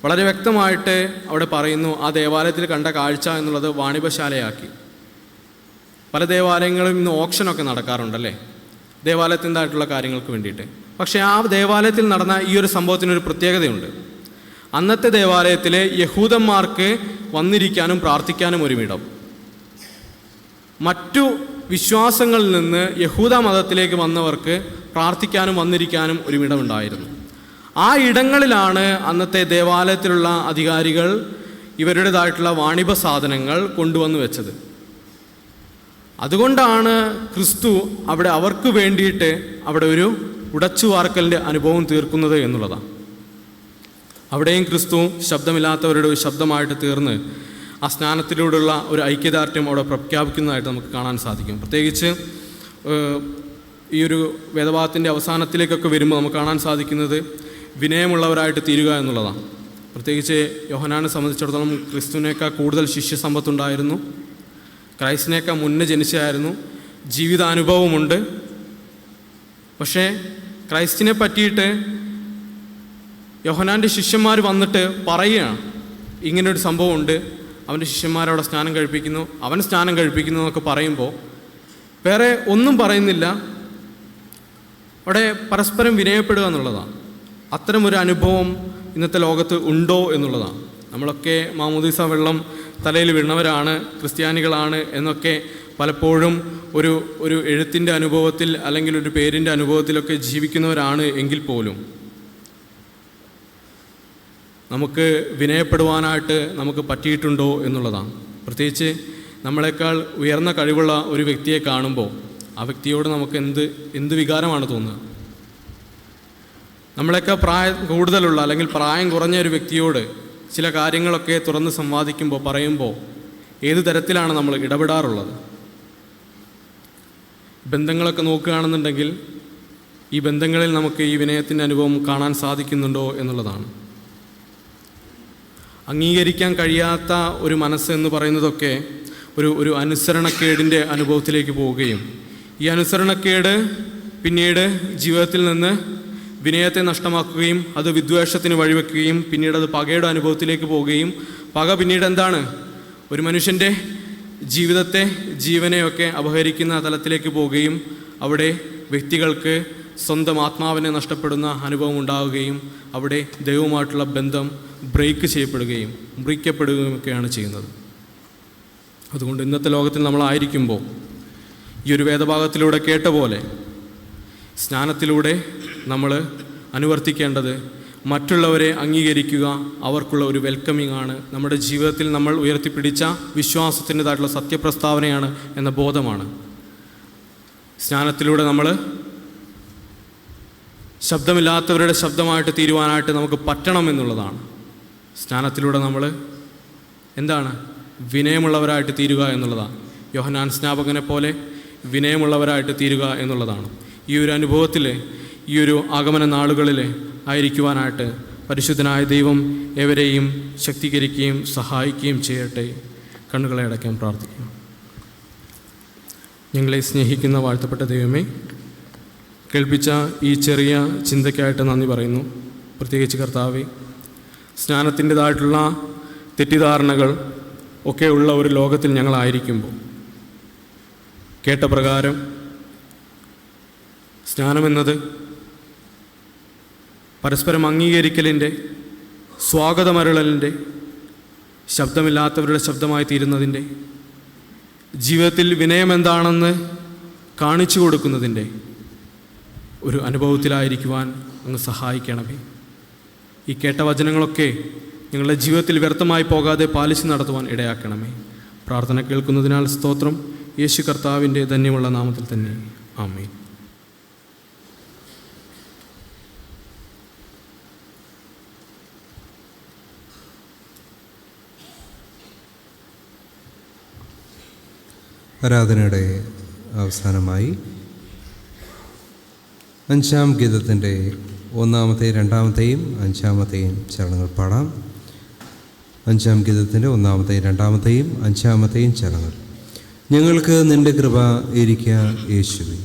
വളരെ വ്യക്തമായിട്ട് അവിടെ പറയുന്നു, ആ ദേവാലയത്തിൽ കണ്ട കാഴ്ച എന്നുള്ളത് വാണിഭശാലയാക്കി. പല ദേവാലയങ്ങളും ഇന്ന് ഓപ്ഷനൊക്കെ നടക്കാറുണ്ടല്ലേ, ദേവാലയത്തിൻ്റെതായിട്ടുള്ള കാര്യങ്ങൾക്ക് വേണ്ടിയിട്ട്. പക്ഷേ ആ ദേവാലയത്തിൽ നടന്ന ഈ ഒരു സംഭവത്തിനൊരു പ്രത്യേകതയുണ്ട്. അന്നത്തെ ദേവാലയത്തിലെ യഹൂദന്മാർക്ക് വന്നിരിക്കാനും പ്രാർത്ഥിക്കാനും ഒരുമിടം, മറ്റു വിശ്വാസങ്ങളിൽ നിന്ന് യഹൂദ മതത്തിലേക്ക് വന്നവർക്ക് പ്രാർത്ഥിക്കാനും വന്നിരിക്കാനും ഒരുമിടമുണ്ടായിരുന്നു. ആ ഇടങ്ങളിലാണ് അന്നത്തെ ദേവാലയത്തിലുള്ള അധികാരികൾ ഇവരുടേതായിട്ടുള്ള വാണിഭ സാധനങ്ങൾ കൊണ്ടുവന്ന് വെച്ചത്. അതുകൊണ്ടാണ് ക്രിസ്തു അവിടെ അവർക്ക് വേണ്ടിയിട്ട് അവിടെ ഒരു ഉടച്ചുവാർക്കലിൻ്റെ അനുഭവം തീർക്കുന്നത് എന്നുള്ളതാണ്. അവിടെയും ക്രിസ്തു ശബ്ദമില്ലാത്തവരുടെ ഒരു ശബ്ദമായിട്ട് തീർന്ന് ആ സ്നാനത്തിലൂടെയുള്ള ഒരു ഐക്യദാർഢ്യം അവിടെ പ്രഖ്യാപിക്കുന്നതായിട്ട് നമുക്ക് കാണാൻ സാധിക്കും. പ്രത്യേകിച്ച് ഈ ഒരു വേദഭാഗത്തിൻ്റെ അവസാനത്തിലേക്കൊക്കെ വരുമ്പോൾ നമുക്ക് കാണാൻ സാധിക്കുന്നത് വിനയമുള്ളവരായിട്ട് തീരുക എന്നുള്ളതാണ്. പ്രത്യേകിച്ച് യോഹന്നാനെ സംബന്ധിച്ചിടത്തോളം ക്രിസ്തുവിനേക്കാൾ കൂടുതൽ ശിഷ്യസമ്പത്തുണ്ടായിരുന്നു, ക്രൈസ്റ്റിനേക്കാൾ മുന്നേ ജനിച്ചായിരുന്നു, ജീവിതാനുഭവമുണ്ട്. പക്ഷേ ക്രൈസ്റ്റിനെ പറ്റിയിട്ട് യോഹന്നാൻ്റെ ശിഷ്യന്മാർ വന്നിട്ട് പറയുകയാണ്, ഇങ്ങനൊരു സംഭവമുണ്ട്, അവൻ്റെ ശിഷ്യന്മാരവിടെ സ്നാനം കഴിപ്പിക്കുന്നു, അവൻ സ്നാനം കഴിപ്പിക്കുന്നു എന്നൊക്കെ പറയുമ്പോൾ വേറെ ഒന്നും പറയുന്നില്ല. അവിടെ പരസ്പരം വിനയപ്പെടുക എന്നുള്ളതാണ്. അത്തരമൊരു അനുഭവം ഇന്നത്തെ ലോകത്ത് ഉണ്ടോ എന്നുള്ളതാണ്. നമ്മളൊക്കെ മാമോദീസ വെള്ളം തലയിൽ വീണവരാണ്, ക്രിസ്ത്യാനികളാണ് എന്നൊക്കെ പലപ്പോഴും ഒരു എഴുത്തിൻ്റെ അനുഭവത്തിൽ അല്ലെങ്കിൽ ഒരു പേരിൻ്റെ അനുഭവത്തിലൊക്കെ ജീവിക്കുന്നവരാണ് എങ്കിൽ പോലും നമുക്ക് വിനയപ്പെടുവാനായിട്ട് നമുക്ക് പറ്റിയിട്ടുണ്ടോ എന്നുള്ളതാണ്. പ്രത്യേകിച്ച് നമ്മളെക്കാൾ ഉയർന്ന കഴിവുള്ള ഒരു വ്യക്തിയെ കാണുമ്പോൾ ആ വ്യക്തിയോട് നമുക്ക് എന്ത് വികാരമാണ് തോന്നുക? നമ്മളെക്കാൾ പ്രായം കൂടുതലുള്ള അല്ലെങ്കിൽ പ്രായം കുറഞ്ഞ ഒരു വ്യക്തിയോട് ചില കാര്യങ്ങളൊക്കെ തുറന്ന് സംവാദിക്കുമ്പോൾ പറയുമ്പോൾ ഏത് തരത്തിലാണ് നമ്മൾ ഇടപെടാറുള്ളത്? ബന്ധങ്ങളൊക്കെ നോക്കുകയാണെന്നുണ്ടെങ്കിൽ ഈ ബന്ധങ്ങളിൽ നമുക്ക് ഈ വിനയത്തിൻ്റെ അനുഭവം കാണാൻ സാധിക്കുന്നുണ്ടോ എന്നുള്ളതാണ്. അംഗീകരിക്കാൻ കഴിയാത്ത ഒരു മനസ്സ് എന്ന് പറയുന്നതൊക്കെ ഒരു അനുസരണക്കേടിൻ്റെ അനുഭവത്തിലേക്ക് പോവുകയും ഈ അനുസരണക്കേട് പിന്നീട് ജീവിതത്തിൽ നിന്ന് വിനയത്തെ നഷ്ടമാക്കുകയും അത് വിദ്വേഷത്തിന് വഴിവെക്കുകയും പിന്നീട് അത് പകയുടെ അനുഭവത്തിലേക്ക് പോവുകയും പക പിന്നീട് എന്താണ്, ഒരു മനുഷ്യൻ്റെ ജീവിതത്തെ ജീവനെയൊക്കെ അപഹരിക്കുന്ന തലത്തിലേക്ക് പോവുകയും അവിടെ വ്യക്തികൾക്ക് സ്വന്തം ആത്മാവിനെ നഷ്ടപ്പെടുന്ന അനുഭവം ഉണ്ടാവുകയും അവിടെ ദൈവവുമായിട്ടുള്ള ബന്ധം ബ്രേക്ക് ചെയ്യപ്പെടുകയും മുറിക്കപ്പെടുകയുമൊക്കെയാണ് ചെയ്യുന്നത്. അതുകൊണ്ട് ഇന്നത്തെ ലോകത്തിൽ നമ്മളായിരിക്കുമ്പോൾ ഈ ഒരു വേദഭാഗത്തിലൂടെ കേട്ട പോലെ സ്നാനത്തിലൂടെ നമ്മൾ അനുവർത്തിക്കേണ്ടത് മറ്റുള്ളവരെ അംഗീകരിക്കുക, അവർക്കുള്ള ഒരു വെൽക്കമിംഗ് ആണ്. നമ്മുടെ ജീവിതത്തിൽ നമ്മൾ ഉയർത്തിപ്പിടിച്ച വിശ്വാസത്തിൻ്റെതായിട്ടുള്ള സത്യപ്രസ്താവനയാണ് എന്ന ബോധമാണ്. സ്നാനത്തിലൂടെ നമ്മൾ ശബ്ദമില്ലാത്തവരുടെ ശബ്ദമായിട്ട് തീരുവാനായിട്ട് നമുക്ക് പറ്റണമെന്നുള്ളതാണ്. സ്നാനത്തിലൂടെ നമ്മൾ എന്താണ്, വിനയമുള്ളവരായിട്ട് തീരുക എന്നുള്ളതാണ്. യോഹന്നാൻ സ്നാപകനെ പോലെ വിനയമുള്ളവരായിട്ട് തീരുക എന്നുള്ളതാണ്. ഈ ഒരു അനുഭവത്തിൽ ഈ ഒരു ആഗമന നാളുകളിൽ ആയിരിക്കുവാനായിട്ട് പരിശുദ്ധനായ ദൈവം ഏവരെയും ശക്തീകരിക്കുകയും സഹായിക്കുകയും ചെയ്യട്ടെ. കണ്ണുകളെ അടയ്ക്കാൻ പ്രാർത്ഥിക്കാം. ഞങ്ങളെ സ്നേഹിക്കുന്ന വാഴ്ത്തപ്പെട്ട ദൈവമേ, കേൾപ്പിച്ച ഈ ചെറിയ ചിന്തയ്ക്കായിട്ട് നന്ദി പറയുന്നു. പ്രത്യേകിച്ച് കർത്താവേ, സ്നാനത്തിൻ്റെതായിട്ടുള്ള തെറ്റിദ്ധാരണകൾ ഒക്കെ ഉള്ള ഒരു ലോകത്തിൽ ഞങ്ങളായിരിക്കുമ്പോൾ കേട്ട പ്രകാരം സ്നാനമെന്നത് പരസ്പരം അംഗീകരിക്കലിൻ്റെ, സ്വാഗതമരുളലിൻ്റെ, ശബ്ദമില്ലാത്തവരുടെ ശബ്ദമായി തീരുന്നതിൻ്റെ, ജീവിതത്തിൽ വിനയമെന്താണെന്ന് കാണിച്ചു കൊടുക്കുന്നതിൻ്റെ ഒരു അനുഭവത്തിലായിരിക്കുവാൻ അങ്ങ് സഹായിക്കണമേ. ഈ കേട്ട വചനങ്ങളൊക്കെ ഞങ്ങളുടെ ജീവിതത്തിൽ വ്യർത്ഥമായി പോകാതെ പാലിച്ച് നടത്തുവാൻ ഇടയാക്കണമേ. പ്രാർത്ഥന കേൾക്കുന്നതിനാൽ സ്തോത്രം. യേശു കർത്താവിൻ്റെ ധന്യമുള്ള നാമത്തിൽ തന്നെ ആമേൻ. ആരാധനയുടെ അവസാനമായി 5-ാം ഗീതത്തിൻ്റെ 1-ാമത്തെയും 2-ാമത്തെയും 5-ാമത്തെയും ചരണങ്ങൾ പാടാം. 5-ാം ഗീതത്തിൻ്റെ 1-ാമത്തെയും 2-ാമത്തെയും 5-ാമത്തെയും ചരണങ്ങൾ. ഞങ്ങൾക്ക് നിൻ്റെ കൃപ ഇരിക്കുക യേശുവേ.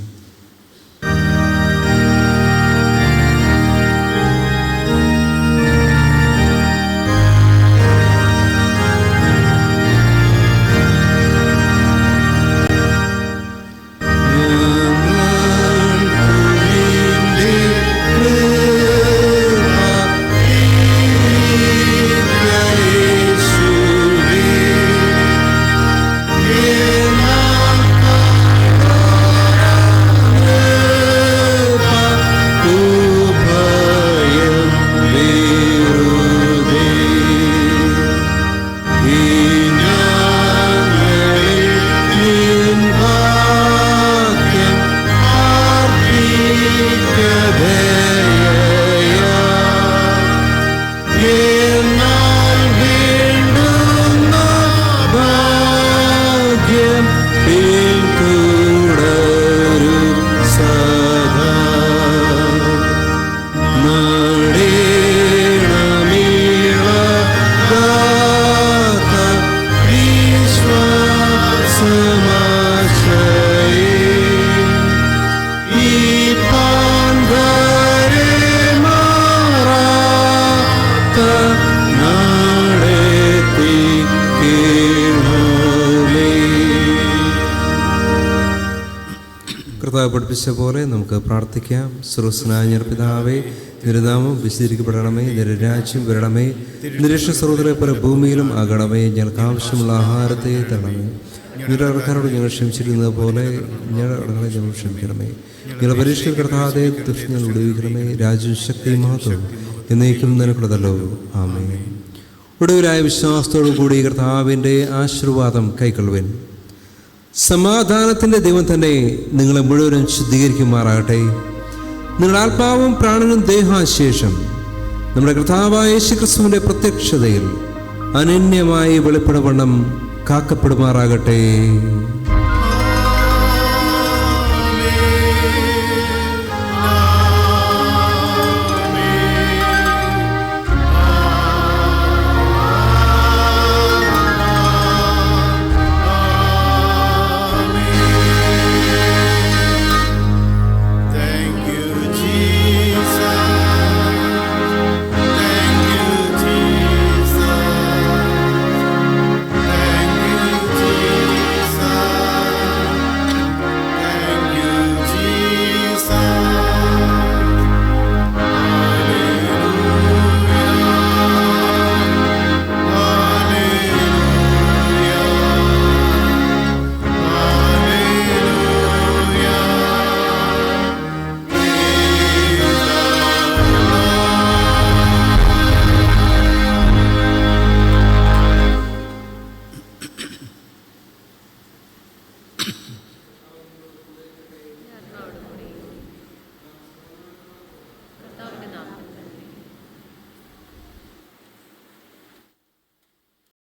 പഠിപ്പിച്ച പോലെ നമുക്ക് പ്രാർത്ഥിക്കാം. സ്രോസ്നായ പിതാവേ, നിരുനാമം വിശദീകരിക്കപ്പെടണമേ, നിരരാജ്യം വരണമേ, നിരീക്ഷ സ്രോതരെ പോലെ ഭൂമിയിലും ആകണമേ. ഞങ്ങൾക്ക് ആവശ്യമുള്ള ആഹാരത്തെ തരണമേ. നിരക്കാരോട് ഞങ്ങൾ ക്ഷമിച്ചിരുന്നത് പോലെ ഞങ്ങളെ ഞങ്ങൾ ക്ഷമിക്കണമേ. ഞങ്ങൾ പരീക്ഷയിൽ കിടത്താതെ ദുഷ്ടങ്ങൾ വിടുവിക്കണമേ. രാജ്യവും ശക്തിയും മാത്രം എന്നേക്കും നിനക്കുള്ളതല്ലോ. ആമേൻ. ഒടുവിലായ വിശ്വാസത്തോടു കൂടി കർത്താവിൻ്റെ ആശീർവാദം കൈക്കൊള്ളുവിൻ. സമാധാനത്തിൻ്റെ ദൈവം തന്നെ നിങ്ങളെ മുഴുവനും ശുദ്ധീകരിക്കുമാറാകട്ടെ. നിങ്ങളുടെ ആത്മാവും പ്രാണനും ദേഹാശേഷം നമ്മുടെ കർത്താവായ യേശുക്രിസ്തുവിൻ്റെ പ്രത്യക്ഷതയിൽ അനന്യമായി വെളിപ്പെടുവണ്ണം കാക്കപ്പെടുമാറാകട്ടെ.